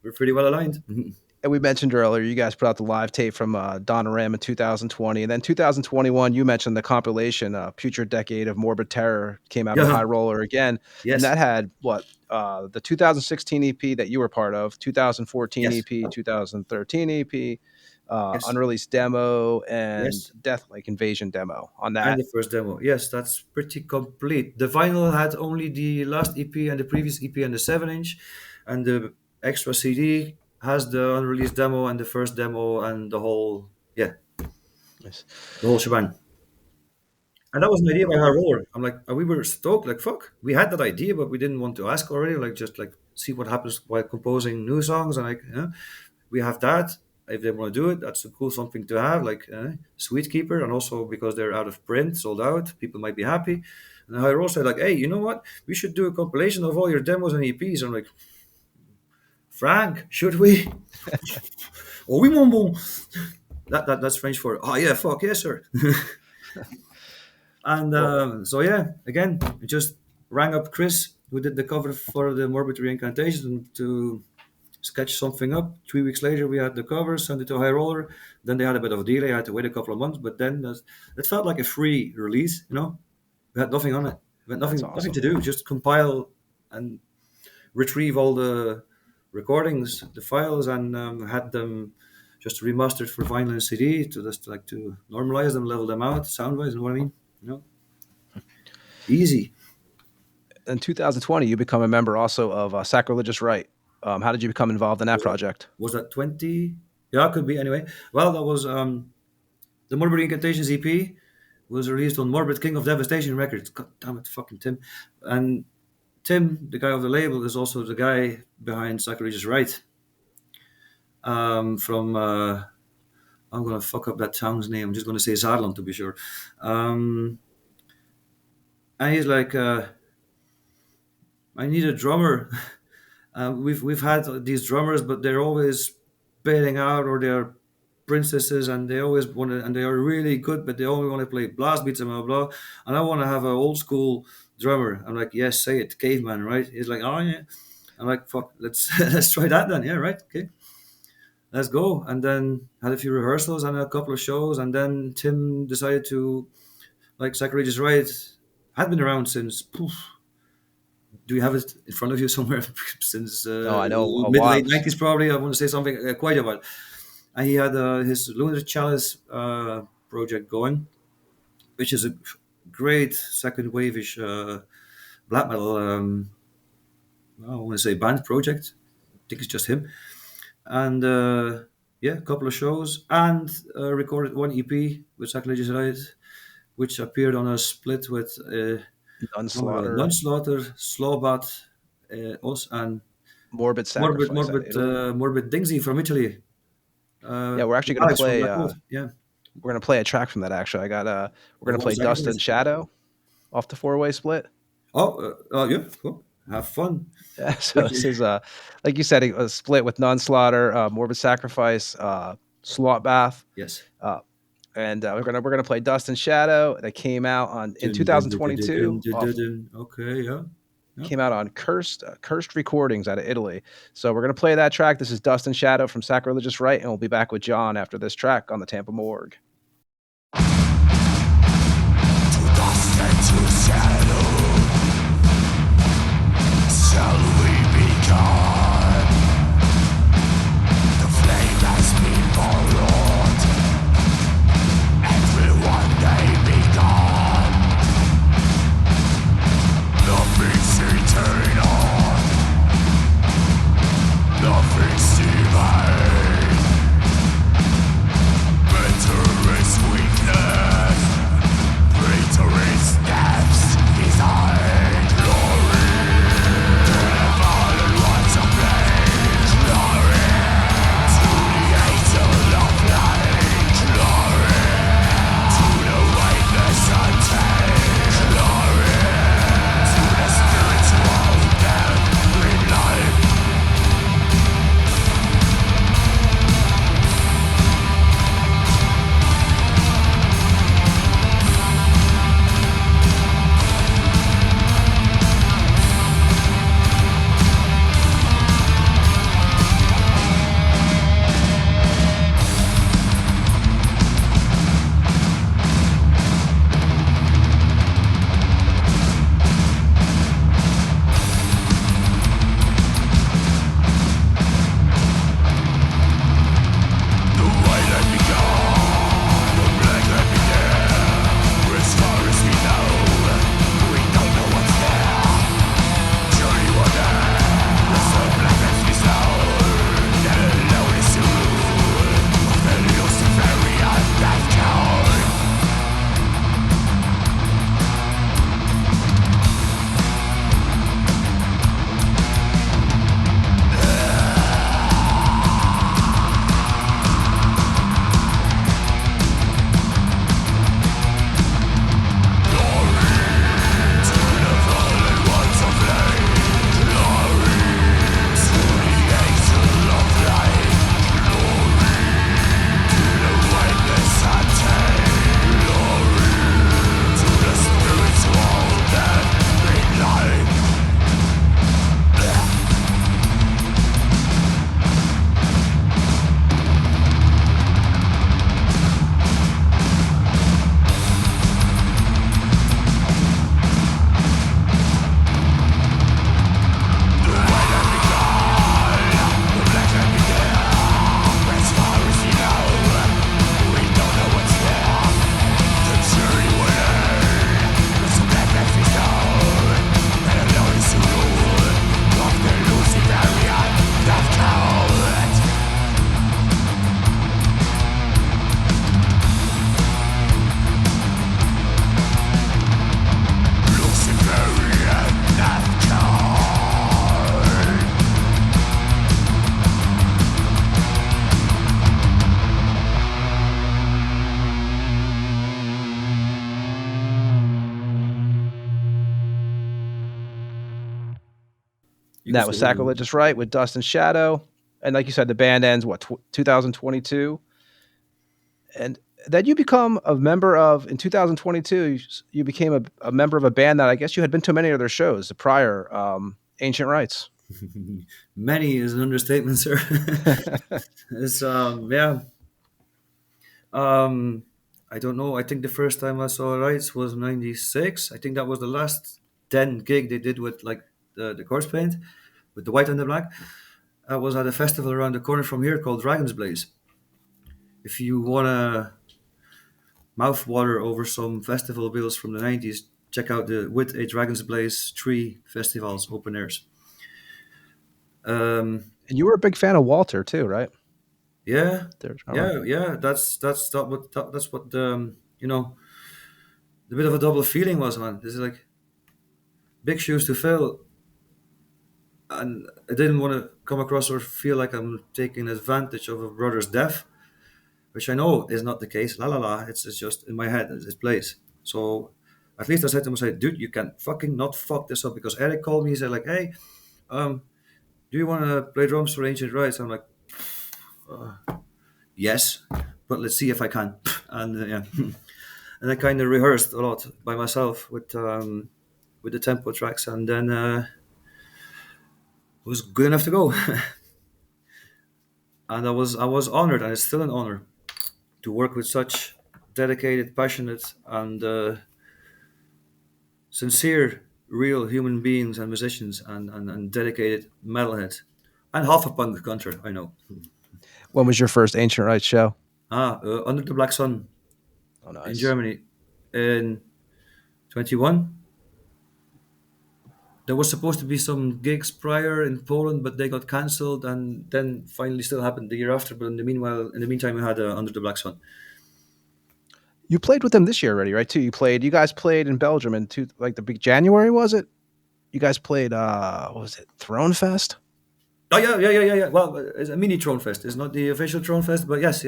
we're pretty well aligned. And we mentioned earlier, you guys put out the live tape from Donna Ram in 2020, and then 2021, you mentioned the compilation, "Future Decade of Morbid Terror," came out on Yeah. High Roller again, and Yes. that had what the 2016 EP that you were part of, 2014 Yes. EP, 2013 EP, Yes. unreleased demo, and Yes. Death Lake Invasion demo on And that. the first demo. Yes, that's pretty complete. The vinyl had only the last EP and the previous EP and the 7 inch, and the extra CD has the unreleased demo and the first demo and Yes. the whole shebang. And that was an idea by High Roller. I'm like, we were stoked. Like, fuck, we had that idea, but we didn't want to ask already. Like, just like see what happens while composing new songs. And like, we have that. If they want to do it, that's a cool something to have. Like, Sweet Keeper, and also because they're out of print, sold out, people might be happy. And High Roller said like, hey, you know what? We should do a compilation of all your demos and EPs. I'm like, Frank, should we? Oh, we won't. That's French for oh yeah, fuck yes, sir. And Well, so yeah, again, I just rang up Chris, who did the cover for the Morbid Reincantation, to sketch something up. 3 weeks later, we had the cover, sent it to High Roller. Then they had a bit of a delay. I had to wait a couple of months, but then it felt like a free release. We had nothing on it. We had that's nothing to awesome. do. Just compile and retrieve all the recordings, the files, and had them just remastered for vinyl and CD to just like to normalize them, level them out, sound wise. You know what I mean? Easy. In 2020, you become a member also of Sacrilegious Rite. How did you become involved in that Was that project? was that 20? Yeah, it could be anyway. Well, that was the Morbid Incantations EP was released on Morbid King of Devastation Records. God damn it, fucking Tim. And Tim, the guy of the label, is also the guy behind Sacrilegious Rite. From I'm gonna fuck up that town's name. I'm just gonna say Zaarland to be sure. And he's like, I need a drummer. We've had these drummers, but they're always bailing out, or they're princesses, and they always want to, and they are really good, but they only want to play blast beats and blah blah. And I want to have an old school drummer. I'm like, yes, say it, caveman, right? He's like, oh yeah. I'm like, fuck, let's let's try that then. Yeah, right, okay, let's go. And then had a few rehearsals and a couple of shows, and then Tim decided to, like, Sacrilegious Rite had been around since. Do you have it in front of you somewhere? Since No, I know a mid while. late 90s, probably. I want to say something quite about. And he had his Lunar Chalice project going, which is a great second wave-ish black metal. I want to say band project. I think it's just him. And yeah, a couple of shows, and recorded one EP with Sacrilegious Rite, which appeared on a split with Unslaughter, Non-Slaughter, Slawbat, us, and Morbid Sacrifice out of Italy. Morbid Dingsy from Italy. Yeah, we're actually gonna Alex from play. Black Wolf. Yeah. We're gonna play a track from that. Actually, I got. We're gonna One play Dust Sacrifice. and Shadow off the 4-way split. Oh, yeah, cool. Have fun. Yeah, so this is like you said, a split with Non-Slaughter, Morbid Sacrifice, Slotbath, Yes. and we're gonna play Dust and Shadow. That came out in 2022. Okay, yeah. Came out on Cursed Recordings out of Italy. So we're gonna play that track. This is Dust and Shadow from Sacrilegious Rite, and we'll be back with John after this track on the Tampa Morgue. Dust and to shadow, shall we become? The flame has been borrowed, and will one day be gone. Nothing's eternal, nothing's divine. Better That was Sacrilegious, right? With Dust and Shadow. And like you said, the band ends, 2022? And then you become a member of, in 2022, you became a member of a band that I guess you had been to many of their shows, the prior Ancient Rites. Many is an understatement, sir. It's yeah. Um, I don't know. I think the first time I saw Rites was '96. I think that was the last 10 gig they did with like the corpse paint, with the white and the black. I was at a festival around the corner from here called Dragon's Blaze. If you wanna mouth water over some festival bills from the '90s, check out the With a Dragon's Blaze 3 festivals open airs. Um, And you were a big fan of Walter too, right? yeah, Their drummer. yeah. That's what the bit of a double feeling was, man. This is like big shoes to fill, and I didn't want to come across or feel like I'm taking advantage of a brother's death, which I know is not the case. La la la. It's just in my head. It plays. So at least I said to myself, dude, you can fucking not fuck this up, because Eric called me. He said like, hey, um, do you want to play drums for Ancient Rites? I'm like, yes, but let's see if I can. And yeah, and I kind of rehearsed a lot by myself with the tempo tracks, and then it was good enough to go. And I was honored, and it's still an honor to work with such dedicated, passionate, and sincere, real human beings and musicians, and dedicated metalheads, and half a punk country. I know. When was your first Ancient Rites show? Under the Black Sun Oh, in nice. Germany in 21. There was supposed to be some gigs prior in Poland, but they got cancelled, and then finally still happened the year after. But in the meantime, we had Under the Black Sun. You played with them this year already, right? Too. You guys played in Belgium in like the big January, was it? You guys played what was it? Throne Fest? Oh yeah. Well, it's a mini Throne Fest. It's not the official Throne Fest, but yes.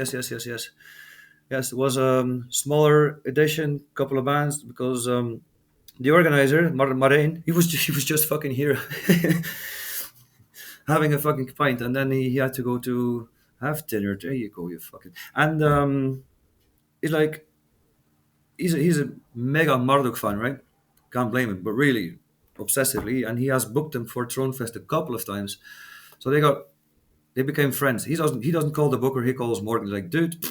Yes, it was a smaller edition, couple of bands, because the organizer, Marijn, he was just fucking here, having a fucking pint, and then he had to go to have dinner. There you go, you fucking. And he's like, he's a mega Marduk fan, right? Can't blame him, but really obsessively, and he has booked them for Throne Fest a couple of times. So they became friends. He doesn't call the booker, he calls Morgan. He's like, dude.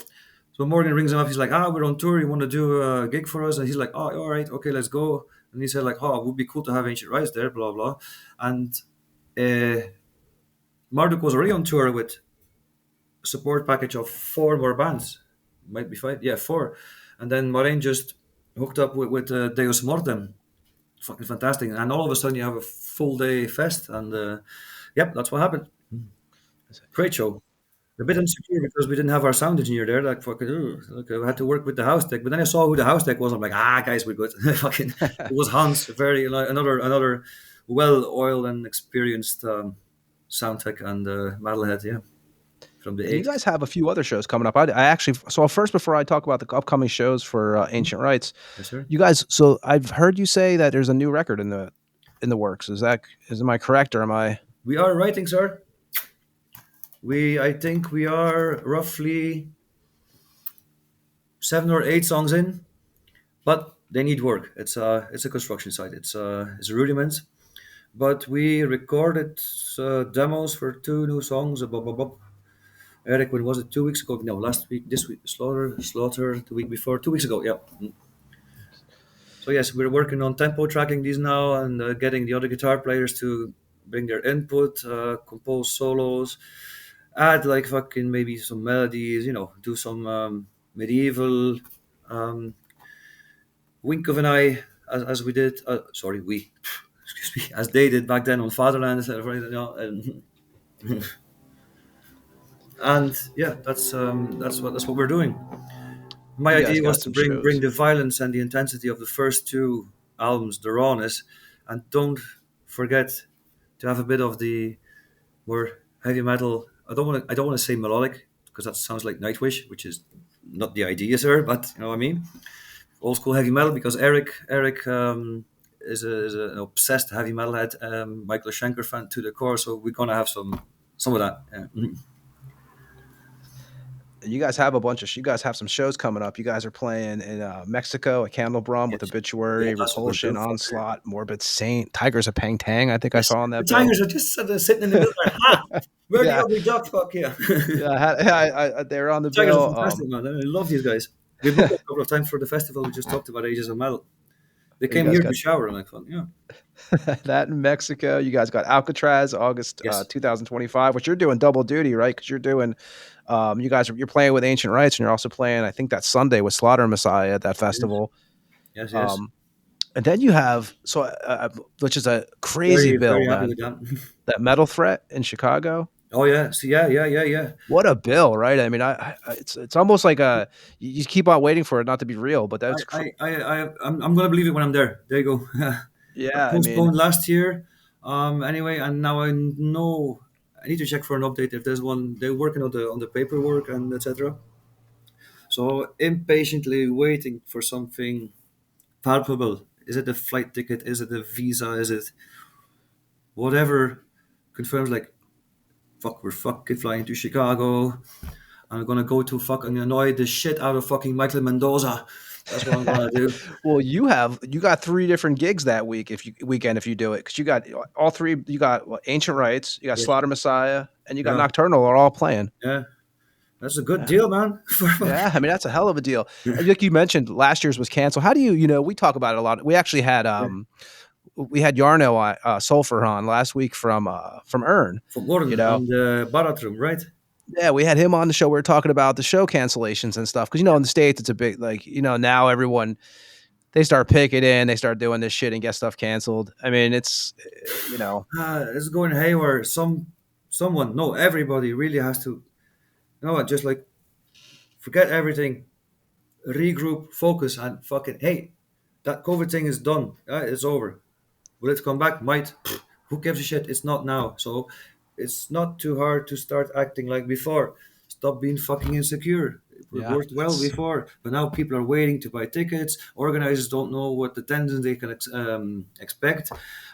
So Morgan rings him up. He's like, we're on tour. You want to do a gig for us? And he's like, oh, all right, okay, let's go. And he said like, oh, it would be cool to have Ancient Rites there, blah blah. And uh, Marduk was already on tour with a support package of 4 more bands, might be 5, yeah, 4. And then Moraine just hooked up with Deus Mortem, fucking fantastic. And all of a sudden you have a full day fest, and yep, that's what happened. Great show. A bit insecure because we didn't have our sound engineer there. Like fucking, look, I had to work with the house tech. But then I saw who the house tech was. I'm like, guys, we're good. Fucking, it was Hans, very like, another well-oiled and experienced sound tech and metalhead, yeah, from the And you eight. guys have a few other shows coming up. I actually, so first, before I talk about the upcoming shows for Ancient Rites, Yes, sir. you guys. So I've heard you say that there's a new record in the works. Am I correct, or am I? We are writing, sir. I think we are roughly 7 or 8 songs in, but they need work. It's a construction site. It's a rudiment. But we recorded demos for 2 new songs. Eric, when was it? 2 weeks ago? No, last week. This week, Slaughter. The week before, 2 weeks ago. Yeah. So yes, we're working on tempo tracking these now, and getting the other guitar players to bring their input, compose solos, add like fucking maybe some melodies. Do some medieval um, wink of an eye, as we did. Sorry, we. Excuse me, as they did back then on Fatherland, and yeah, that's what we're doing. My You guys idea was got to some bring shows. the violence and the intensity of the first 2 albums, the rawness, and don't forget to have a bit of the more heavy metal. I don't want to say melodic, because that sounds like Nightwish, which is not the idea, sir. But you know what I mean. Old school heavy metal, because Eric is an obsessed heavy metalhead, Michael Schenker fan to the core. So we're gonna have some of that. Yeah. Mhm. You guys have a bunch of you guys have some shows coming up. You guys are playing in Mexico at Candlebrum with Yes. Yeah, Obituary, that's what we're Repulsion, built for. Onslaught, Morbid Saint, Tigers of Pang Tang. I think I Yes, saw on the that bill. Tigers are just sort of sitting in the middle. Like, ha! We're the Yeah, ugly duck. Fuck yeah. yeah, they're on the Tigers are bill. fantastic, man. I love these guys. We booked them a couple of times for the festival. We just talked about Ages of Metal. They You came guys here to got shower and like fun. Yeah. that in Mexico. You guys got Alcatraz August Yes. 2025, which you're doing double duty, right? Because you're doing, you're playing with Ancient Rites, and you're also playing, I think, that Sunday with Slaughter Messiah at that Yes. festival. Yes. Yes. Um, and then you have which is a crazy Very, bill, very happy man. with that. That Metal Threat in Chicago. Oh yeah. So yeah. What a bill, right? I mean, it's almost like you keep on waiting for it not to be real, but I, that's I'm gonna believe it when I'm there. There you go. I yeah. I mean, postponed last year. Anyway, and now I know I need to check for an update if there's one. They're working on the paperwork and etc. So impatiently waiting for something palpable. Is it a flight ticket? Is it a visa? Is it whatever confirms like fuck we're fucking flying to Chicago. I'm gonna go to fucking annoy the shit out of fucking Michael Mendoza. That's what I'm gonna do. well, you got 3 different gigs that weekend if you do it because you got all 3. You got Ancient Rites, you got Yeah, Slaughter Messiah, and you got yeah, Nocturnal are all playing. yeah. That's a good Yeah. deal, man. For Yeah, I mean that's a hell of a deal. yeah, And like you mentioned, last year's was canceled. How do we talk about it a lot. We actually had we had Yarno Sulfur on last week from Earn. from You Gordon know, and the Baratroom, right? yeah, we had him on the show. We were talking about the show cancellations and stuff because in the States it's a big now everyone they start picketing, they start doing this shit and get stuff canceled. I mean, it's It's going haywire. Someone, no, everybody really has to, just like forget everything, regroup, focus, and fucking hey, that COVID thing is done. It's over. Will it come back? Might. Who gives a shit? It's not now. So it's not too hard to start acting like before. Stop being fucking insecure. It yeah, worked well it's before, but now people are waiting to buy tickets. Organizers don't know what attendance they can expect.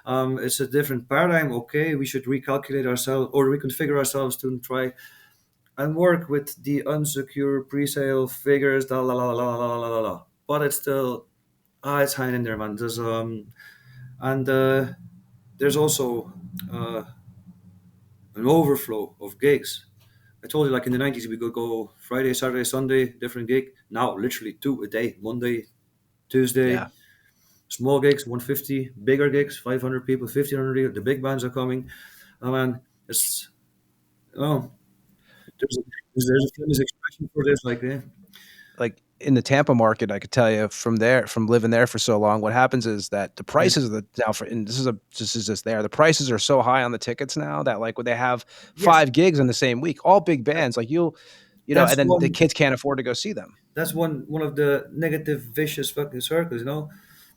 It's a different paradigm. Okay, we should recalculate ourselves or reconfigure ourselves to try and work with the unsecure pre-sale figures. La la la la la la la la. But it's still it's hanging in there, man. And there's also uh, an overflow of gigs. I told you, like in the 90s, we could go Friday, Saturday, Sunday, different gig. Now, literally 2 a day, Monday, Tuesday, yeah. small gigs, 150, bigger gigs, 500 people, 1,500 people. The big bands are coming. Oh, man, it's, oh, there's a famous expression for this, like, Like in the Tampa market, I could tell you from living there for so long, what happens is that the yeah, prices of the now for and this is just there. The prices are so high on the tickets now that like when they have yes, 5 gigs in the same week, all big bands, like that's and then the one, kids can't afford to go see them. one of the negative, vicious fucking circles.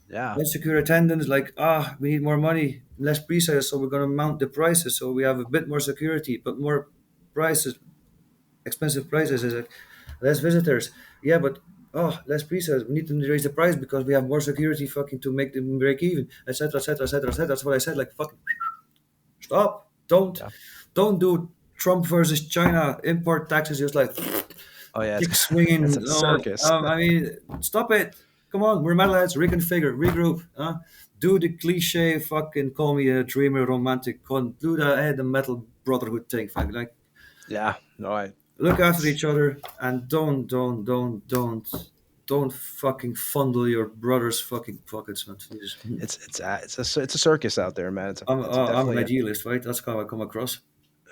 Yeah. Insecure attendance, like, we need more money, less pre-sales, so we're going to mount the prices so we have a bit more security, but more prices, expensive prices is like less visitors. Yeah, but less pre-sales. We need to raise the price because we have more security, fucking to make them break even, etc., etc., etc., etc. That's what I said. Like, fucking stop. Yeah. Don't do Trump versus China import taxes. Just like Oh yeah, dick it's swinging. a circus. I mean, stop it. Come on, we're metalheads. Reconfigure, regroup. Do the cliche fucking call me a dreamer, romantic cunt. Do the metal brotherhood thing. Like, Yeah. No, look after it's each other and don't fucking fondle your brother's fucking pockets, man. Jesus. it's a circus out there, man. It's I'm an definitely idealist, right? That's how I come across.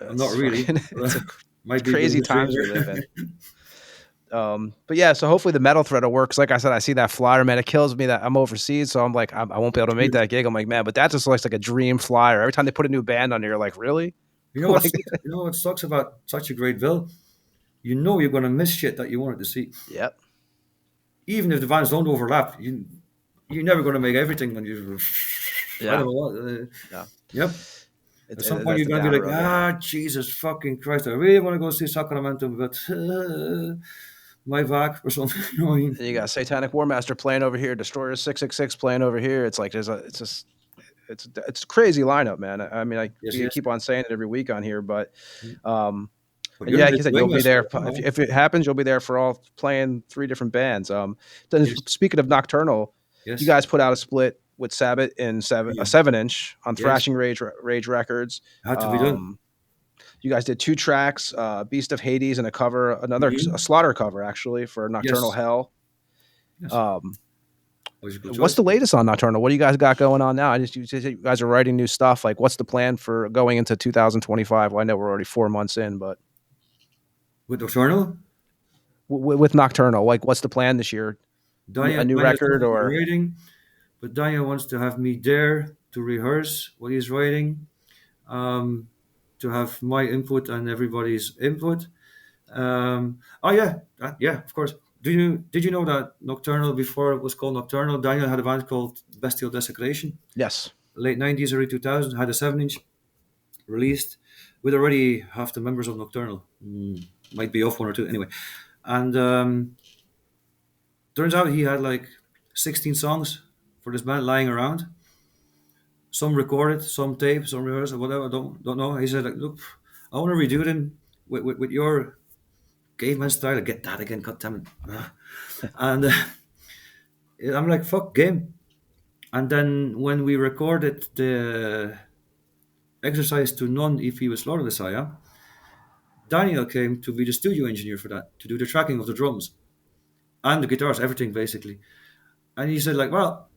I'm not it's really. fucking it's Might be a bit of crazy a times we dreamer. live in. But yeah, so hopefully the metal thread will work. Cause like I said, I see that flyer, man. It kills me that I'm overseas, so I'm like, I won't be able to make that gig. I'm like, man, but that just looks like a dream flyer. Every time they put a new band on there, you're like, really? You know what? Like, You know what sucks about such a great bill? You know you're gonna miss shit that you wanted to see. yep, Even if the bands don't overlap, you're never gonna make everything when you. I yeah, don't know what. yeah. Yep. At some point That's you're the gonna be downer like, of it. Jesus fucking Christ! I really want to go see Sacramento, but my vac or something. You know what I mean? And you got Satanic War Master playing over here, Destroyer 666 playing over here. It's like it's just it's a crazy lineup, man. I mean, Yes, we yes. keep on saying it every week on here, but um, But and you're yeah, in like you said, you'll Lithuania, be there so come on. if it happens. You'll be there for all playing three different bands. Then Yes, speaking of Nocturnal, you yes, guys put out a split with Sabbath in a yeah, 7-inch on yes. Thrashing Rage Records. Had to be done. Um, you guys did two tracks, Beast of Hades, and a cover, a Mhm. Slaughter cover actually for Nocturnal Yes, Hell. yes. Um, Was a good what's choice. the latest on Nocturnal? What do you guys got going on now? You said you guys are writing new stuff. Like, what's the plan for going into 2025? Well, I know we're already 4 months in, but With Nocturnal, with Nocturnal, like, what's the plan this year? A new Daniel record started the or writing, but Daniel wants to have me there to rehearse what he's writing, um, to have my input and everybody's input. Oh yeah, yeah, of course. Did you know that Nocturnal, before it was called Nocturnal, Daniel had a band called Bestial Desecration. yes? Late 90s, early 2000s, had a 7-inch released with already half the members of Nocturnal. Might be off one or two anyway. And turns out he had like 16 songs for this band lying around. Some recorded, some tape, some rehearsed, whatever. Don't know. He said, like, look, I want to redo them with your caveman style. Get that again, god damn it. And I'm like, fuck game. And then when we recorded the Exercise to Non EP with Slaughter Messiah, Daniel came to be the studio engineer for that, to do the tracking of the drums and the guitars, everything basically. And he said, like, well,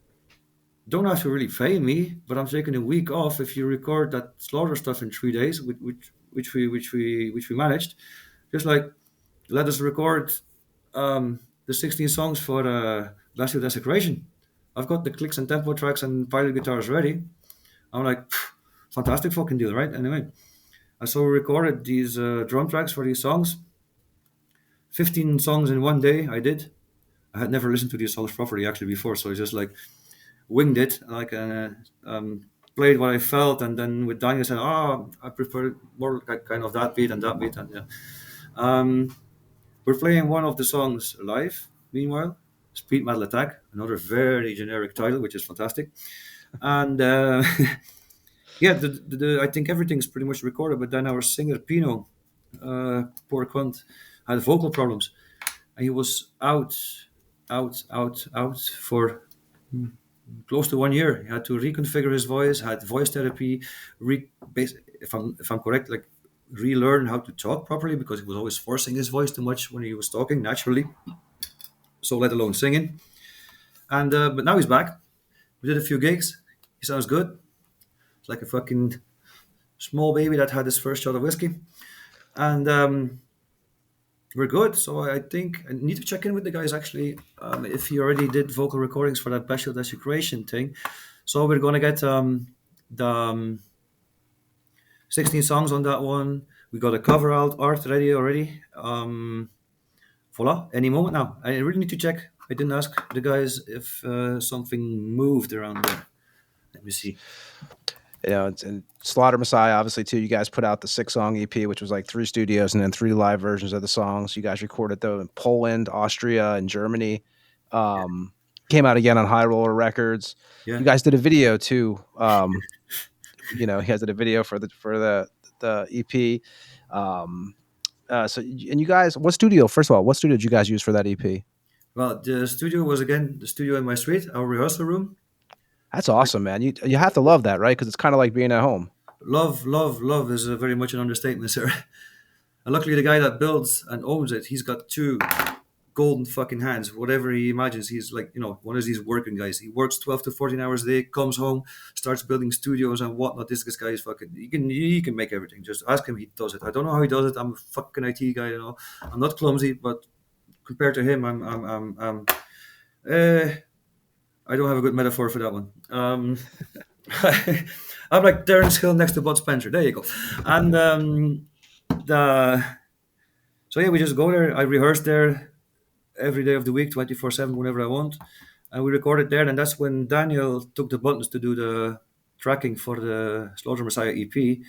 don't have to really pay me, but I'm taking a week off if you record that Slaughter stuff in 3 days, which we managed. Just like, let us record the 16 songs for Blasio Desecration. I've got the clicks and tempo tracks and pilot guitars ready. I'm like, fantastic fucking deal, right? Anyway, and so we recorded these drum tracks for these songs. 15 songs in one day. I did. I had never listened to these songs properly actually before, so I just like winged it, like played what I felt, and then with Daniel said, "Oh, I prefer more like kind of that beat," and yeah. Um, we're playing one of the songs live. Meanwhile, Speed Metal Attack, another very generic title, which is fantastic, and yeah, I think everything's pretty much recorded. But then our singer Pino, poor cunt, had vocal problems, and he was out for close to 1 year. He had to reconfigure his voice, had voice therapy, if I'm correct, like relearn how to talk properly because he was always forcing his voice too much when he was talking naturally. So let alone singing. And but now he's back. We did a few gigs. He sounds good. It's like a fucking small baby that had his first shot of whiskey. And we're good. So I think I need to check in with the guys actually if he already did vocal recordings for that special desecration thing. So we're gonna get the 16 songs on that one. We got a cover out art ready already. Voila, any moment now. I really need to check. I didn't ask the guys if something moved around there. Let me see. And Slaughter Messiah, obviously, too. You guys put out the 6-song EP, which was like 3 studios and then 3 live versions of the songs. You guys recorded though in Poland, Austria, and Germany. Um, Came out again on High Roller Records. Yeah. You guys did a video too. You guys did a video for the EP. And you guys, what studio? First of all, what studio did you guys use for that EP? Well, the studio was again the studio in my suite, our rehearsal room. That's awesome, man. You have to love that, right? Because it's kind of like being at home. Love is very much an understatement, sir. And luckily, the guy that builds and owns it, he's got two golden fucking hands. Whatever he imagines, he's like, one of these working guys. He works 12 to 14 hours a day, comes home, starts building studios and whatnot. This guy is fucking. He can make everything. Just ask him, he does it. I don't know how he does it. I'm a fucking IT guy. I'm not clumsy, but compared to him, uh, I don't have a good metaphor for that one. I'm like Terence Hill next to Bud Spencer. There you go. And the so yeah, we just go there. I rehearse there every day of the week, 24/7, whenever I want, and we recorded there. And that's when Daniel took the buttons to do the tracking for the Slaughter Messiah EP,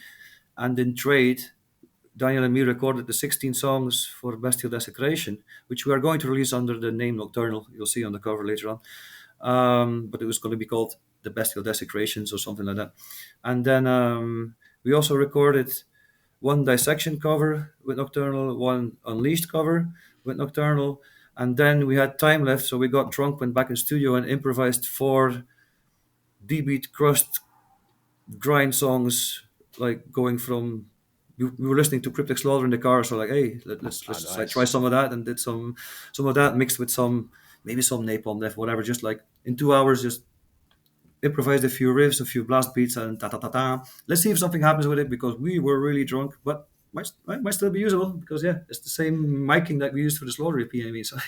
and in trade, Daniel and me recorded the 16 songs for Bestial Desecration, which we are going to release under the name Nocturnal. You'll see on the cover later on. But it was going to be called the Bestial Desecrations or something like that. And then we also recorded one Dissection cover with Nocturnal, one Unleashed cover with Nocturnal, and then we had time left, so we got drunk, went back in studio, and improvised four D-beat crust grind songs, like going from. We were listening to Cryptic Slaughter in the car, so like, hey, let's just like try Nice. some of that, and did some of that mixed with some maybe some Napalm Death, whatever. Just like in 2 hours, just improvised a few riffs, a few blast beats, and ta ta ta ta. Let's see if something happens with it because we were really drunk, but might still be usable because yeah, it's the same miking that we used for the Slaughter EP. I mean, so see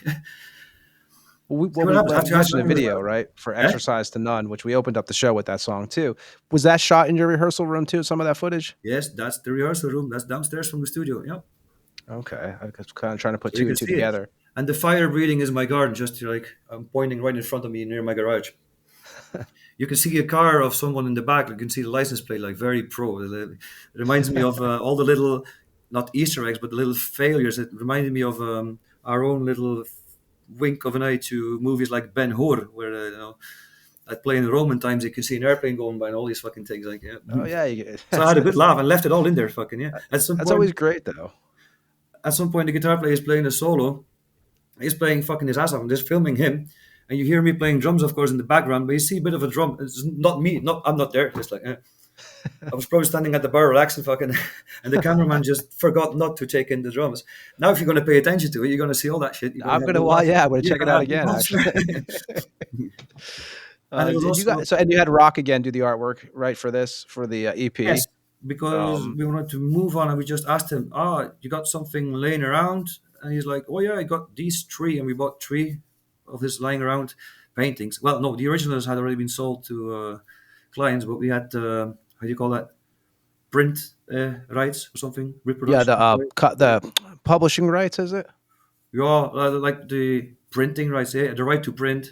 what happens. Have You to ask mentioned a Daniel as video, well. right, for Eh? Exorcise to None, which we opened up the show with that song too. Was that shot in your rehearsal room too? Some of that footage? Yes, that's the rehearsal room. That's downstairs from the studio. Yeah, Okay, I was kind of trying to put so you two can and two see it. together. And the fire breathing is my garden. Just like I'm pointing right in front of me near my garage. You can see a car of someone in the back. You can see the license plate, like very pro. It reminds me of all the little, not Easter eggs, but the little failures. It reminded me of our own little wink of an eye to movies like Ben Hur, where I'd play in the Roman times. You can see an airplane going by and all these fucking things. Like yeah. Oh yeah, So I had a good laugh and left it all in there. Fucking yeah. that's always great though. At some point, the guitar player is playing a solo. He's playing fucking his ass off. I'm just filming him, and you hear me playing drums, of course, in the background. But you see a bit of a drum. It's not me. Not I'm not there. Just like I was probably standing at the bar relaxing, fucking, and the cameraman just forgot not to take in the drums. Now, if you're going to pay attention to it, you're going to see all that shit. You're going to I'm have a gonna good laugh. yeah, I'm gonna You're check it going to out have good again laughs. actually. And it was Did you also guys and you had Rock again do the artwork right for this for the yes, EP? because Um, we wanted to move on, and we just asked him, you got something laying around?" And he's like, "Oh yeah, I got these three," and we bought three of his lying around paintings. Well, no, the originals had already been sold to clients, but we had how do you call that? Print rights or something, yeah, reproduction. Right? the publishing rights, is it? Yeah, like the printing rights, yeah, the right to print.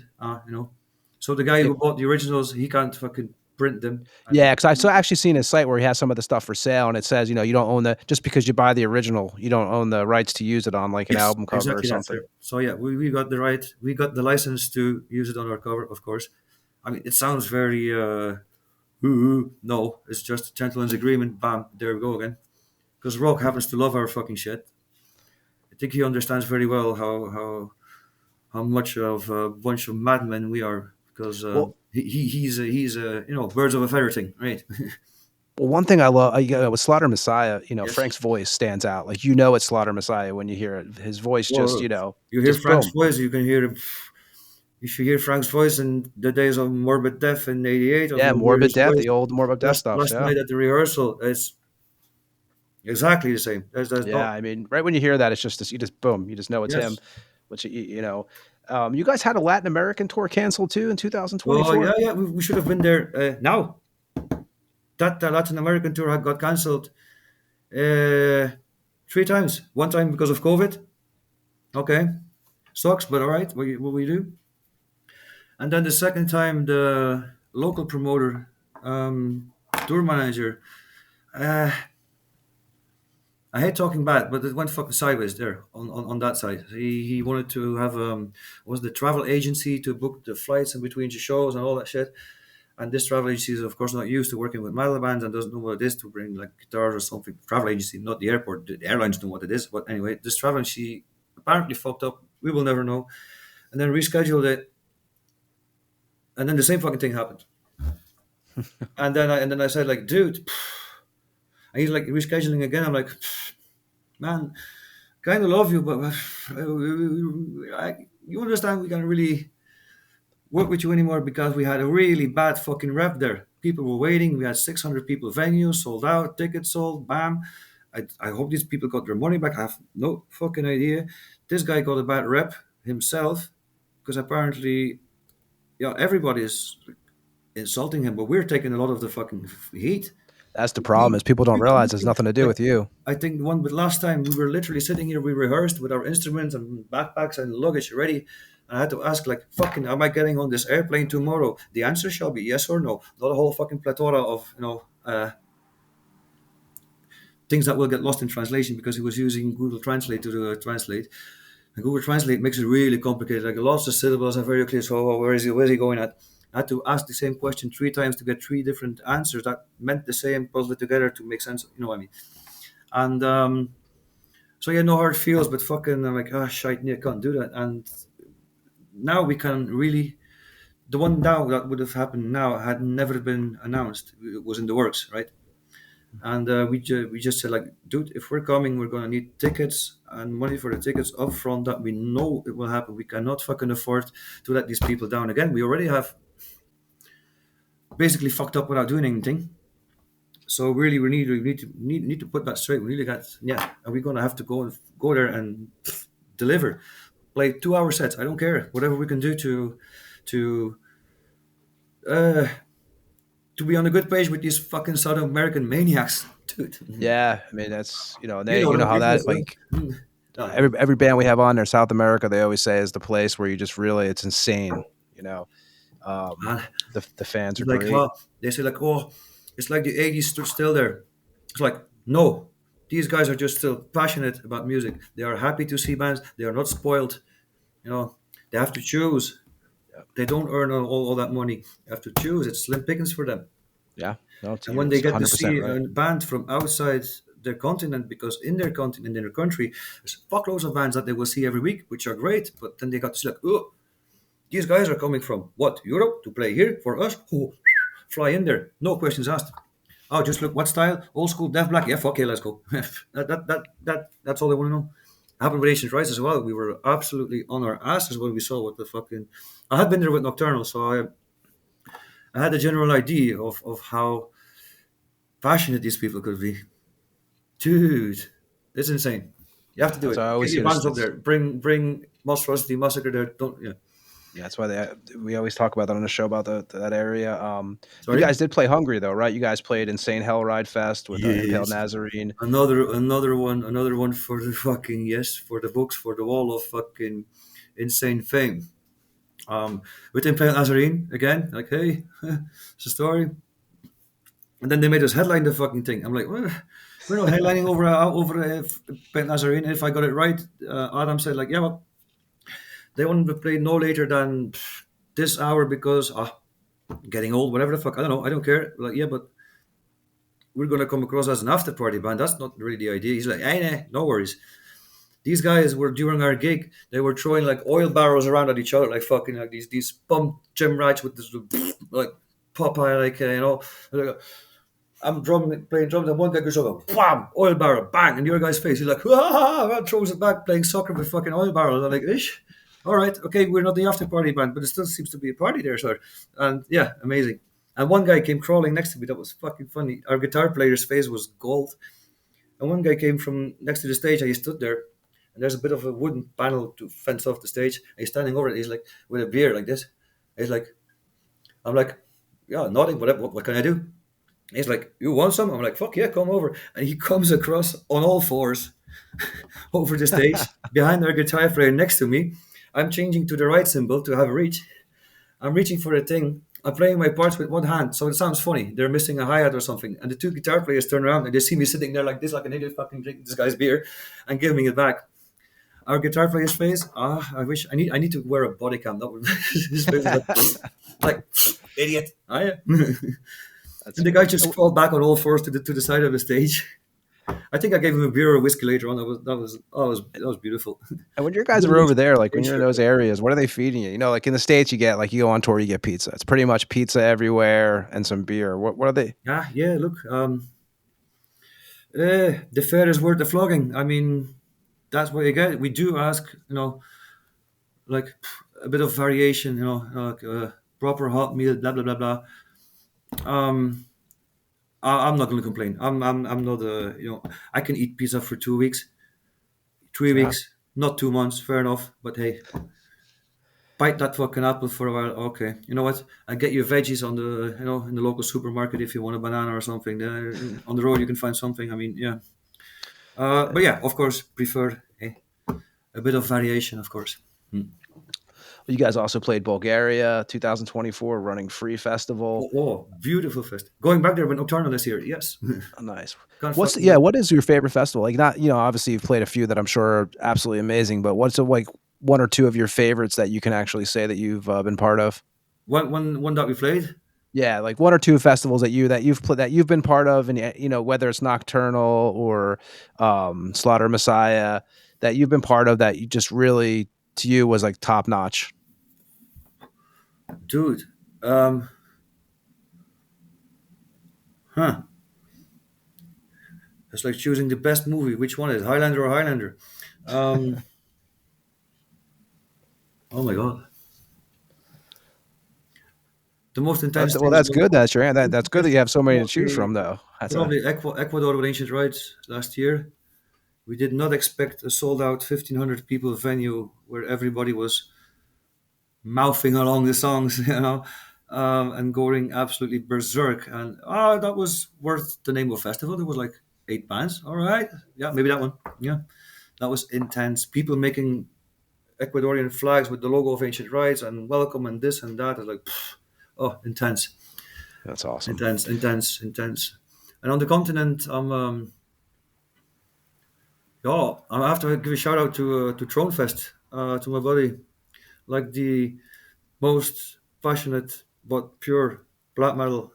So the guy Yeah, who bought the originals, he can't fucking print them. And yeah, because I saw actually seen his site where he has some of the stuff for sale, and it says, you don't own the just because you buy the original, you don't own the rights to use it on like an yes, album cover or exactly that, something. sir. So yeah, we got the right, we got the license to use it on our cover, of course. I mean, it sounds very no, it's just a gentleman's agreement. Bam, there we go again. Because Rock happens to love our fucking shit. I think he understands very well how much of a bunch of madmen we are. Because Well, he's a birds of a feather thing, right? well, one thing I love with Slaughter Messiah, Yes. Frank's voice stands out. Like it's Slaughter Messiah when you hear it. His voice just, Well, you hear just Frank's boom. voice, you can hear him. If you hear Frank's voice in the days of Morbid Death in '88, or Yeah, you hear Morbid his Death, voice the old Morbid Death stuff. last Yeah. night at the rehearsal, it's exactly the same. There's Yeah, not. I mean, right when you hear that, it's just you just boom, you just know it's him. Yes. Which you guys had a Latin American tour canceled too in Oh yeah, 2024. yeah. We should have been there now. That Latin American tour had got cancelled uh, three times. One time because of COVID. Okay, sucks, but all right. What we do. And then the second time, the local promoter, tour manager. Uh, I hate talking bad, but it went fucking sideways there on that side. He wanted to have was the travel agency to book the flights in between the shows and all that shit. And this travel agency is of course not used to working with metal bands and doesn't know what it is to bring like guitars or something. Travel agency, not the airport. The airlines know what it is. But anyway, this travel agency apparently fucked up. We will never know. And then rescheduled it. And then the same fucking thing happened. And then I said like, dude, and he's like rescheduling again. I'm like, man, kind of love you, but you understand we can't really work with you anymore because we had a really bad fucking rep there. People were waiting. We had 600 people venue, sold out, tickets sold, bam. I hope these people got their money back. I have no fucking idea. This guy got a bad rep himself because apparently, yeah, everybody is insulting him, but we're taking a lot of the fucking heat. That's the problem is people don't realize it's nothing to do Like, with you. I think the one but last time we were literally sitting here, we rehearsed with our instruments and backpacks and luggage ready. And I had to ask, like, fucking, am I getting on this airplane tomorrow? The answer shall be yes or no. Not a whole fucking plethora of, things that will get lost in translation because he was using Google Translate to translate. And Google Translate makes it really complicated. Like lots of syllables are very clear. So where is he going at? I had to ask the same question 3 times to get 3 different answers that meant the same, puzzle it together to make sense. You know what I mean? And so yeah, no hard feels, but fucking, I'm like, oh shit, I can't do that. And now we can really, the one now that would have happened now had never been announced. It was in the works, right? And we just said like, dude, if we're coming, we're gonna need tickets and money for the tickets up front. That we know it will happen. We cannot fucking afford to let these people down again. We already have basically fucked up without doing anything. So really, we need to put that straight. We really got, yeah. Are we gonna have to go there and deliver, play 2 hour sets? I don't care. Whatever we can do to uh to be on a good page with these fucking South American maniacs, dude. Yeah, I mean that's and You they know them. how You that know like them. Ah, every band we have on there, South America, they always say is the place where you just really it's insane. You know, um, man. the fans are It's like, great. oh, they say like, oh, it's like the 80s stood still there. It's like, no, these guys are just still passionate about music. They are happy to see bands. They are not spoiled. You know, they have to choose. Yeah, They don't earn all that money. They have to choose. It's slim pickings for them. yeah. No, And when they it's get to 100% see right. a band from outside their continent, because in their continent, in their country, there's fuckloads of bands that they will see every week, which are great. But then they got to see like, oh, these guys are coming from what, Europe to play here for us? Oh, fly in there, no questions asked. Oh, just look, what style? Old school, Deaf Black. Yeah, fuck yeah, let's go. That's all they want to know. Happened with Ancient Rites as well. We were absolutely on our asses when we saw what the fucking. I had been there with Nocturnal, so I had a general idea of how passionate these people could be. Dude, it's insane. You have to do That's it. why I Get always your hear bands up this. there. Bring Monstrosity Massacre there. Don't yeah. Yeah, that's why we always talk about that on the show about that area. You Sorry. guys did play Hungary though, right? You guys played Insane Hell Ride Fest with Impaled Yes. Nazarene. Another one for the fucking, yes, for the books, for the wall of fucking insane fame. With Implant Nazarene again, like, hey, it's a story. And then they made us headline the fucking thing. I'm like, well, we're not headlining over Implant Nazarene. If I got it right, Adam said like, yeah, well, they wanted to play no later than this hour because getting old, whatever the fuck. I don't know. I don't care. Like, yeah, but we're gonna come across as an after party band. That's not really the idea. He's like, hey, nah, no worries. These guys were during our gig. They were throwing like oil barrels around at each other, like fucking like these pump gym rats with this like Popeye, like Like, I'm drumming, playing drums, and one guy goes over, bam, oil barrel, bang, in the other guy's face. He's like, and throws it back, playing soccer with fucking oil barrels. I'm like, ish. All right, okay, we're not the after party band, but it still seems to be a party there, sir. And yeah, amazing. And one guy came crawling next to me. That was fucking funny. Our guitar player's face was gold. And one guy came from next to the stage, and he stood there. And there's a bit of a wooden panel to fence off the stage. And he's standing over it. He's like, with a beer like this. He's like, I'm like, yeah, nothing. What can I do? He's like, you want some? I'm like, fuck yeah, come over. And he comes across on all fours over the stage behind our guitar player next to me. I'm changing to the right symbol to have a reach. I'm reaching for a thing. I'm playing my parts with one hand, so it sounds funny. They're missing a hi-hat or something. And the two guitar players turn around and they see me sitting there like this, like an idiot fucking drinking this guy's beer and giving it back. Our guitar player's face, I wish I need to wear a body cam. That would his face is like idiot. Ah, yeah. That's And the guy just crawled back on all fours to the side of the stage. I think I gave him a beer or whiskey later on. That was beautiful. and when your guys are Really over there, like when you're in sure. those areas, what are they feeding you? You know, like in the States, you get like you go on tour, you get pizza. It's pretty much pizza everywhere and some beer. What are they? Yeah. Look, the fare is worth the flogging. I mean, that's what you get. We do ask, like a bit of variation. Like proper hot meal, blah blah blah blah. Um, I'm not going to complain. I'm not I can eat pizza for 2 weeks, three Yeah. weeks, not 2 months. Fair enough. But hey, bite that fucking apple for a while. Okay, you know what? I get your veggies on the in the local supermarket if you want a banana or something. There on the road you can find something. I mean, yeah. But yeah, of course, prefer a bit of variation, of course. Hmm. You guys also played Bulgaria 2024 Running Free Festival. Beautiful fest. Going back there with Nocturnal this year. Yes. Oh, nice. Can't What's fucking yeah? wait. What is your favorite festival? Like, not obviously you've played a few that I'm sure are absolutely amazing, but what's like one or two of your favorites that you can actually say that you've been part of? One that we played. Yeah, like one or two festivals that you've been part of, and whether it's Nocturnal or Slaughter Messiah that you've been part of that you just really to you was like top notch. Dude. Um, huh. It's like choosing the best movie. Which one is it, Highlander or Highlander? Um, oh my god. The most intense Well, things that's good. That's your that's good that you have so many to choose probably from, though. That's a probably Ecuador with Ancient Rites last year. We did not expect a sold out 1,500 people venue where everybody was mouthing along the songs, and going absolutely berserk. And that was worth the name of festival. There was like 8 bands. All right, yeah, maybe that one. Yeah, that was intense. People making Ecuadorian flags with the logo of Ancient Rites and welcome and this and that. It's like, oh, intense, that's awesome. intense, intense, intense. And on the continent, I have to give a shout out to Tronefest, to my buddy, like the most passionate but pure black metal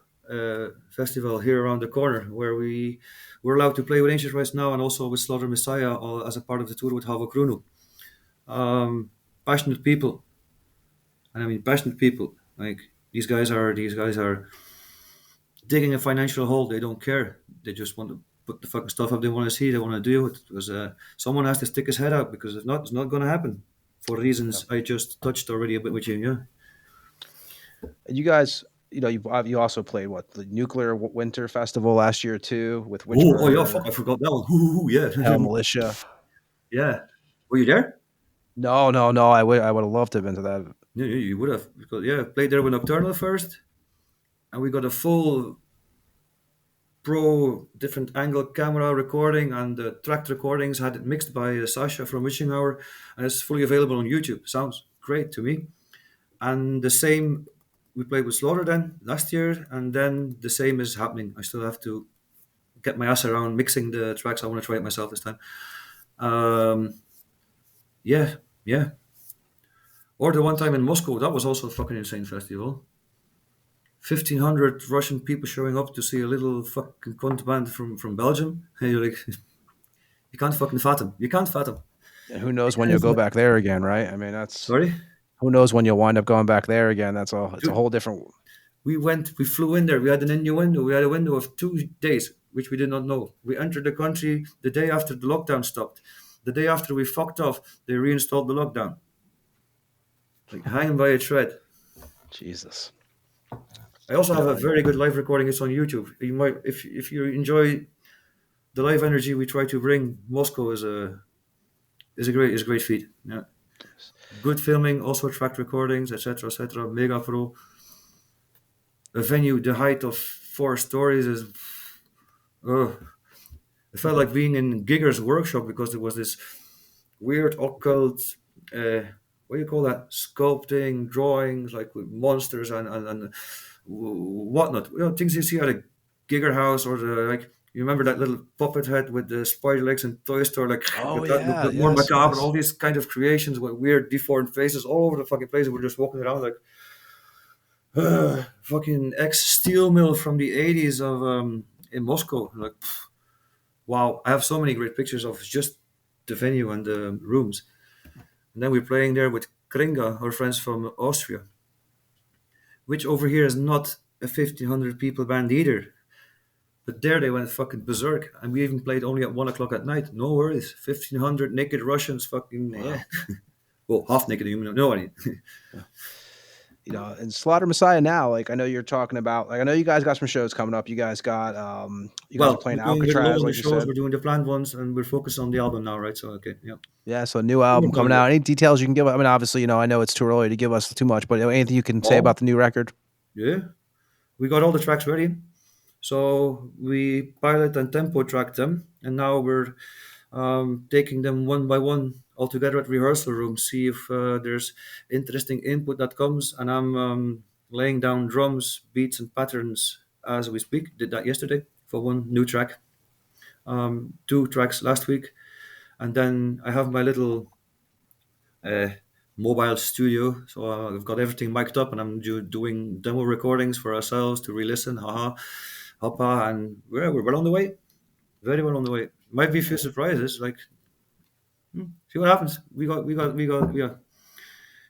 festival here around the corner, where we're allowed to play with Ancient Rites now and also with Slaughter Messiah all as a part of the tour with Havok. Passionate people, and I mean passionate people. Like these guys are digging a financial hole. They don't care. They just want to put the fucking stuff up they want to see. They want to do it because someone has to stick his head out. Because if not, it's not going to happen for reasons I just touched already a bit with you. Yeah. And you guys, you also played the Nuclear Winter Festival last year too with Oh yeah. Witchburn, Fuck, I forgot that one. Ooh, yeah. Hell Militia. Yeah. Were you there? No, no, no. I would have loved to have been to that. Yeah, you would have because played there with Nocturnal first, and we got a full pro different angle camera recording, and the tracked recordings had it mixed by Sasha from Witching Hour, and it's fully available on YouTube. Sounds great to me. And the same we played with Slaughter then last year, and then the same is happening. I still have to get my ass around mixing the tracks. I want to try it myself this time. Um, yeah, yeah. Or the one time in Moscow, that was also a fucking insane festival. 1,500 Russian people showing up to see a little fucking cunt band from Belgium. And you're like, you can't fucking fathom. You can't fathom. And who knows when you'll go back there again, right? I mean, that's Sorry? who knows when you'll wind up going back there again. That's all. It's a Dude, whole different. we flew in there. We had an innuendo. We had a window of 2 days, which we did not know. We entered the country the day after the lockdown stopped. The day after we fucked off, they reinstalled the lockdown. Like hanging by a thread. Jesus. I also have a Yeah, very good live recording. It's on YouTube. You might, if you enjoy the live energy we try to bring, Moscow is a great feat. Yeah, good filming, also tracked recordings, etc., etc. Mega pro. A venue the height of 4 stories is. Uh, it felt like being in Giger's workshop because there was this weird occult. What do you call that? Sculpting, drawings, like with monsters and whatnot. Things you see at a Giger house or the like. You remember that little puppet head with the spider legs and Toy Story, like oh with that look, yeah, but more yes, macabre, and all yes. these kind of creations with weird deformed faces all over the fucking place. We're just walking around like fucking ex steel mill from the 80s of in Moscow. Like, wow, I have so many great pictures of just the venue and the rooms. And then we're playing there with Kringa, our friends from Austria, which over here is not a 1,500 people band either. But there they went fucking berserk, and we even played only at 1 o'clock at night. No worries, 1,500 naked Russians, fucking yeah. Wow. Well, half naked, you know. And Slaughter Messiah now, like I know you're talking about, like I know you guys got some shows coming up. You guys are Well, we're playing doing a lot Alcatraz, of the like you shows. said. We're doing the planned ones, and we're focused on the album now, right? So okay, yeah. Yeah, so a new album coming out. Any details you can give? I mean, obviously, I know it's too early to give us too much, but anything you can say Oh, about the new record? yeah. We got all the tracks ready. So we pilot and tempo tracked them, and now we're taking them one by one all together at rehearsal room, see if there's interesting input that comes. And I'm laying down drums, beats, and patterns as we speak. Did that yesterday for one new track, two tracks last week. And then I have my little uh, mobile studio. So I've got everything mic'd up and I'm doing demo recordings for ourselves to re listen. Haha, hoppa. And we're well on the way. Very well on the way. Might be a few surprises. Like, see what happens. We got Awesome,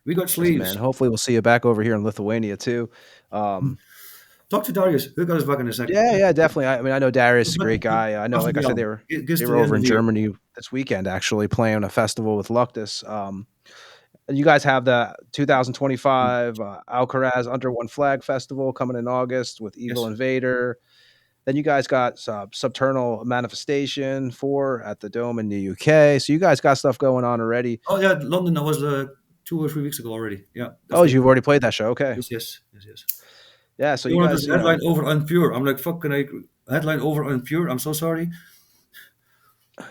man. sleeves. Hopefully, we'll see you back over here in Lithuania too. Um, Talk to Darius. He'll got us back in a second. yeah, yeah, definitely. I mean, I know Darius is a But great guy. I know, after like I the said, they album, were it gets they to were the end over of in the year. Germany this weekend, actually playing a festival with Luctus. And you guys have the 2025 Alcaraz Under One Flag Festival coming in August with Evil Yes. Invader. Then you guys got Subternal Manifestation 4 at the Dome in the UK. So you guys got stuff going on already. Oh yeah, London. That was 2 or 3 weeks ago already. Yeah, that's Oh, the you've already played that show. Okay. yes, yes, yes, yes. Yeah. So They you wanted us guys, to headline over Unpure. I'm like, fuck, can I headline over Unpure? I'm so sorry.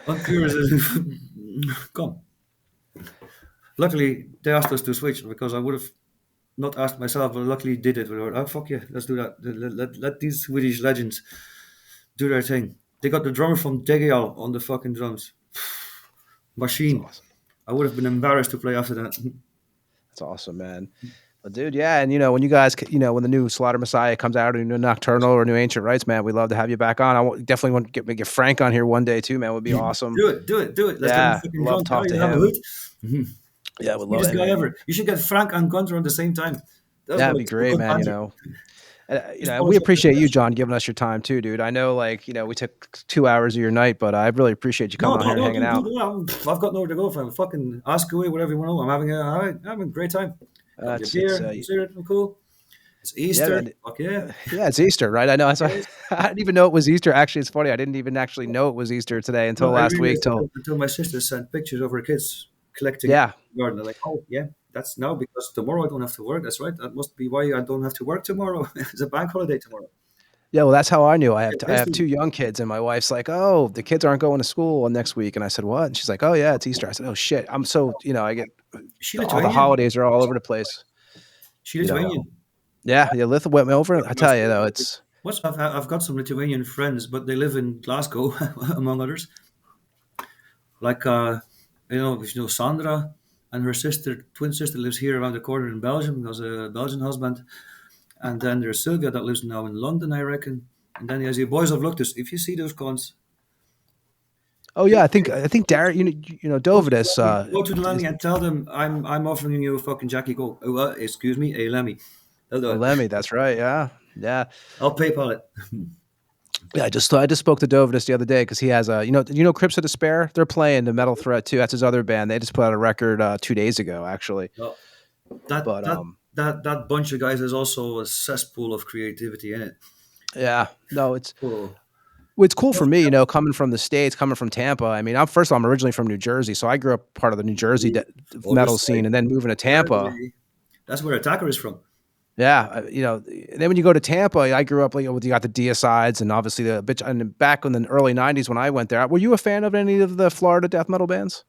Unpure is come. Luckily, they asked us to switch because I would have not asked myself, but luckily did it. We were, oh fuck yeah, let's do that. Let these Swedish legends do their thing. They got the drummer from Gae on the fucking drums. that's Machine. awesome. I would have been embarrassed to play after that. That's awesome, man. But dude, yeah, and when you guys, when the new Slaughter Messiah comes out, or new Nocturnal or new Ancient Rites, man, we'd love to have you back on. Definitely want to get Frank on here one day too, man. Would be awesome. Do it, do it, do it. Let's get him Yeah, fucking love to drunk. talk to You have a him. hoot. Mhm. Yeah, would love Sweetest it. guy ever. You should get Frank and Gunter on the same time. That's That'd what be it's a great, good man. banter. Just And we polish up the appreciate you, flesh. John, giving us your time too, dude. I know, like, we took 2 hours of your night, but I really appreciate you No, coming on no, here and no, hanging out. I've got nowhere to go. From. Fucking ask away, whatever you want to know. I'm having a great time. Got me a It's beer. I'm serious. I'm cool. It's yeah, Easter. man. Fuck yeah. Yeah, it's Easter, right? I know. That's why Yes. I didn't even know it was Easter. Actually, it's funny. I didn't even actually know it was Easter today until No, I last week. realized Till until my sister sent pictures of her kids collecting yeah, garden. They're like, oh yeah, that's now because tomorrow I don't have to work. That's right. That must be why I don't have to work tomorrow. It's a bank holiday tomorrow. yeah. Well, that's how I knew. Yeah, I thanks have to two young kids, and my wife's like, "Oh, the kids aren't going to school next week." And I said, "What?" And she's like, "Oh yeah, it's Easter." I said, "Oh shit." I'm so I get she all the Lithuanian. holidays are all over the place. She You know. Lithuanian. Yeah, yeah. Lithuania went me over. I tell you though, it's What's I've got some Lithuanian friends, but they live in Glasgow, among others. Like Sandra and her sister, twin sister, lives here around the corner in Belgium. Has a Belgian husband, and then there's Sylvia that lives now in London, I reckon. And then there's the boys of Luctus. If you see those cons, oh yeah. I think Darren, go to the Dovidus, Lemmy, go to the Lemmy is and tell them I'm offering you a fucking Jackie Go. Excuse me, a Lemmy. They'll do a it. Lemmy. That's right. Yeah, yeah. I'll PayPal it. Yeah, I just spoke to Dovidus the other day because he has a Crypts of Despair. They're playing the Metal Threat too. That's his other band. They just put out a record 2 days ago, actually. Well, that But that that bunch of guys is also a cesspool of creativity in it. yeah, no, it's Oh, it's cool for me, coming from the States, coming from Tampa. I mean, I'm originally from New Jersey, so I grew up part of the New Jersey other metal side. scene, and then moving to Tampa. That's where Attacker is from. Yeah, then when you go to Tampa, I grew up, you got the Deicides and obviously the bitch. And back in the early '90s when I went there, were you a fan of any of the Florida death metal bands?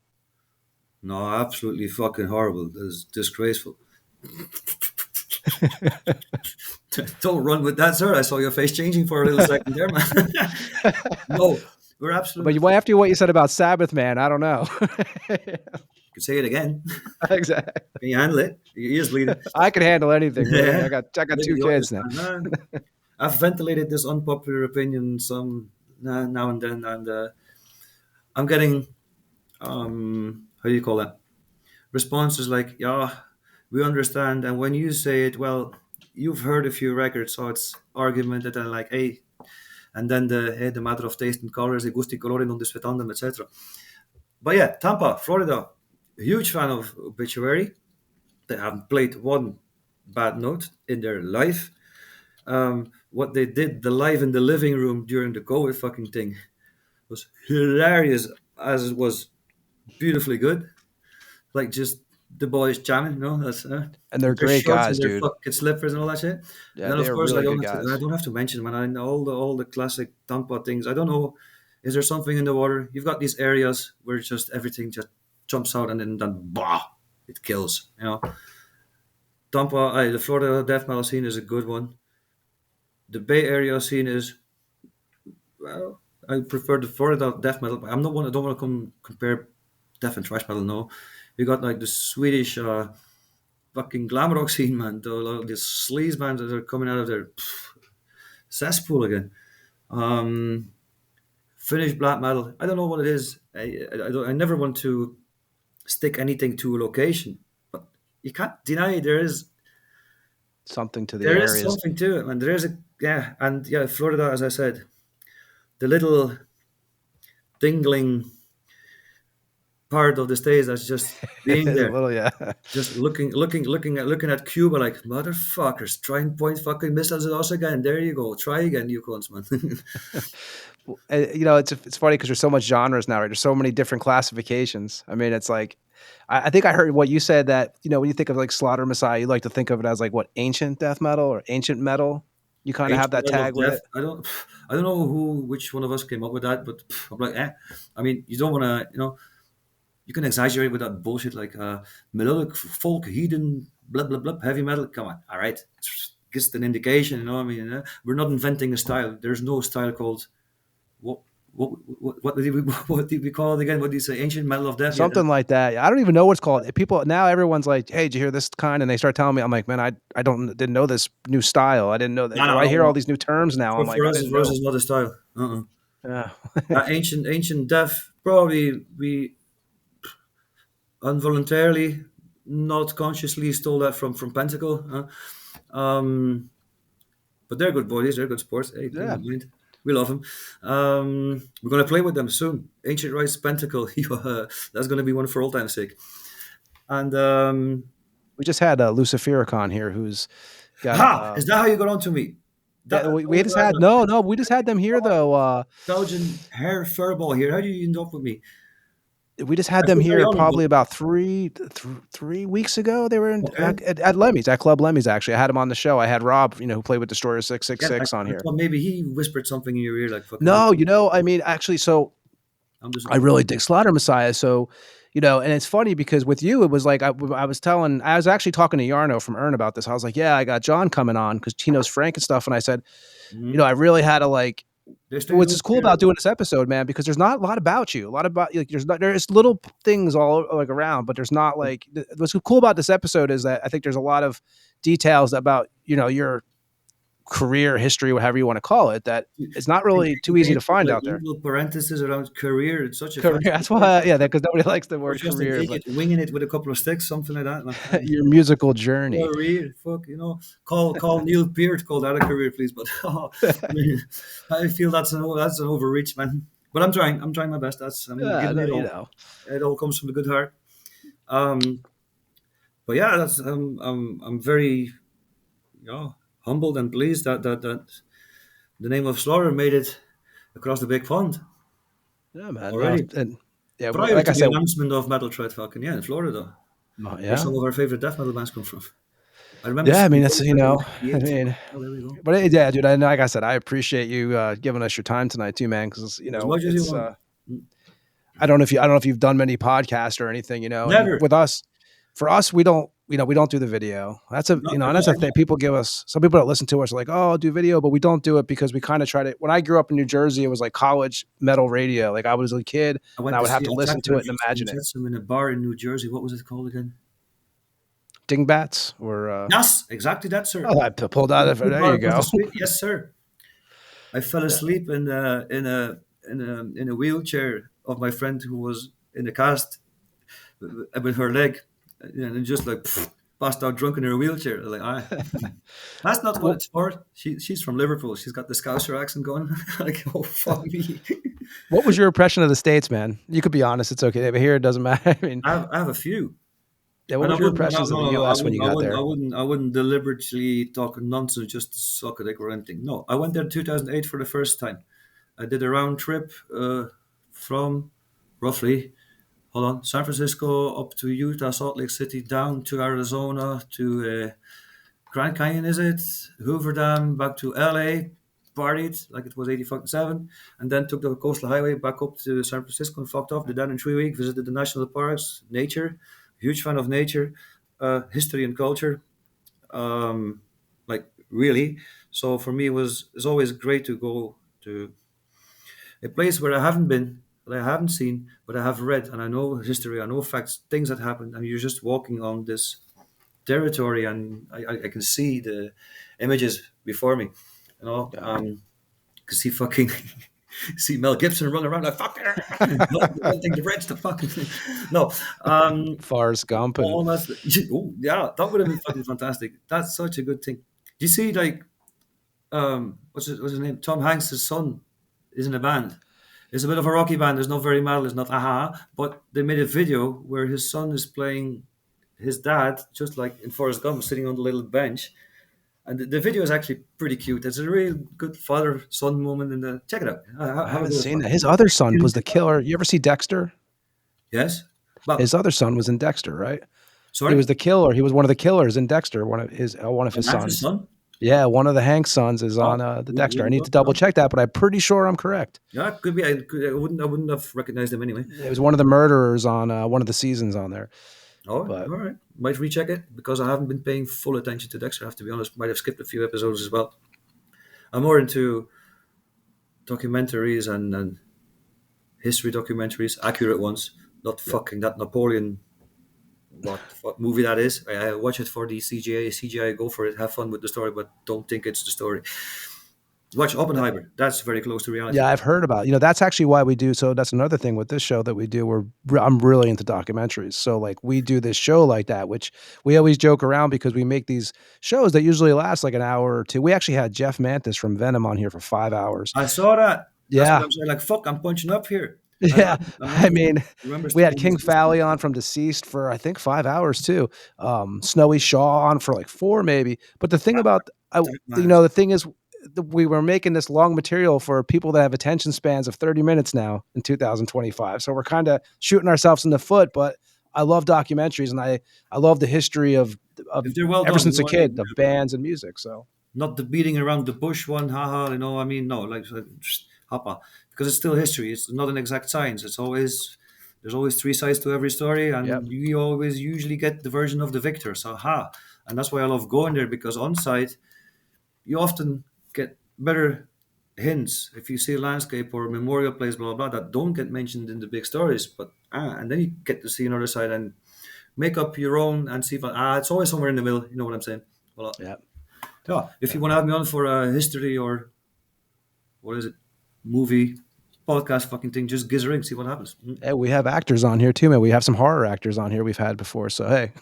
No, absolutely fucking horrible. It's disgraceful. Don't run with that, sir. I saw your face changing for a little second there, man. No, we're But absolutely. after what you said about Sabbath, man, I don't know. You can say it again. Exactly. Can you handle it? Your ear's bleeding. I can handle anything, really. Yeah. I got Maybe two the kids audience now. can. I've ventilated this unpopular opinion some now and then, and I'm getting how do you call that? Responses like, "Yeah, we understand," and when you say it, well, you've heard a few records, so it's argumented and like, hey, and then the matter of taste and colors, the gusti colori non disfetandum, etc. But yeah, Tampa, Florida, huge fan of Obituary. They haven't played one bad note in their life. What they did, the live in the living room during the COVID fucking thing, was hilarious, as it was beautifully good. Like just the boys jamming, that's And they're with their great shorts and guys, their dude. fucking slippers and all that shit. And Yeah, then they of are course really good guys. I don't have to mention, man. I know all the classic Tampa things. I don't know Is there something in the water? You've got these areas where just everything just jumps out and then bah, it kills. The Florida death metal scene is a good one. The Bay Area scene is, well, I prefer the Florida death metal. But I'm not one. I don't want to compare death and thrash metal. No, you got like the Swedish fucking glam rock scene, man. These sleaze bands that are coming out of their cesspool again. Um, Finnish black metal. I don't know what it is. I never want to stick anything to a location, but you can't deny Something to the there is areas. something to it, and there is Florida, as I said, the little dingling part of the stage that's just being A there, little, yeah. just looking at Cuba like motherfuckers, try and point fucking missiles at us again. There you go, try again, you cunts, man. It's funny because there's so much genres now, right? There's so many different classifications. I mean, it's like, I think I heard what you said that, when you think of like Slaughter Messiah, you like to think of it as like what, ancient death metal or ancient metal. You kind of have Ancient that Level of tag with Death. it. I don't know which one of us came up with that, but I'm like, I mean, you don't want to, you can exaggerate with that bullshit like melodic folk, heathen, blah blah blah, heavy metal. Come on, all right, just an indication. I mean, we're not inventing a style. There's no style called what what did we what did we call it again? What did you say? Ancient Metal of Death. Yeah, Something like that. I don't even know what's called. People now, everyone's like, "Hey, did you hear this kind?" And they start telling me, I'm like, "Man, I didn't know this new style. I didn't know that." no, no, I no, hear all no. these new terms now. For, I'm like, for I us, didn't for us, know. it's not a style. Uh-uh. Yeah. Ancient Death. Probably we involuntarily, not consciously, stole that from Pentacle. But they're good boys. They're good sports. Hey, they Yeah. don't mind. We love them. We're going to play with them soon. Ancient Rites Pentacle. That's going to be one for old time's sake. And We just had Lucifericon here, who's got is that how you got on to me? yeah, That we just had no, we just had them here though. Belgian hair furball here. How do you end up with me? We just had I them feel very here honored. probably about 3 weeks ago. They were Okay. at Lemmy's, at Club Lemmy's. Actually, I had him on the show. I had Rob, who played with Destroyer six six Yeah, six on I here. thought maybe he whispered something in your ear like fucking. No, I mean, actually, so I'm just. I really dig Slaughter Messiah. So, and it's funny because with you, it was like I was actually talking to Yarno from Earn about this. I was like, yeah, I got John coming on because he knows Frank and stuff. And I said, Mhm. I really had to like. They stay What's loose is cool here. about doing this episode, man, because there's not a lot about you. A lot about like there's little things all like around, but there's not like what's cool about this episode is that I think there's a lot of details about your career history, whatever you want to call it, that it's not really too easy to Put find like out there. little parentheses around career. It's such a Career, fancy that's word. why, yeah, because nobody likes the Or word just an career, but idiot winging it with a couple of sticks, something like that. Like, your musical journey. career, fuck, call Neil Peart, call that a career, please. But I feel that's an overreach, man. But I'm trying my best. I'm Yeah, giving no, it all. It all comes from a good heart. Um, but yeah, I'm very humbled and pleased that the name of Slaughter made it across the big pond yeah, man. No, already. and yeah, Prior like I to the said, announcement of Metal Threat, fucking yeah, in Florida, where yeah, some of our favorite death metal bands come from. I remember yeah. I mean, seeing it's those back in I '98. mean, Oh, there we go. but yeah, dude. And like I said, I appreciate you giving us your time tonight too, man. Because As much as you it's want. I don't know if you've done many podcasts or anything, and Never. with us, for us, we don't, we don't do the video. That's a, No, and that's a thing. People give us, some people that listen to us are like, oh, I'll do video, but we don't do it because we kind of try to, when I grew up in New Jersey, it was like college metal radio. Like I was a kid I and went I to would have see to listen Attack to it and from imagine it. Jetsam in a bar in New Jersey. What was it called again? Dingbats or, Yes, exactly that, sir. oh, I pulled out of it. Good There bar you across the go. street. Yes, sir. I fell Yeah. asleep in a wheelchair of my friend who was in a cast with her leg, and just like passed out drunk in her wheelchair. Like, that's not what Well, it's for. She's from Liverpool. She's got the Scouser accent going. Like, oh fuck me. what was your impression of the States, man? You could be honest. It's okay. But here it doesn't matter. I mean, I have a few. yeah, what And I was your wouldn't, no, impressions of no, the no, no, I US when wouldn't, you I got wouldn't, I there? wouldn't, I wouldn't deliberately talk nonsense just to suck a dick or anything. No, I went there in 2008 for the first time. I did a round trip from roughly, hold on, San Francisco up to Utah, Salt Lake City, down to Arizona, to Grand Canyon, is it? Hoover Dam, back to LA. partied like it was 87, and then took the coastal highway back up to San Francisco and fucked off. Did that in 3 weeks. Visited the national parks, nature. Huge fan of nature, history and culture. Like really. So for me, it's always great to go to a place where I haven't been, that I haven't seen, but I have read and I know history, I know facts, things that happened, and you're just walking on this territory, and I can see the images before me. You know, Yeah. can see fucking see Mel Gibson run around like fuck one thing the Reds to fucking no. Forrest Gump and All that's oh yeah, that would have been fucking fantastic. That's such a good thing. Do you see like what's his name? Tom Hanks' son is in a band. It's a bit of a rocky band. There's not very metal. It's not aha, but they made a video where his son is playing his dad, just like in Forrest Gump, sitting on the little bench. And the video is actually pretty cute. It's a really good father-son moment. In the check it out. I Have a haven't go. seen that. His other son was the killer. You ever see Dexter? Yes, but His other son was in Dexter, right? He sorry, was the killer. He was one of the killers in Dexter. One of Tom his Hanks' sons. son. Yeah, one of the Hanks sons is on Oh, the Dexter. I need to wouldn't double know. check that, but I'm pretty sure I'm correct. Yeah, it could be. I wouldn't have recognized him anyway. It was one of the murderers on one of the seasons on there. Oh, But all right. Might recheck it because I haven't been paying full attention to Dexter. I have to be honest. Might have skipped a few episodes as well. I'm more into documentaries and history documentaries, accurate ones, not yeah, fucking that Napoleon. What the fuck movie that is? I watch it for the CGI. CGI, go for it. Have fun with the story, but don't think it's the story. Watch Oppenheimer. That's very close to reality. yeah, I've heard about. That's actually why we do. So that's another thing with this show that we do. I'm really into documentaries. So like we do this show like that, which we always joke around because we make these shows that usually last like an hour or two. We actually had Jeff Mantis from Venom on here for 5 hours. I saw that. That's what Yeah, I'm saying. Like, fuck, I'm punching up here. yeah. I'm not I the one mean, who remembers we to had always King listen. Fowley on from Deceased for I think 5 hours too. Snowy Shaw on for like four maybe. But the thing about That man is the thing is, we were making this long material for people that have attention spans of 30 minutes now in 2025. So we're kind of shooting ourselves in the foot. But I love documentaries, and I love the history of if they're well ever done, you since know a what I mean? kid of bands and music. So Not the beating around the bush one, haha, you know, I mean, no, like, just hoppa. Because it's still history. It's not an exact science. There's always three sides to every story, yep, and you always usually get the version of the victor. So, ha. And that's why I love going there because on site, you often get better hints if you see a landscape or a memorial place, blah, blah, blah, that don't get mentioned in the big stories. But, and then you get to see another side and make up your own and see if, it's always somewhere in the middle. You know what I'm saying? Well, yep. yeah, if you want to have me on for a history or what is it, movie, podcast, fucking thing, just giz a ring, see what happens. Hey, we have actors on here too, man. We have some horror actors on here we've had before. So hey,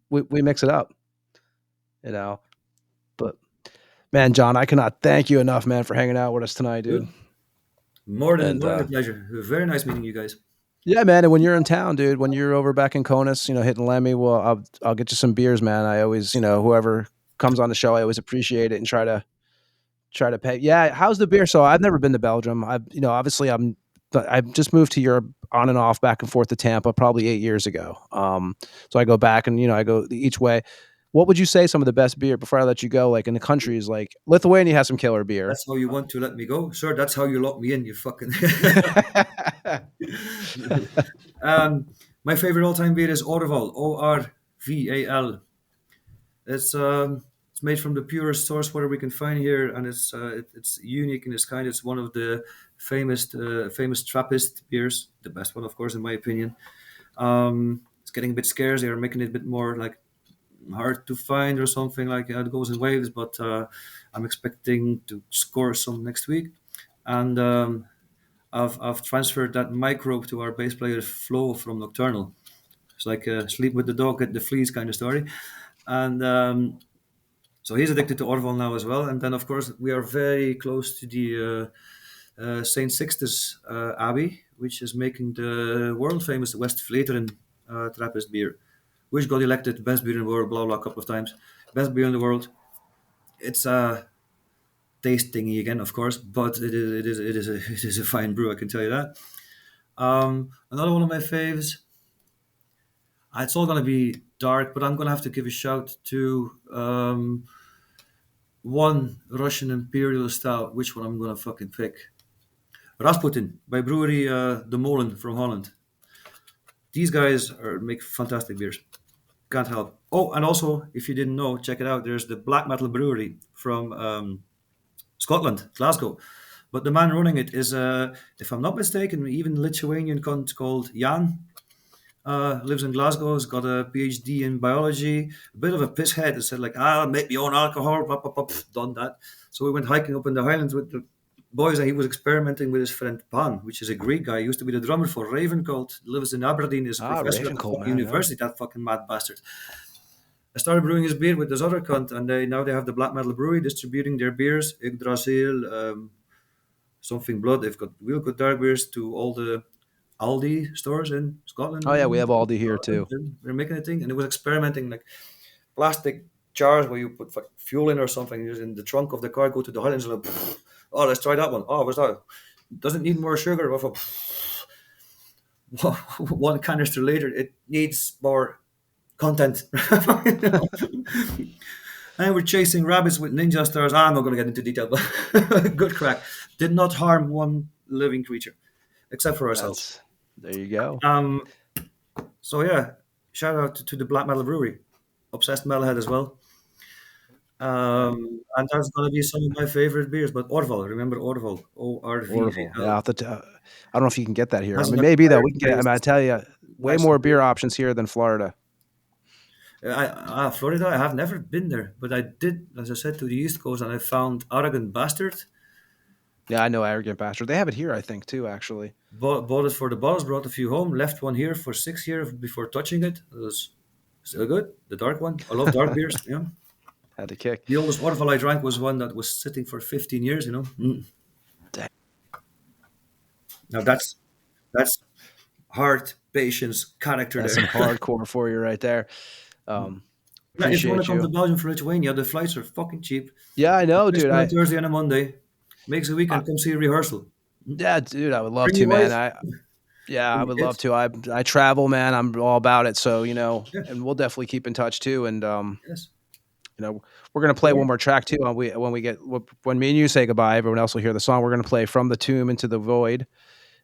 we mix it up, you know. But man, John, I cannot thank you enough, man, for hanging out with us tonight, dude. Good. More than And more than a pleasure. Very nice meeting you guys. yeah, man. And when you're in town, dude, when you're over back in Conus, hitting Lemmy, well, I'll get you some beers, man. I always, whoever comes on the show, I always appreciate it and try to pay. Yeah, how's the beer? So I've never been to Belgium. Obviously I've just moved to Europe on and off, back and forth to Tampa, probably 8 years ago. So I go back and I go each way. What would you say some of the best beer before I let you go? Like in the countries, like Lithuania has some killer beer. That's how you want to let me go, sir. That's how you lock me in. You fucking. My favorite all-time beer is Orval. Orval. It's made from the purest source water we can find here, and it's unique in its kind. It's one of the famous Trappist beers, the best one, of course, in my opinion. It's getting a bit scarce. They are making it a bit more like hard to find or something like it goes in waves. But I'm expecting to score some next week, and I've transferred that microbe to our bass player Flo from Nocturnal. It's like sleep with the dog, get the fleas kind of story, and. So he's addicted to Orval now as well. And then, of course, we are very close to the Saint Sixtus Abbey, which is making the world famous West Vleteren Trappist beer, which got elected best beer in the world, blah, blah, a couple of times. Best beer in the world. It's a taste thingy again, of course, but it is a fine brew, I can tell you that. Another one of my faves, it's all going to be dark, but I'm going to have to give a shout to one Russian Imperial Stout. Which one I'm gonna fucking pick? Rasputin by brewery De Molen from Holland. These guys make fantastic beers. Can't help. Oh, and also, if you didn't know, check it out. There's the Black Metal Brewery from Scotland, Glasgow. But the man running it is, if I'm not mistaken, even Lithuanian cunt called Jan. Lives in Glasgow. Has got a PhD in biology. A bit of a pisshead. He said like, I'll make my own alcohol. Blah, blah, blah. Done that. So we went hiking up in the Highlands with the boys, and he was experimenting with his friend Pan, which is a Greek guy. He used to be the drummer for Raven Cult. Lives in Aberdeen. Is a Ah, professor at Raven the Cult, fucking man. Yeah. university. That fucking mad bastard. I started brewing his beer with this other cunt, and now they have the Black Metal Brewery distributing their beers. Yggdrasil, something blood. They've got real good dark beers to all the Aldi stores in Scotland. Oh yeah, we have And Aldi here too. they're making a thing, and it was experimenting like plastic jars where you put like, fuel in or something. You're in the trunk of the car, go to the Highlands, and like, oh, let's try that one. Oh, what's that? Doesn't need more sugar. One canister later, it needs more content. And we're chasing rabbits with ninja stars. I'm not going to get into detail, but good crack. Did not harm one living creature, except for ourselves. There you go. So yeah, shout out to the Black Metal Brewery, obsessed metalhead as well. And that's going to be some of my favorite beers. But Orval, remember Orval? Orville. ORVAL. Yeah, I don't know if you can get that here. I Has mean, an maybe though acquired we can get. I mean, I taste. tell you, way Nice. more beer options here than Florida. Florida, I have never been there, but I did, as I said, to the East Coast, and I found Arrogant Bastard. Yeah, I know Arrogant Bastard. They have it here, I think, too. Actually, Bought it for the bottles, brought a few home, left one here for 6 years before touching it. It was still good, the dark one. I love dark beers. Yeah. had to kick. The oldest Orval I drank was one that was sitting for 15 years, you know. Dang. Now that's heart, patience, character That's there. some hardcore for you right there. Yeah, if you want Appreciate to come to you. Belgium from Lithuania, the flights are fucking cheap. Yeah, I know, Just dude. on a Thursday and a Monday. Makes a I weekend. Come see a rehearsal. yeah, dude. I would love Bring to, your man. wife. I Bring your would love kids. to. I travel, man. I'm all about it. So Yeah. and we'll definitely keep in touch too. And Yes. we're gonna play Yeah. one more track too. When me and you say goodbye, everyone else will hear the song. We're gonna play "From the Tomb into the Void"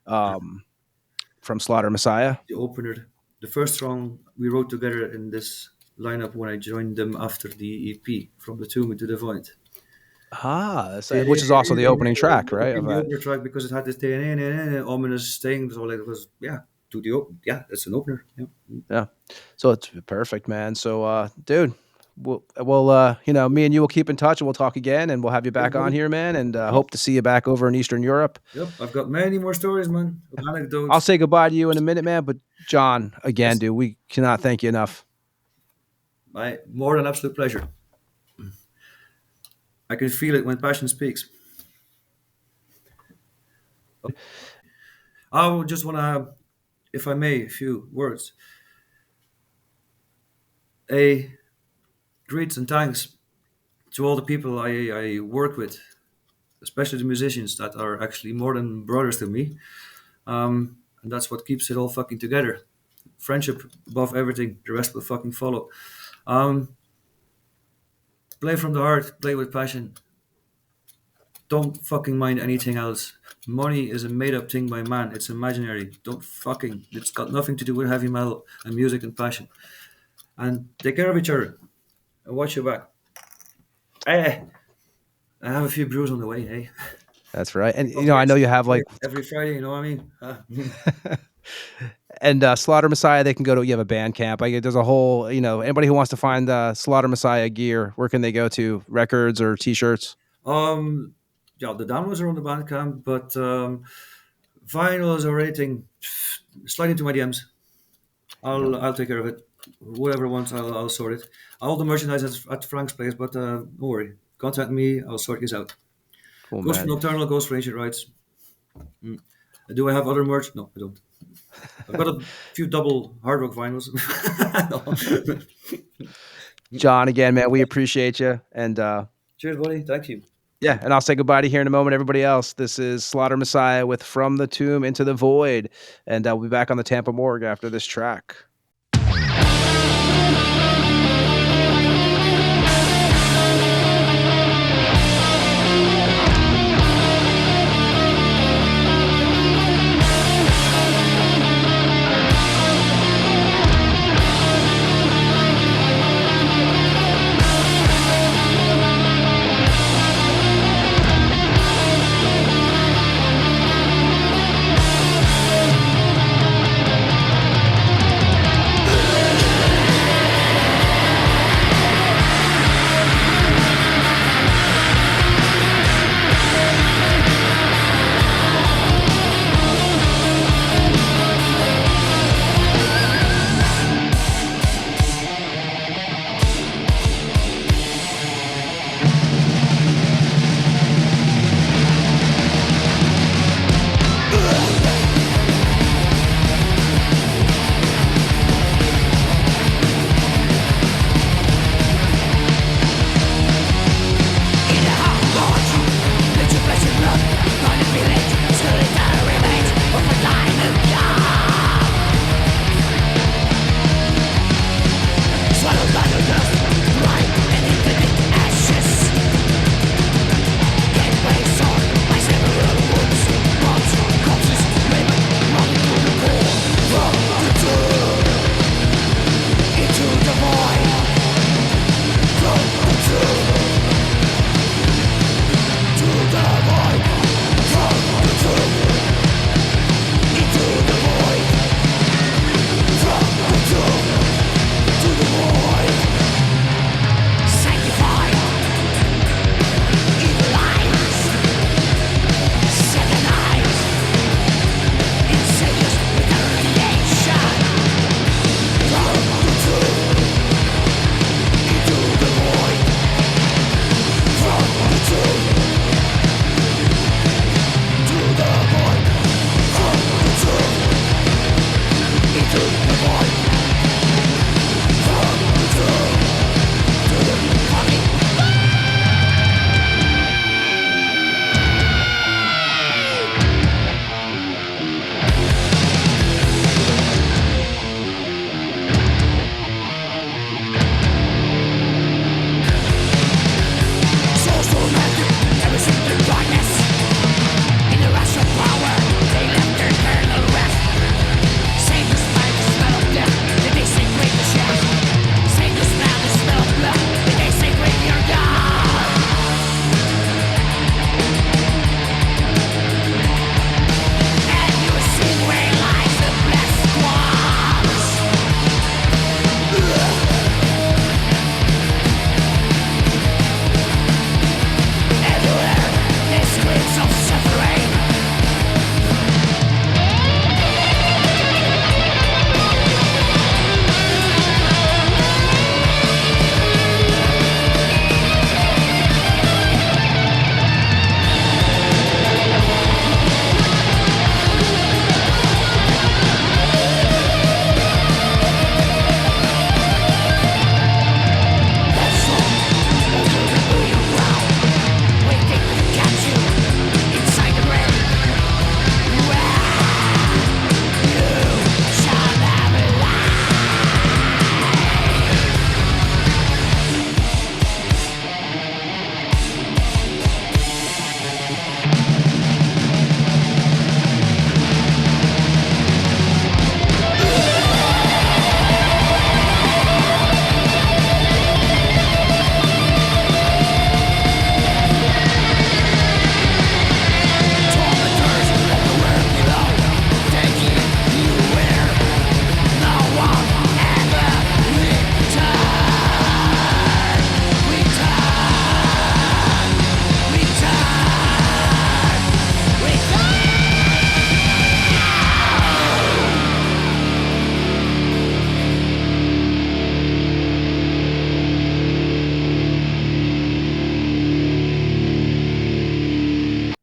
from Slaughter Messiah. The opener, the first song we wrote together in this lineup when I joined them after the EP, From the Tomb into the Void. Which is also the opening track, It right? Of became the that. opener track because it had this ominous thing. So like it was, yeah, it's an opener. Yeah. Yeah. So it's perfect, man. So, dude, me and you will keep in touch and we'll talk again and we'll have you Yes, back on buddy. here, man. And Yep. hope to see you back over in Eastern Europe. Yep. I've got many more stories, man. Of I'll anecdotes. say goodbye to you in a minute, man. But John, again, Yes. dude, we cannot thank you enough. My more than absolute pleasure. I can feel it when passion speaks. I would just want to, if I may, a few words. A greets and thanks to all the people I work with, especially the musicians that are actually more than brothers to me. And that's what keeps it all fucking together. Friendship above everything. The rest will fucking follow. Um, Play from the heart. Play with passion. Don't fucking mind anything else. Money is a made-up thing by man. It's imaginary. Don't fucking. It's got nothing to do with heavy metal and music and passion. And take care of each other and watch your back. Hey, I have a few brews on the way. Hey, That's right. And I know you have like every Friday. You know what I mean? and Slaughter Messiah, they can go to. You have a band camp. Like there's a whole. Anybody who wants to find Slaughter Messiah gear, where can they go to? Records or T-shirts? Yeah, the downloads are on the Bandcamp, but vinyls or anything, slide into my DMs. I'll take care of it. Whoever wants, I'll sort it. All the merchandise is at Frank's place, but don't worry. Contact me. I'll sort this out. Cool, Goes for man. Nocturnal, goes for Ancient Rites. Do I have other merch? No, I don't. I've got a few double hard rock vinyls. No. John, again, man, we appreciate you. And Cheers, buddy. Thank you. yeah, and I'll say goodbye to you here in a moment, everybody else. This is Slaughter Messiah with From the Tomb into the Void. And we'll be back on the Tampa Morgue after this track.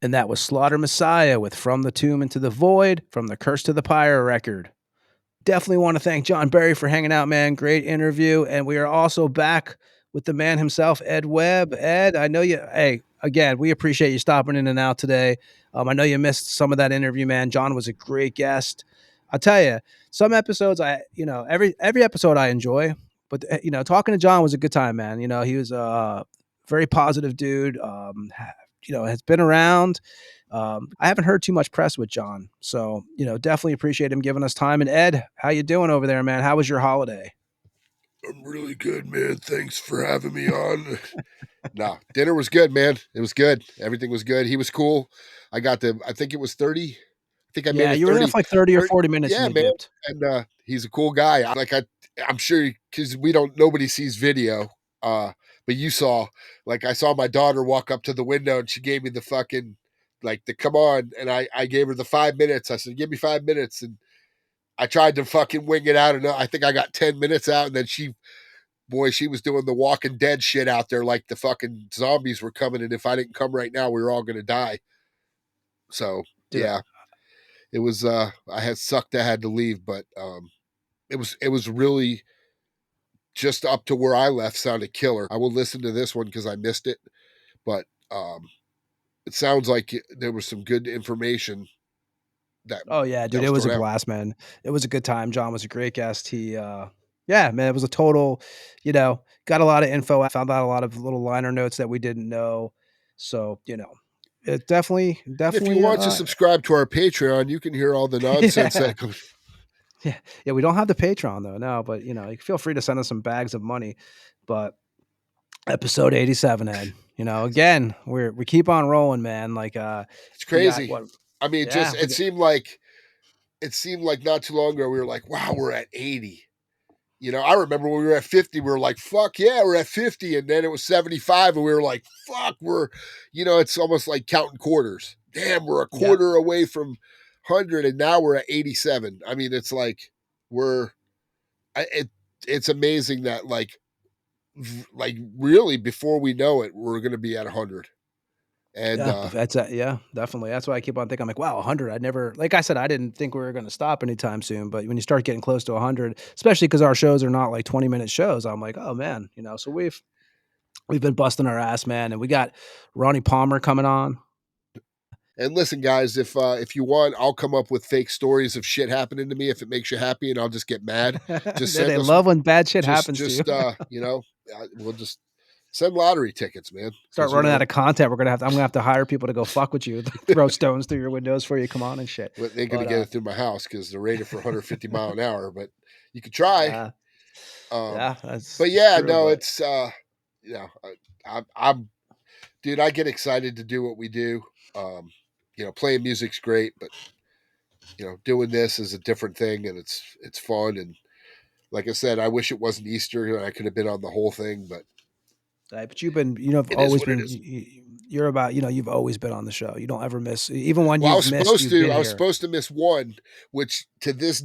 And that was Slaughter Messiah with From the Tomb into the Void, From the Curse to the Pyre record. Definitely want to thank John Berry for hanging out, man. Great interview. And we are also back with the man himself, Ed Webb. Ed, I know you, hey, again, we appreciate you stopping in and out today. I know you missed some of that interview, man. John was a great guest. I'll tell you, some episodes every episode I enjoy, but talking to John was a good time, man. He was a very positive dude. Has been around. I haven't heard too much press with John, so definitely appreciate him giving us time. And Ed, how you doing over there, man? How was your holiday? I'm really good, man. Thanks for having me on. No, dinner was good, man. It was good. Everything was good. He was cool. I think it was 30. I think I made Yeah, it you were there 30. for like 30 or 40 minutes, and Yeah, you man. dipped. And he's a cool guy. I'm sure because nobody sees video. But you saw, like, I saw my daughter walk up to the window and she gave me the fucking, like, the come on. And I gave her the 5 minutes. I said, give me 5 minutes. And I tried to fucking wing it out. And I think I got 10 minutes out. And then she was doing the Walking Dead shit out there, like the fucking zombies were coming, and if I didn't come right now, we were all gonna die. So Dude, yeah, it was. I had sucked. I had to leave, but it was really just up to where I left. Sounded killer. I will listen to this one because I missed it, but it sounds like there was some good information that oh yeah, dude, that it was was a thrown out. blast, man. It was a good time. John was a great guest. Yeah, man, it was a total, got a lot of info. I found out a lot of little liner notes that we didn't know. So, it definitely, And if you definitely, want to subscribe to our Patreon, you can hear all the nonsense yeah, that comes. yeah, yeah. We don't have the Patreon though, no, but you feel free to send us some bags of money. But episode 87, Ed, again, we keep on rolling, man. Like, It's we got crazy. what? I mean, Yeah, just it seemed like not too long ago we were like, wow, we're at 80. I remember when we were at 50, we were like, fuck yeah, we're at 50. And then it was 75, and we were like, fuck, it's almost like counting quarters. Damn, we're a yeah. quarter away from 100, and now we're at 87. I mean, it's like we're, it's amazing that, like really before we know it, we're going to be at 100. And Yeah, that's yeah, definitely. That's why I keep on thinking. I'm like, wow, 100. I never, like I said, I didn't think we were going to stop anytime soon. But when you start getting close to 100, especially because our shows are not like 20-minute shows, I'm like, oh man, So we've been busting our ass, man, and we got Ronnie Palmer coming on. listen, guys, if you want, I'll come up with fake stories of shit happening to me if it makes you happy, and I'll just get mad. Just send They us, love when bad shit just happens to you. just we'll just send lottery tickets, man, Start because running out of content. I'm gonna have to hire people to go fuck with you, throw stones through your windows for you. Come on and shit. they're going to But get it through my house because they're rated for 150 mile an hour. But you could try. yeah, Um, yeah, that's but yeah, true. no, But it's I'm dude. I get excited to do what we do. Playing music's great, but doing this is a different thing, and it's fun. And like I said, I wish it wasn't Easter and I could have been on the whole thing, but right, but you've been, it is always what it been. is. You're about, you've always been on the show. You don't ever miss, even when Well, you've missed. You've been I was here. supposed to miss one, which to this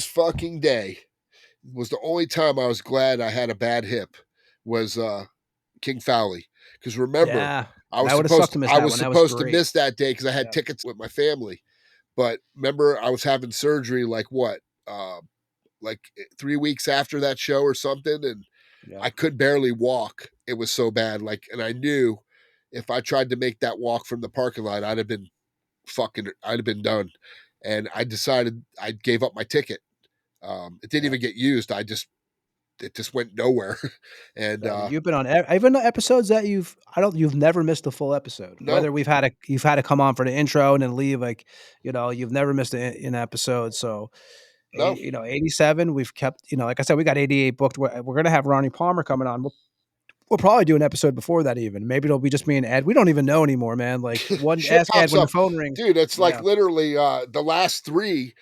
fucking day, was the only time I was glad I had a bad hip was King Fowley. Because remember, Yeah, that would have sucked to miss I that was one. That was supposed to great. miss that day because I had Yeah, tickets with my family. But remember, I was having surgery like what, like 3 weeks after that show or something, and yeah. I could barely walk. It was so bad. Like, and I knew if I tried to make that walk from the parking lot, I'd have been done. And I decided I gave up my ticket. It didn't Yeah. even get used. It just went nowhere. And Right, and you've been on even the episodes that you've never missed a full episode. no, Whether you've had to come on for the intro and then leave, like, you've never missed an episode. So, no, 87, we've kept, like I said, we got 88 booked. We're gonna have Ronnie Palmer coming on. We'll probably do an episode before that even. Maybe it'll be just me and Ed. We don't even know anymore, man. Like, one shit ask Ed pops when the up, phone rings. dude. It's like Yeah. literally the last three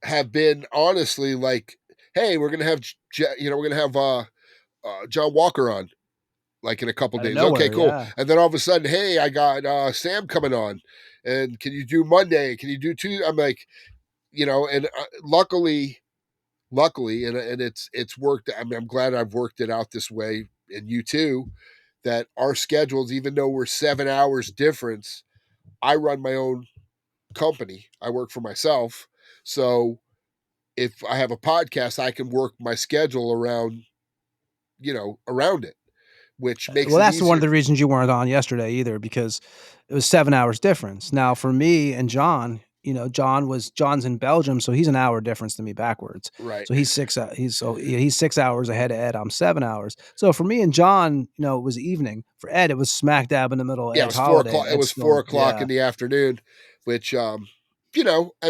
have been honestly like, hey, we're gonna have we're gonna have John Walker on like in a couple Out of days. Okay, nowhere, cool. yeah. And then all of a sudden, hey, I got Sam coming on, and can you do Monday? Can you do Tuesday? I'm like, and luckily, and it's worked. I mean, I'm glad I've worked it out this way, and you too, that our schedules, even though we're 7 hours difference, I run my own company. I work for myself. So if I have a podcast, I can work my schedule around, around it, which makes Well, it that's one of easier. the reasons you weren't on yesterday either, because it was 7 hours difference. Now for me and John, John's in Belgium, so he's an hour difference than me backwards. Right. So he's 6 hours ahead of Ed. I'm 7 hours. So for me and John, it was evening. For Ed, it was smack dab in the middle of Yeah, it Ed's was 4 holiday, o'clock. and It Ed's was 4 o'clock yeah. in the afternoon, which, I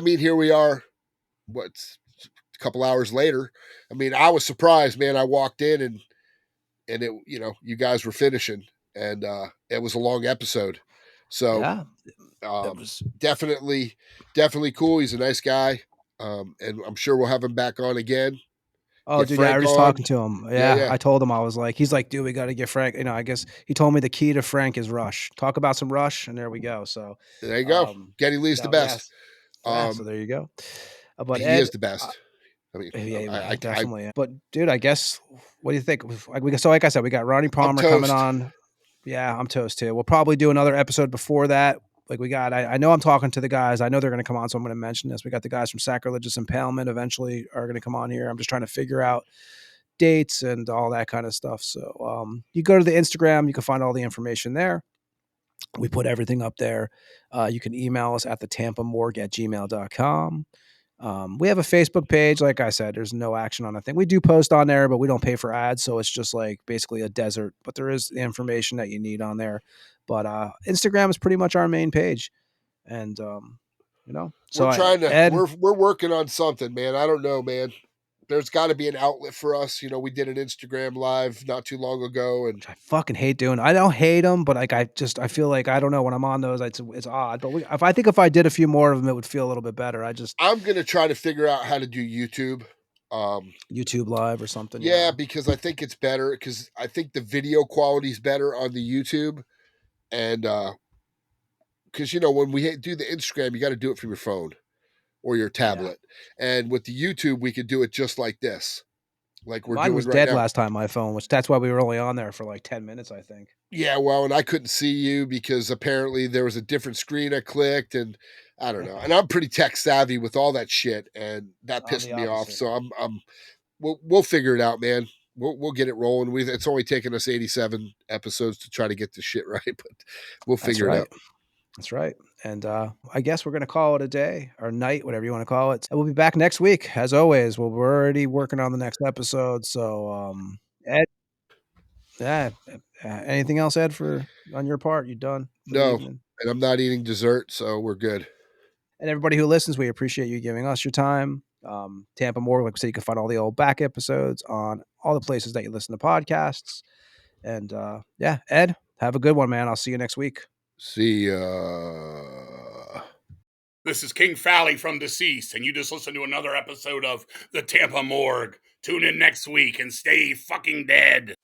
mean, here we are, what's a couple hours later. I mean, I was surprised, man. I walked in and it, you guys were finishing, and it was a long episode. So, Yeah. It was definitely cool. He's a nice guy. And I'm sure we'll have him back on again. Oh, Get dude, yeah, I Frank was just on. talking to him. Yeah, Yeah, yeah. I told him he's like, dude, we got to get Frank. I guess he told me the key to Frank is Rush. Talk about some Rush, and there we go. So, There you go. Getty Lee's the no, best. yeah. So there you go. But He is Ed, the best. I mean, yeah, definitely. But dude, I guess what do you think? Like I said, we got Ronnie I'm Palmer coming toast. on. Yeah, I'm toast too. We'll probably do another episode before that. Like I know I'm talking to the guys. I know they're going to come on, so I'm going to mention this. We got the guys from Sacrilegious Impalement eventually are going to come on here. I'm just trying to figure out dates and all that kind of stuff. So you go to the Instagram, you can find all the information there. We put everything up there. You can email us at thetampamorgue@gmail.com. We have a Facebook page. Like I said, there's no action on a thing. We do post on there, but we don't pay for ads. So it's just like basically a desert, but there is the information that you need on there. But Instagram is pretty much our main page. And, We're so trying to Ed, we're working on something, man. I don't know, man. There's got to be an outlet for us. We did an Instagram live not too long ago, and I fucking hate doing. I don't hate them, but like I feel like I don't know when I'm on those. It's odd, but if I did a few more of them, it would feel a little bit better. I'm gonna try to figure out how to do YouTube. YouTube live or something. Yeah, because I think it's better because I think the video quality is better on the YouTube, and because when we do the Instagram, you got to do it from your phone or your tablet, and with the YouTube, we could do it just like this, like we're Mine doing was right dead now. last time, my phone, which that's why we were only on there for like 10 minutes, I think. Yeah, well, and I couldn't see you because apparently there was a different screen I clicked, and I don't know. And I'm pretty tech savvy with all that shit, and that I'm pissed the me off. opposite. So we'll figure it out, man. We'll get it rolling. It's only taken us 87 episodes to try to get this shit right, but we'll figure it out. That's right. And I guess we're going to call it a day or night, whatever you want to call it. And we'll be back next week, as always. Well, we're already working on the next episode. So, Ed, yeah, anything else, Ed, on your part? You done for the No, evening? and I'm not eating dessert, so we're good. And everybody who listens, we appreciate you giving us your time. Tampa Morgue, like I said, you can find all the old back episodes on all the places that you listen to podcasts. And yeah, Ed, have a good one, man. I'll see you next week. See ya. This is King Fally from Deceased, and you just listened to another episode of the Tampa Morgue. Tune in next week and stay fucking dead.